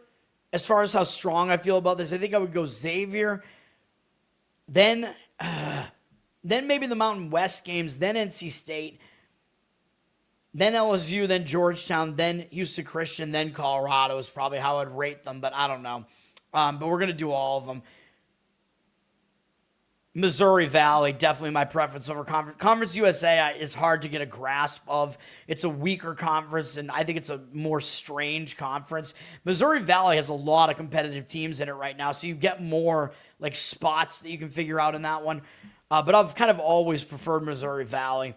as far as how strong I feel about this. I think I would go Xavier, then maybe the Mountain West games, then NC State, then LSU, then Georgetown, then Houston Christian, then Colorado is probably how I'd rate them, but I don't know. But we're going to do all of them. Missouri Valley, definitely my preference over Conference. Conference USA is hard to get a grasp of. It's a weaker conference, and I think it's a more strange conference. Missouri Valley has a lot of competitive teams in it right now, so you get more spots that you can figure out in that one. But I've kind of always preferred Missouri Valley.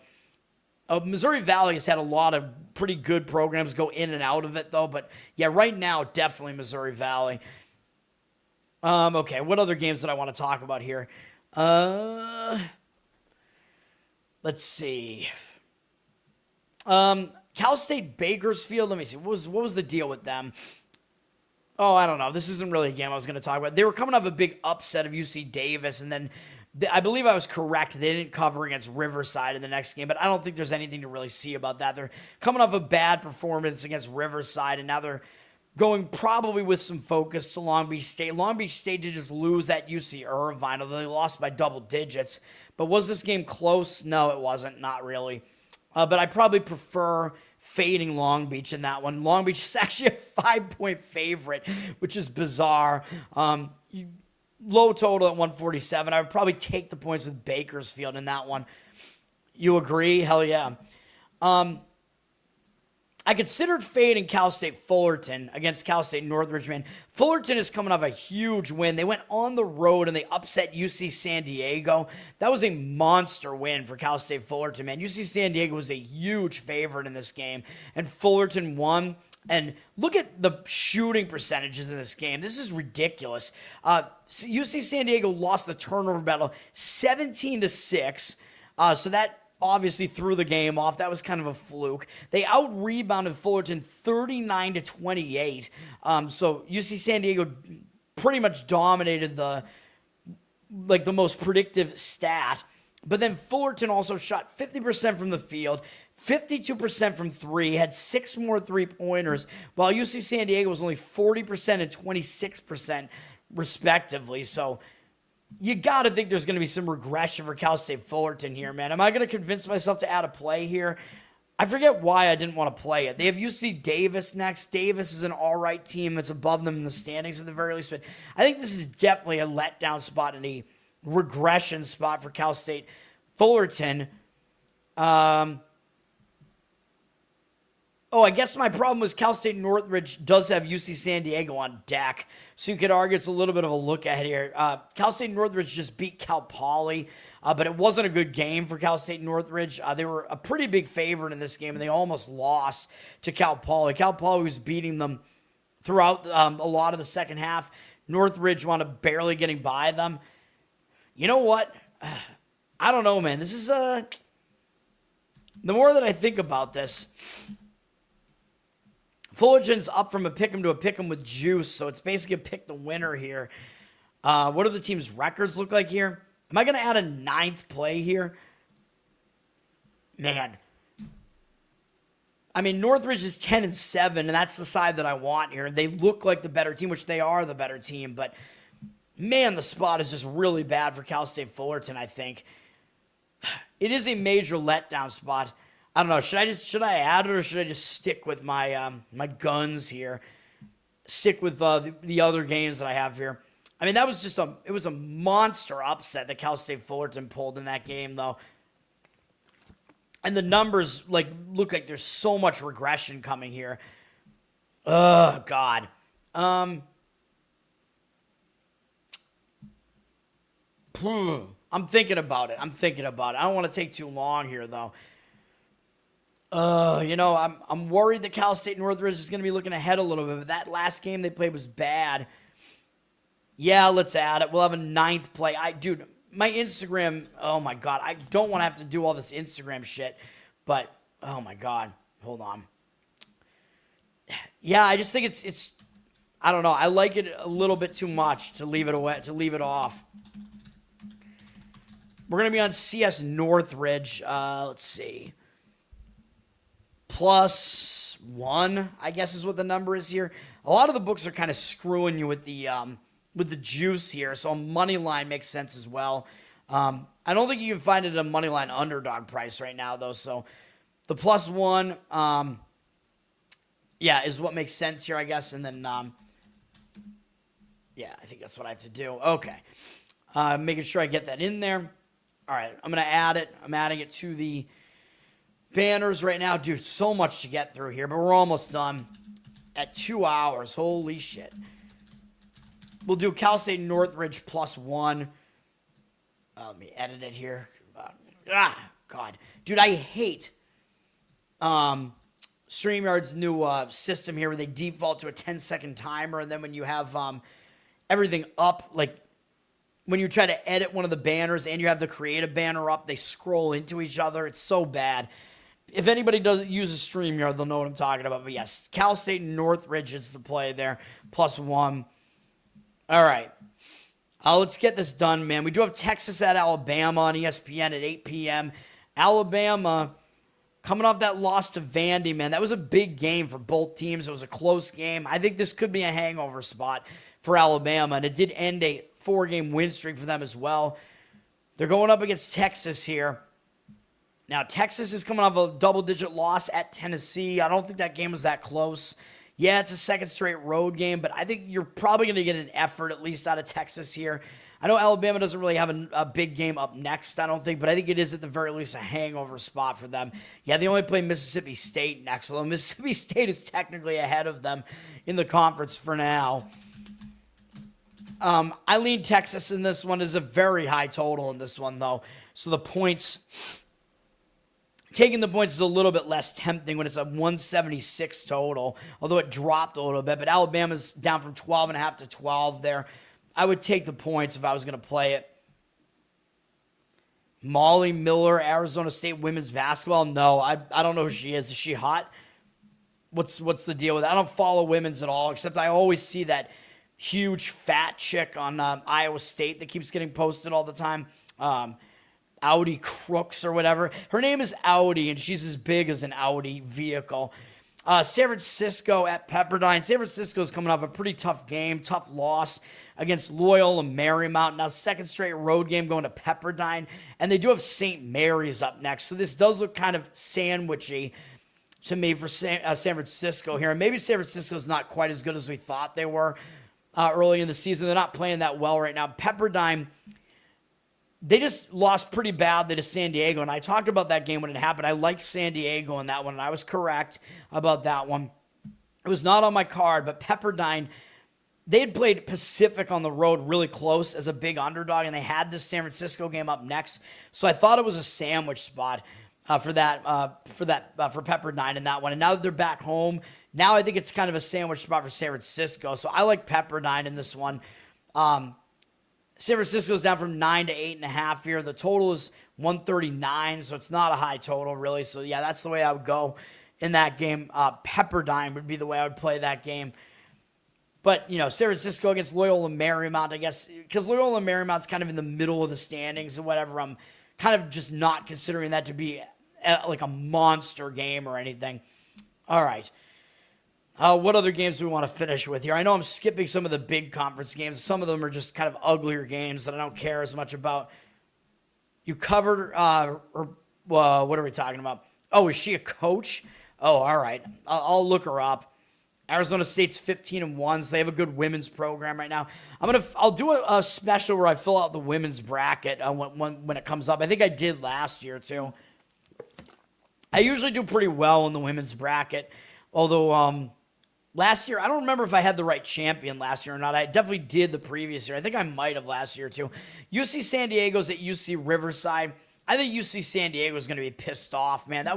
Missouri Valley has had a lot of pretty good programs go in and out of it, though. But, yeah, right now, definitely Missouri Valley. Okay, what other games did I want to talk about here? Let's see. Cal State Bakersfield, let me see. What was the deal with them? Oh, I don't know. This isn't really a game I was going to talk about. They were coming off a big upset of UC Davis, and then I believe I was correct. They didn't cover against Riverside in the next game, but I don't think there's anything to really see about that. They're coming off a bad performance against Riverside, and now they're going probably with some focus to Long Beach State. Long Beach State did just lose at UC Irvine, although they lost by double digits. But was this game close? No, it wasn't. Not really. But I probably prefer fading Long Beach in that one. Long Beach is actually a 5-point favorite, which is bizarre. Low total at 147. I would probably take the points with Bakersfield in that one. You agree? Hell yeah. I considered fading Cal State Fullerton against Cal State Northridge, man. Fullerton is coming off a huge win. They went on the road and they upset UC San Diego. That was a monster win for Cal State Fullerton, man. UC San Diego was a huge favorite in this game, and Fullerton won. And look at the shooting percentages in this game. This is ridiculous. UC San Diego lost the turnover battle 17-6. So that obviously threw the game off. That was kind of a fluke. They out-rebounded Fullerton 39-28. So UC San Diego pretty much dominated the most predictive stat. But then Fullerton also shot 50% from the field, 52% from 3, had 6 more three-pointers, while UC San Diego was only 40% and 26% respectively. So you got to think there's going to be some regression for Cal State Fullerton here, man. Am I going to convince myself to add a play here? I forget why I didn't want to play it. They have UC Davis next. Davis is an all-right team that's above them in the standings at the very least. But I think this is definitely a letdown spot and a regression spot for Cal State Fullerton. I guess my problem was Cal State Northridge does have UC San Diego on deck, so you could argue it's a little bit of a look ahead here. Cal State Northridge just beat Cal Poly, but it wasn't a good game for Cal State Northridge. They were a pretty big favorite in this game, and they almost lost to Cal Poly. Cal Poly was beating them throughout a lot of the second half. Northridge wound up barely getting by them. You know what? I don't know, man. This is the more that I think about this, Fullerton's up from a pick'em to a pick'em with juice, so it's basically a pick the winner here. What do the team's records look like here? Am I going to add a 9th play here? Man, I mean, Northridge is 10-7, and that's the side that I want here. They look like the better team, which they are the better team, but man, the spot is just really bad for Cal State Fullerton, I think. It is a major letdown spot. I don't know. Should I add it, or should I just stick with my my guns here? Stick with the other games that I have here. I mean, that was just it was a monster upset that Cal State Fullerton pulled in that game, though. And the numbers look like there's so much regression coming here. Oh God. I'm thinking about it. I don't want to take too long here, though. I'm worried that Cal State Northridge is going to be looking ahead a little bit, but that last game they played was bad. Yeah, let's add it. We'll have a 9th play. Dude, my Instagram, oh my God, I don't want to have to do all this Instagram shit, but oh my God, hold on. Yeah, I just think it's I don't know. I like it a little bit too much to leave it off. We're going to be on CS-Northridge. Let's see. +1, I guess is what the number is here. A lot of the books are kind of screwing you with the juice here, so a money line makes sense as well. I don't think you can find it at a money line underdog price right now, though. So the +1, is what makes sense here, I guess. And then, I think that's what I have to do. Okay, making sure I get that in there. All right, I'm gonna add it. I'm adding it to the banners right now. Dude, so much to get through here, but we're almost done at 2 hours. Holy shit. We'll do Cal State Northridge +1. Let me edit it here. God. Dude, I hate StreamYard's new system here where they default to a 10-second timer, and then when you have everything up, like when you try to edit one of the banners and you have the creative banner up, they scroll into each other. It's so bad. If anybody doesn't use a StreamYard, they'll know what I'm talking about. But yes, Cal State Northridge is the play there, +1. All right. Let's get this done, man. We do have Texas at Alabama on ESPN at 8 p.m. Alabama coming off that loss to Vandy, man. That was a big game for both teams. It was a close game. I think this could be a hangover spot for Alabama, and it did end a 4-game win streak for them as well. They're going up against Texas here. Now, Texas is coming off a double-digit loss at Tennessee. I don't think that game was that close. Yeah, it's a second straight road game, but I think you're probably going to get an effort at least out of Texas here. I know Alabama doesn't really have a big game up next, I don't think, but I think it is at the very least a hangover spot for them. Yeah, they only play Mississippi State next, although Mississippi State is technically ahead of them in the conference for now. I lean Texas in this one. Is a very high total in this one, though. So the points, taking the points is a little bit less tempting when it's a 176 total, although it dropped a little bit. But Alabama's down from 12.5 to 12 there. I would take the points if I was going to play it. Molly Miller, Arizona State women's basketball. No, I don't know who she is. Is she hot? What's the deal with that? I don't follow women's at all, except I always see that huge fat chick on Iowa State that keeps getting posted all the time. Audi Crooks or whatever. Her name is Audi, and she's as big as an Audi vehicle. San Francisco at Pepperdine. San Francisco's coming off a pretty tough game, tough loss against Loyola Marymount. Now, second straight road game going to Pepperdine, and they do have St. Mary's up next. So this does look kind of sandwichy to me for San Francisco here. And maybe San Francisco's not quite as good as we thought they were early in the season. They're not playing that well right now. Pepperdine, they just lost pretty badly to San Diego, and I talked about that game when it happened. I liked San Diego in that one, and I was correct about that one. It was not on my card, but Pepperdine, they had played Pacific on the road really close as a big underdog, and they had this San Francisco game up next. So I thought it was a sandwich spot for Pepperdine in that one. And now that they're back home, now I think it's kind of a sandwich spot for San Francisco. So I like Pepperdine in this one. San Francisco's down from 9 to 8.5 here. The total is 139, so it's not a high total, really. So, yeah, that's the way I would go in that game. Pepperdine would be the way I would play that game. But, San Francisco against Loyola Marymount, I guess, because Loyola Marymount's kind of in the middle of the standings or whatever. I'm kind of just not considering that to be like a monster game or anything. All right. What other games do we want to finish with here? I know I'm skipping some of the big conference games. Some of them are just kind of uglier games that I don't care as much about. You covered, what are we talking about? Oh, is she a coach? Oh, all right. I'll look her up. Arizona State's 15-1. So they have a good women's program right now. I'll do a special where I fill out the women's bracket when it comes up. I think I did last year too. I usually do pretty well in the women's bracket, although last year I don't remember if I had the right champion last year or not. I definitely did the previous year. I think I might have last year too. UC San Diego's at UC Riverside. I think UC San Diego is going to be pissed off, man.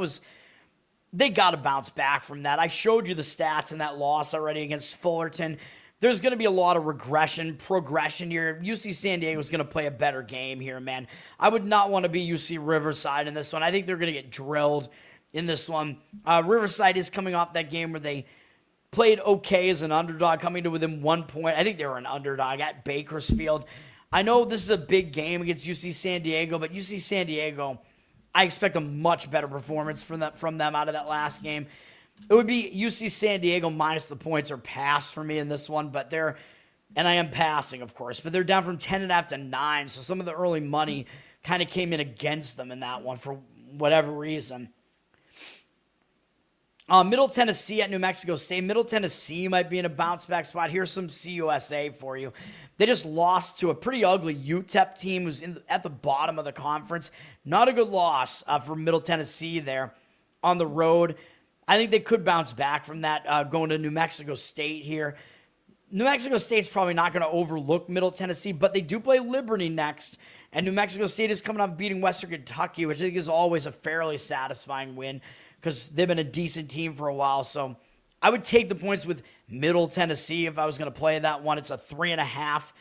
They got to bounce back from that. I showed you the stats in that loss already against Fullerton. There's going to be a lot of progression here. UC San Diego is going to play a better game here, man. I would not want to be UC Riverside in this one. I think they're going to get drilled in this one. Riverside is coming off that game where they played okay as an underdog, coming to within 1 point. I think they were an underdog at Bakersfield. I know this is a big game against UC San Diego, but UC San Diego, I expect a much better performance from them out of that last game. It would be UC San Diego minus the points or pass for me in this one, and I am passing, of course, but they're down from 10.5 to 9, so some of the early money kind of came in against them in that one for whatever reason. Middle Tennessee at New Mexico State. Middle Tennessee might be in a bounce-back spot. Here's some CUSA for you. They just lost to a pretty ugly UTEP team who's at the bottom of the conference. Not a good loss for Middle Tennessee there on the road. I think they could bounce back from that going to New Mexico State here. New Mexico State's probably not going to overlook Middle Tennessee, but they do play Liberty next. And New Mexico State is coming off beating Western Kentucky, which I think is always a fairly satisfying win because they've been a decent team for a while. So I would take the points with Middle Tennessee if I was going to play that one. It's a 3.5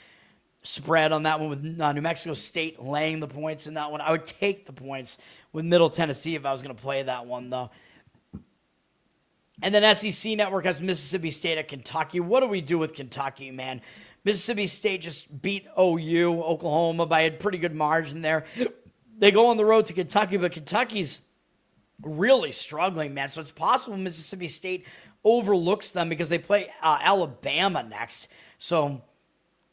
spread on that one with New Mexico State laying the points in that one. I would take the points with Middle Tennessee if I was going to play that one, though. And then SEC Network has Mississippi State at Kentucky. What do we do with Kentucky, man? Mississippi State just beat OU, Oklahoma, by a pretty good margin there. They go on the road to Kentucky, but Kentucky's really struggling, man. So it's possible Mississippi State overlooks them because they play Alabama next. So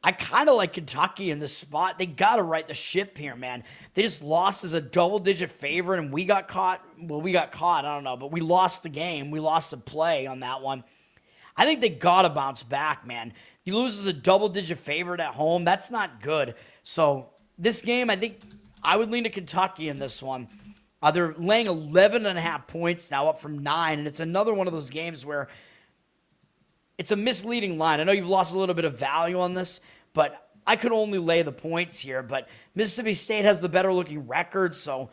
I kind of like Kentucky in this spot. They got to right the ship here, man. They just lost as a double-digit favorite, and we got caught. Well, we got caught. I don't know, but we lost the game. We lost the play on that one. I think they got to bounce back, man. You lose as a double-digit favorite at home. That's not good. So this game, I think I would lean to Kentucky in this one. They're laying 11.5 points now, up from 9, and it's another one of those games where it's a misleading line. I know you've lost a little bit of value on this, but I could only lay the points here. But Mississippi State has the better-looking record, so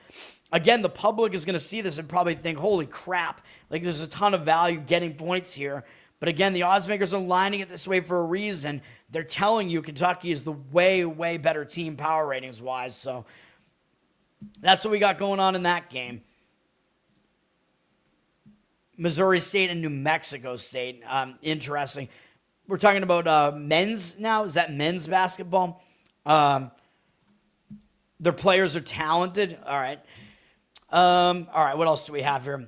again, the public is going to see this and probably think, holy crap, like there's a ton of value getting points here. But again, the odds makers are lining it this way for a reason. They're telling you Kentucky is the way, way better team power ratings-wise, so that's what we got going on in that game. Missouri State and New Mexico State. Interesting. We're talking about men's now. Is that men's basketball? Their players are talented. All right. What else do we have here?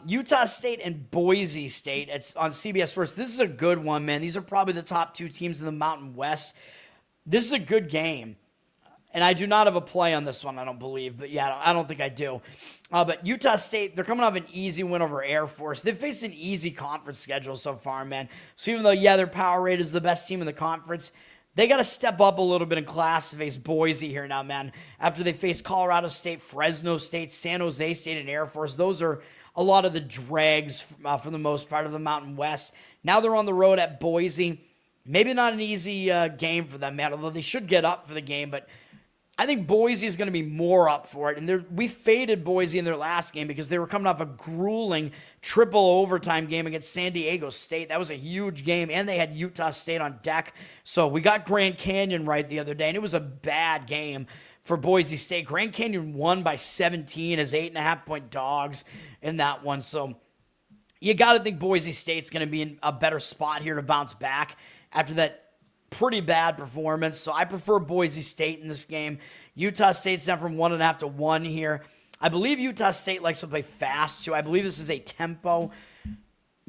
Utah State and Boise State. It's on CBS Sports. This is a good one, man. These are probably the top two teams in the Mountain West. This is a good game. And I do not have a play on this one, I don't believe. But yeah, I don't think I do. But Utah State, they're coming off an easy win over Air Force. They've faced an easy conference schedule so far, man. So even though, their power rate is the best team in the conference, they got to step up a little bit in class to face Boise here now, man. After they face Colorado State, Fresno State, San Jose State, and Air Force, those are a lot of the drags for the most part of the Mountain West. Now they're on the road at Boise. Maybe not an easy game for them, man, although they should get up for the game, but I think Boise is going to be more up for it. And we faded Boise in their last game because they were coming off a grueling triple overtime game against San Diego State. That was a huge game, and they had Utah State on deck. So we got Grand Canyon right the other day, and it was a bad game for Boise State. Grand Canyon won by 17 as 8.5-point dogs in that one. So you got to think Boise State's going to be in a better spot here to bounce back after that pretty bad performance. So I prefer Boise State in this game. Utah State's down from 1.5 to 1 here. I believe Utah State likes to play fast, too. I believe this is a tempo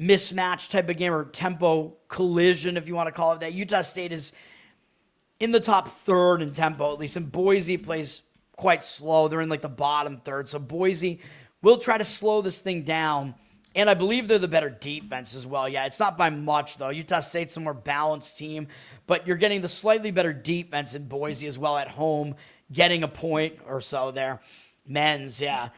mismatch type of game or tempo collision, if you want to call it that. Utah State is in the top third in tempo, at least, and Boise plays quite slow. They're in like the bottom third. So Boise will try to slow this thing down. And I believe they're the better defense as well. Yeah, it's not by much, though. Utah State's a more balanced team, but you're getting the slightly better defense in Boise as well at home, getting a point or so there. Men's, yeah.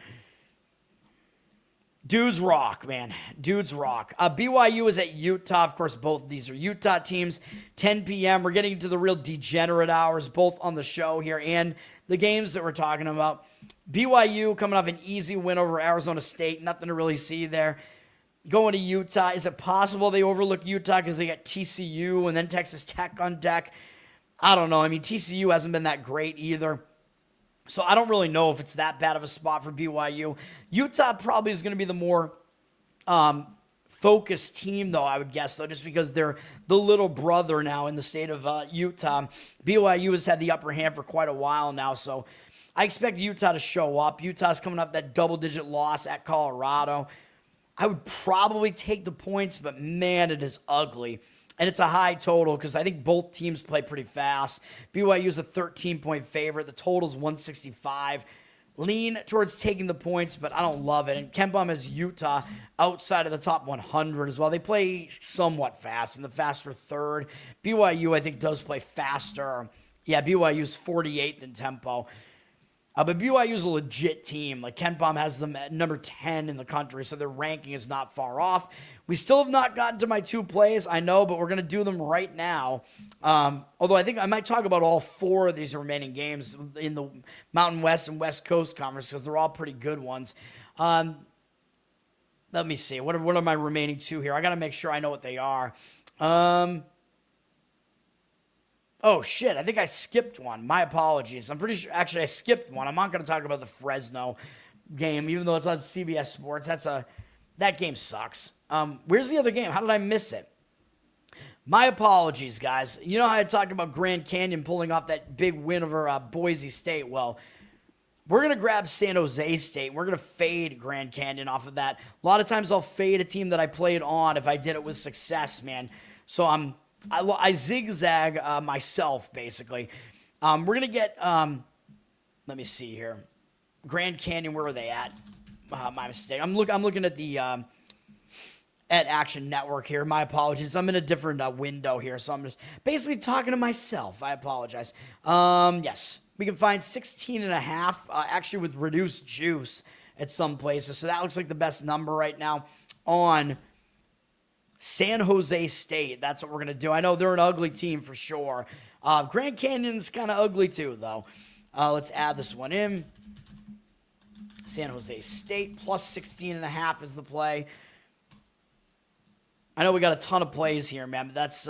Dudes rock, man. Dudes rock. BYU is at Utah. Of course, both of these are Utah teams. 10 p.m. We're getting into the real degenerate hours, both on the show here and the games that we're talking about. BYU coming off an easy win over Arizona State. Nothing to really see there. Going to Utah. Is it possible they overlook Utah because they got TCU and then Texas Tech on deck? I don't know. I mean, TCU hasn't been that great either. So I don't really know if it's that bad of a spot for BYU. Utah probably is going to be the more focused team, though, I would guess, though, just because they're the little brother now in the state of Utah. BYU has had the upper hand for quite a while now, so I expect Utah to show up. Utah's coming up that double-digit loss at Colorado. I would probably take the points, but, man, it is ugly. And it's a high total because I think both teams play pretty fast. BYU is a 13-point favorite. The total is 165. Lean towards taking the points, but I don't love it. And KenPom has Utah outside of the top 100 as well. They play somewhat fast in the faster third. BYU, I think, does play faster. Yeah, BYU is 48th in tempo. But BYU is a legit team. Like, KenPom has them at number 10 in the country, so their ranking is not far off. We still have not gotten to my two plays, I know, but we're going to do them right now. Although I think I might talk about all four of these remaining games in the Mountain West and West Coast Conference because they're all pretty good ones. Let me see. What are my remaining two here? I got to make sure I know what they are. Oh, shit. I think I skipped one. My apologies. I'm pretty sure. Actually, I skipped one. I'm not going to talk about the Fresno game, even though it's on CBS Sports. That game sucks. Where's the other game? How did I miss it? My apologies, guys. You know how I talked about Grand Canyon pulling off that big win over Boise State? Well, we're going to grab San Jose State. We're going to fade Grand Canyon off of that. A lot of times I'll fade a team that I played on if I did it with success, man. So I zigzag myself, basically. We're going to get, let me see here. Grand Canyon, where are they at? My mistake. I'm looking at the at Action Network here. My apologies. I'm in a different window here, so I'm just basically talking to myself. I apologize. Yes, we can find 16.5, actually with reduced juice at some places. So that looks like the best number right now on San Jose State. That's what we're going to do. I know they're an ugly team for sure. Grand Canyon's kind of ugly too, though. Let's add this one in. San Jose State plus 16.5 is the play. I know we got a ton of plays here, man, but that's,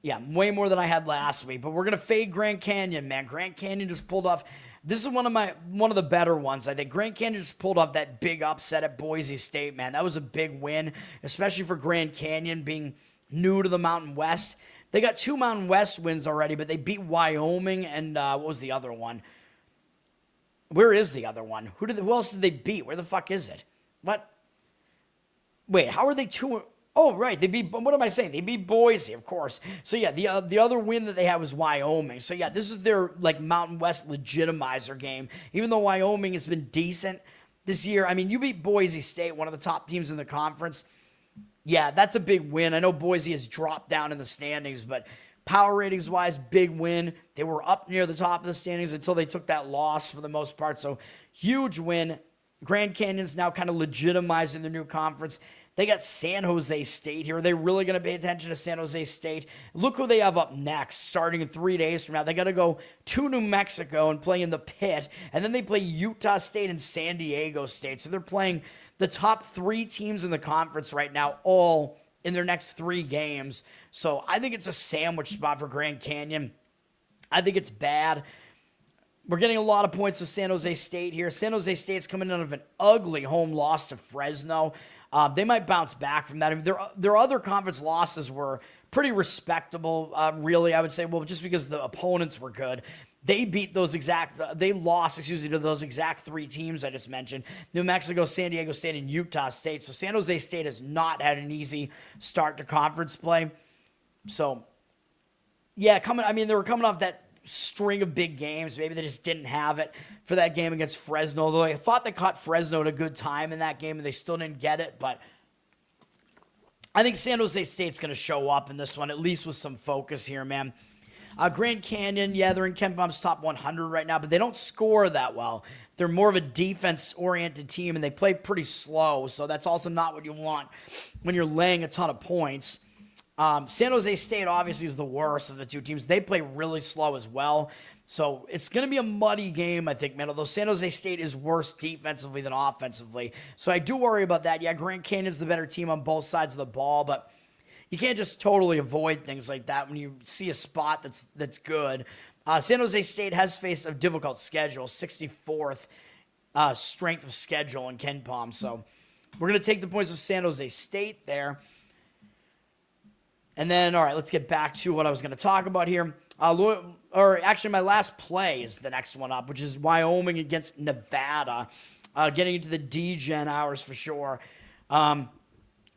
yeah, way more than I had last week. But we're going to fade Grand Canyon, man. Grand Canyon just pulled off. This is one of the better ones, I think. Grand Canyon just pulled off that big upset at Boise State, man. That was a big win, especially for Grand Canyon being new to the Mountain West. They got 2 Mountain West wins already, but they beat Wyoming and what was the other one? Where is the other one? Who else did they beat? Where the fuck is it? What? Wait, how are they 2? Oh, right. They beat, what am I saying? They beat Boise, of course. So, yeah, the other win that they had was Wyoming. So, yeah, this is their, like, Mountain West legitimizer game. Even though Wyoming has been decent this year. I mean, you beat Boise State, one of the top teams in the conference. Yeah, that's a big win. I know Boise has dropped down in the standings, but power ratings-wise, big win. They were up near the top of the standings until they took that loss for the most part. So, huge win. Grand Canyon's now kind of legitimizing their new conference. They got San Jose State here. Are they really going to pay attention to San Jose State? Look who they have up next, starting in 3 days from now. They got to go to New Mexico and play in the Pit, and then they play Utah State and San Diego State. So they're playing the top 3 teams in the conference right now, all in their next 3 games. So I think it's a sandwich spot for Grand Canyon. I think it's bad. We're getting a lot of points with San Jose State here. San Jose State's coming out of an ugly home loss to Fresno. They might bounce back from that. I mean, their other conference losses were pretty respectable, really, I would say. Well, just because the opponents were good. they lost, to those exact 3 teams I just mentioned: New Mexico, San Diego State, and Utah State. So San Jose State has not had an easy start to conference play. So, yeah, they were coming off that string of big games. Maybe they just didn't have it for that game against Fresno, though I thought they caught Fresno at a good time in that game, and they still didn't get it. But I think San Jose State's going to show up in this one, at least with some focus here, man. Grand Canyon, yeah, they're in KenPom's top 100 right now, but they don't score that well. They're more of a defense-oriented team, and they play pretty slow, so that's also not what you want when you're laying a ton of points. San Jose State obviously is the worst of the 2 teams. They play really slow as well, so it's going to be a muddy game, I think, man, although San Jose State is worse defensively than offensively. So I do worry about that. Yeah, Grand Canyon's the better team on both sides of the ball, but you can't just totally avoid things like that when you see a spot that's good. San Jose State has faced a difficult schedule, 64th strength of schedule in KenPom. So we're going to take the points of San Jose State there. And then, all right, let's get back to what I was going to talk about here. Actually, my last play is the next one up, which is Wyoming against Nevada. Getting into the D-Gen hours for sure.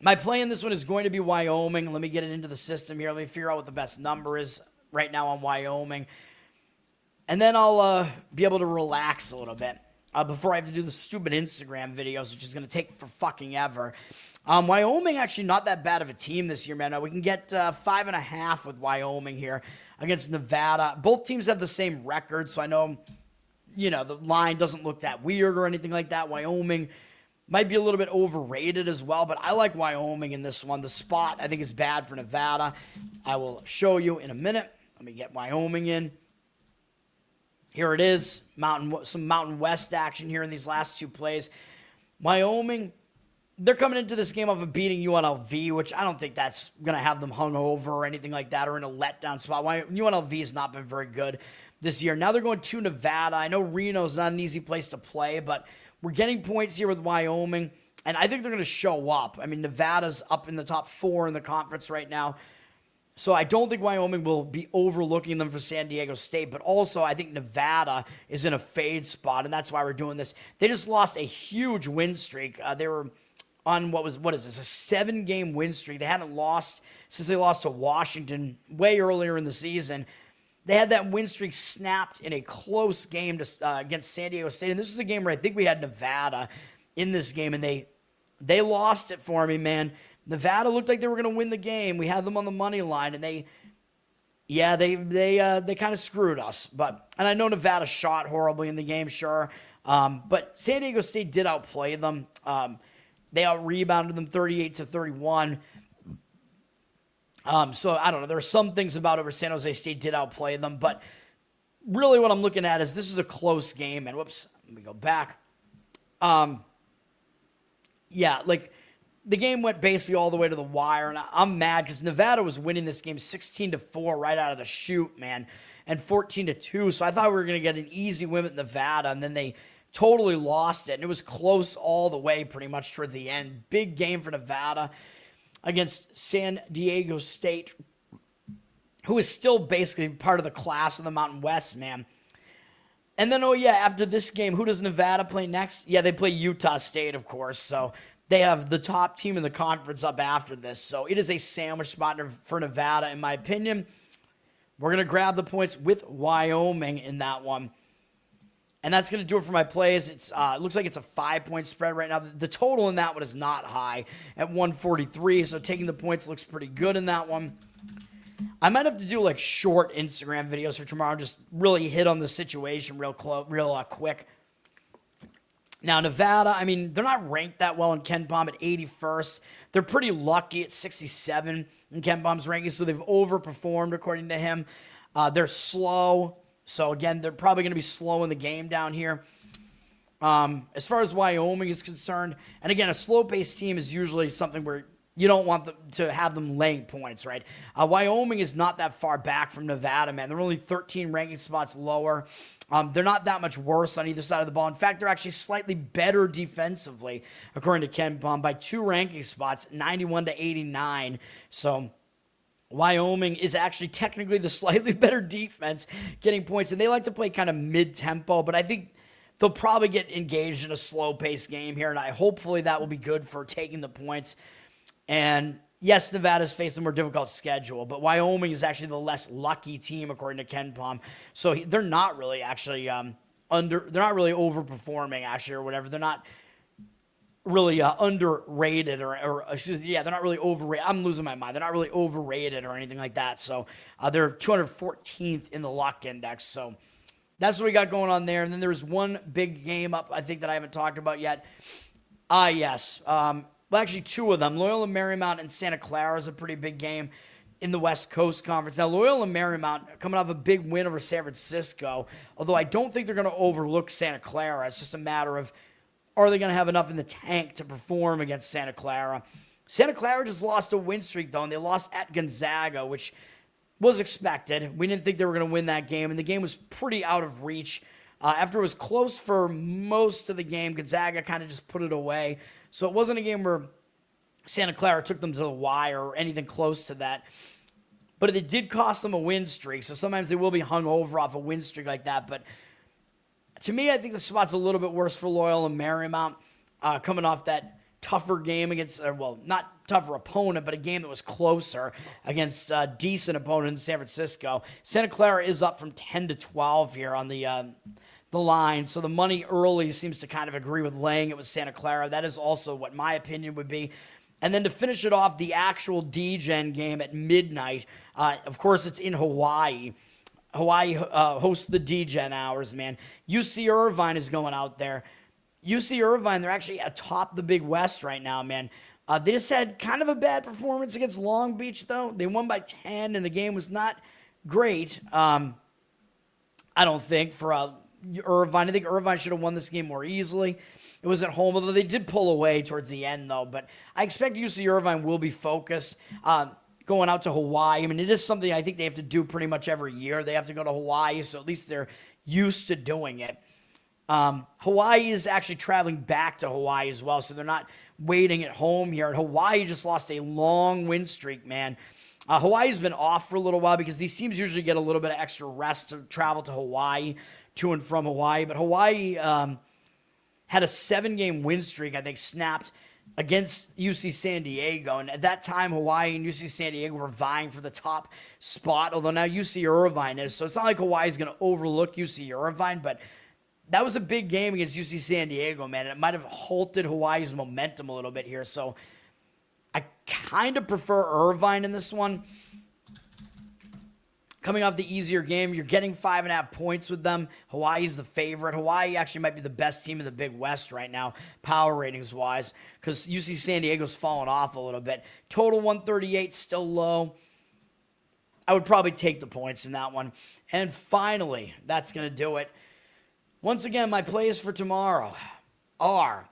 My play in this one is going to be Wyoming. Let me get it into the system here. Let me figure out what the best number is right now on Wyoming. And then I'll be able to relax a little bit before I have to do the stupid Instagram videos, which is going to take for fucking ever. Wyoming actually not that bad of a team this year, man. We can get 5.5 with Wyoming here against Nevada. Both teams have the same record, so I know, the line doesn't look that weird or anything like that. Wyoming might be a little bit overrated as well, but I like Wyoming in this one. The spot, I think, is bad for Nevada. I will show you in a minute. Let me get Wyoming in. Here it is. Some Mountain West action here in these last 2 plays. Wyoming, they're coming into this game off of beating UNLV, which I don't think that's going to have them hung over or anything like that or in a letdown spot. UNLV has not been very good this year. Now they're going to Nevada. I know Reno's not an easy place to play, but we're getting points here with Wyoming, and I think they're going to show up. I mean, Nevada's up in the top 4 in the conference right now, so I don't think Wyoming will be overlooking them for San Diego State, but also I think Nevada is in a fade spot, and that's why we're doing this. They just lost a huge win streak. They were on, what is this, a 7-game win streak. They hadn't lost since they lost to Washington way earlier in the season. They had that win streak snapped in a close game against San Diego State. And this is a game where I think we had Nevada in this game, and they lost it for me, man. Nevada looked like they were going to win the game. We had them on the money line, and they kind of screwed us. And I know Nevada shot horribly in the game, sure. But San Diego State did outplay them. They out-rebounded them 38-31. So I don't know. There are some things about it where San Jose State did outplay them, but really what I'm looking at is this is a close game. And whoops, let me go back. The game went basically all the way to the wire, and I'm mad because Nevada was winning this game 16-4 right out of the chute, man, and 14-2. So I thought we were going to get an easy win with Nevada, and then they totally lost it, and it was close all the way pretty much towards the end. Big game for Nevada against San Diego State, who is still basically part of the class of the Mountain West, man. And then, after this game, who does Nevada play next? Yeah, they play Utah State, of course, so they have the top team in the conference up after this. So it is a sandwich spot for Nevada, in my opinion. We're going to grab the points with Wyoming in that one. And that's going to do it for my plays. It looks like it's a 5-point spread right now. The total in that one is not high at 143, so taking the points looks pretty good in that one. I might have to do short Instagram videos for tomorrow, just really hit on the situation real quick. Now, Nevada, I mean, they're not ranked that well in KenPom at 81st. They're pretty lucky at 67 in KenPom's rankings, so they've overperformed according to him. They're slow. So, again, they're probably going to be slowing the game down here. As far as Wyoming is concerned, and again, a slow-paced team is usually something where you don't want to have them laying points, right? Wyoming is not that far back from Nevada, man. They're only 13 ranking spots lower. They're not that much worse on either side of the ball. In fact, they're actually slightly better defensively, according to KenPom, by 2 ranking spots, 91-89. So Wyoming is actually technically the slightly better defense getting points, and they like to play kind of mid-tempo, but I think they'll probably get engaged in a slow-paced game here, and hopefully that will be good for taking the points. And yes, Nevada's faced a more difficult schedule, but Wyoming is actually the less lucky team according to Ken Pom. So they're not really actually they're not really overperforming actually or whatever. They're not really underrated or excuse me, yeah, they're not really overrated. I'm losing my mind. They're not really overrated or anything like that. So they're 214th in the luck index. So that's what we got going on there. And then there's one big game up, I think, that I haven't talked about yet. Yes. Well, actually, two of them. Loyola Marymount and Santa Clara is a pretty big game in the West Coast Conference. Now, Loyola Marymount coming off a big win over San Francisco, although I don't think they're going to overlook Santa Clara. It's just a matter of, are they going to have enough in the tank to perform against Santa Clara? Santa Clara just lost a win streak, though, and they lost at Gonzaga, which was expected. We didn't think they were going to win that game, and the game was pretty out of reach. After it was close for most of the game, Gonzaga kind of just put it away. So it wasn't a game where Santa Clara took them to the wire or anything close to that. But it did cost them a win streak, so sometimes they will be hung over off a win streak like that. But to me, I think the spot's a little bit worse for Loyola Marymount coming off that tougher game against, well, not tougher opponent, but a game that was closer against a decent opponent in San Francisco. Santa Clara is up from 10 to 12 here on the line, so the money early seems to kind of agree with laying it with Santa Clara. That is also what my opinion would be. And then to finish it off, the actual D-Gen game at midnight. Of course, it's in Hawaii. Hawaii hosts the D-Gen hours, man. UC Irvine is going out there. UC Irvine, they're actually atop the Big West right now, man. They just had kind of a bad performance against Long Beach, though. They won by 10, and the game was not great, I don't think, for Irvine. I think Irvine should have won this game more easily. It was at home, although they did pull away towards the end, though. But I expect UC Irvine will be focused going out to Hawaii. I mean, it is something I think they have to do pretty much every year. They have to go to Hawaii, so at least they're used to doing it. Hawaii is actually traveling back to Hawaii as well, so they're not waiting at home here. And Hawaii just lost a long win streak, man. Hawaii's been off for a little while because these teams usually get a little bit of extra rest to travel to Hawaii, to and from Hawaii. But Hawaii had a 7-game win streak, I think, snapped against UC San Diego. And at that time, Hawaii and UC San Diego were vying for the top spot, although now UC Irvine is. So it's not like Hawaii's going to overlook UC Irvine, but that was a big game against UC San Diego, man. And it might have halted Hawaii's momentum a little bit here. So I kind of prefer Irvine in this one. Coming off the easier game, you're getting 5.5 points with them. Hawaii's the favorite. Hawaii actually might be the best team in the Big West right now, power ratings-wise, because UC San Diego's fallen off a little bit. Total 138, still low. I would probably take the points in that one. And finally, that's going to do it. Once again, my plays for tomorrow are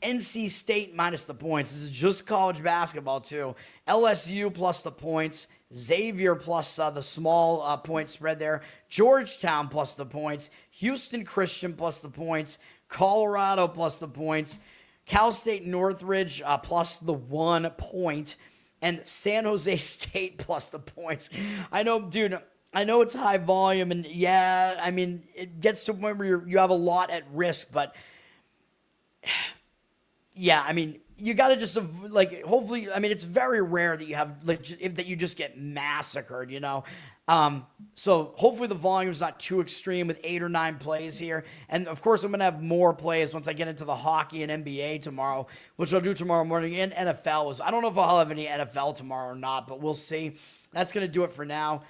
NC State minus the points. This is just college basketball, too. LSU plus the points. Xavier plus the small point spread there. Georgetown plus the points. Houston Christian plus the points. Colorado plus the points. Cal State Northridge plus the 1 point. And San Jose State plus the points. I know, dude, I know it's high volume. And yeah, I mean, it gets to a point where you have a lot at risk. But yeah, I mean, you got to just, like, hopefully, I mean, it's very rare that you have, like, that you just get massacred, you know? So hopefully the volume is not too extreme with 8 or 9 plays here. And, of course, I'm going to have more plays once I get into the hockey and NBA tomorrow, which I'll do tomorrow morning, and NFL. I don't know if I'll have any NFL tomorrow or not, but we'll see. That's going to do it for now.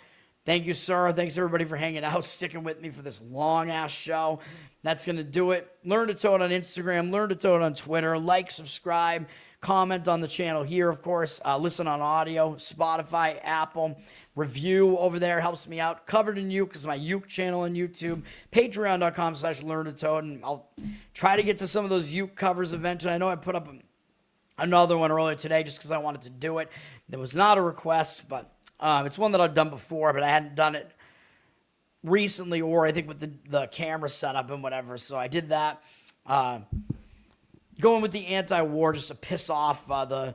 Thank you, sir. Thanks, everybody, for hanging out, sticking with me for this long-ass show. That's going to do it. Learn to Toad on Instagram. Learn to Toad on Twitter. Like, subscribe, comment on the channel here, of course. Listen on audio, Spotify, Apple. Review over there helps me out. Covered in Uke is my Uke channel on YouTube. Patreon.com/LearnToToad. And I'll try to get to some of those Uke covers eventually. I know I put up another one earlier today just because I wanted to do it. There was not a request, but it's one that I've done before, but I hadn't done it recently, or I think with the camera setup and whatever. So I did that. Going with the anti-war just to piss off the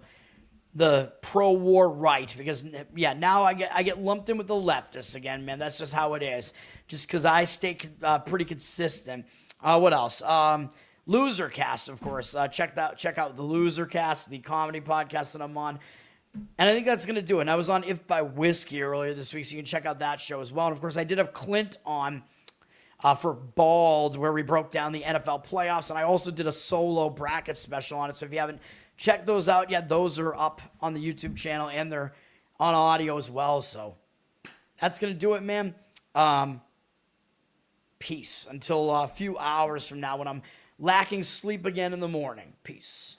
the pro-war right, because now I get lumped in with the leftists again, man. That's just how it is. Just because I stay pretty consistent. What else? Losercast, of course. Check out the Losercast, the comedy podcast that I'm on. And I think that's going to do it. And I was on If by Whiskey earlier this week, so you can check out that show as well. And of course, I did have Clint on for Bald, where we broke down the NFL playoffs. And I also did a solo bracket special on it. So if you haven't checked those out yet, those are up on the YouTube channel and they're on audio as well. So that's going to do it, man. Peace until a few hours from now when I'm lacking sleep again in the morning. Peace.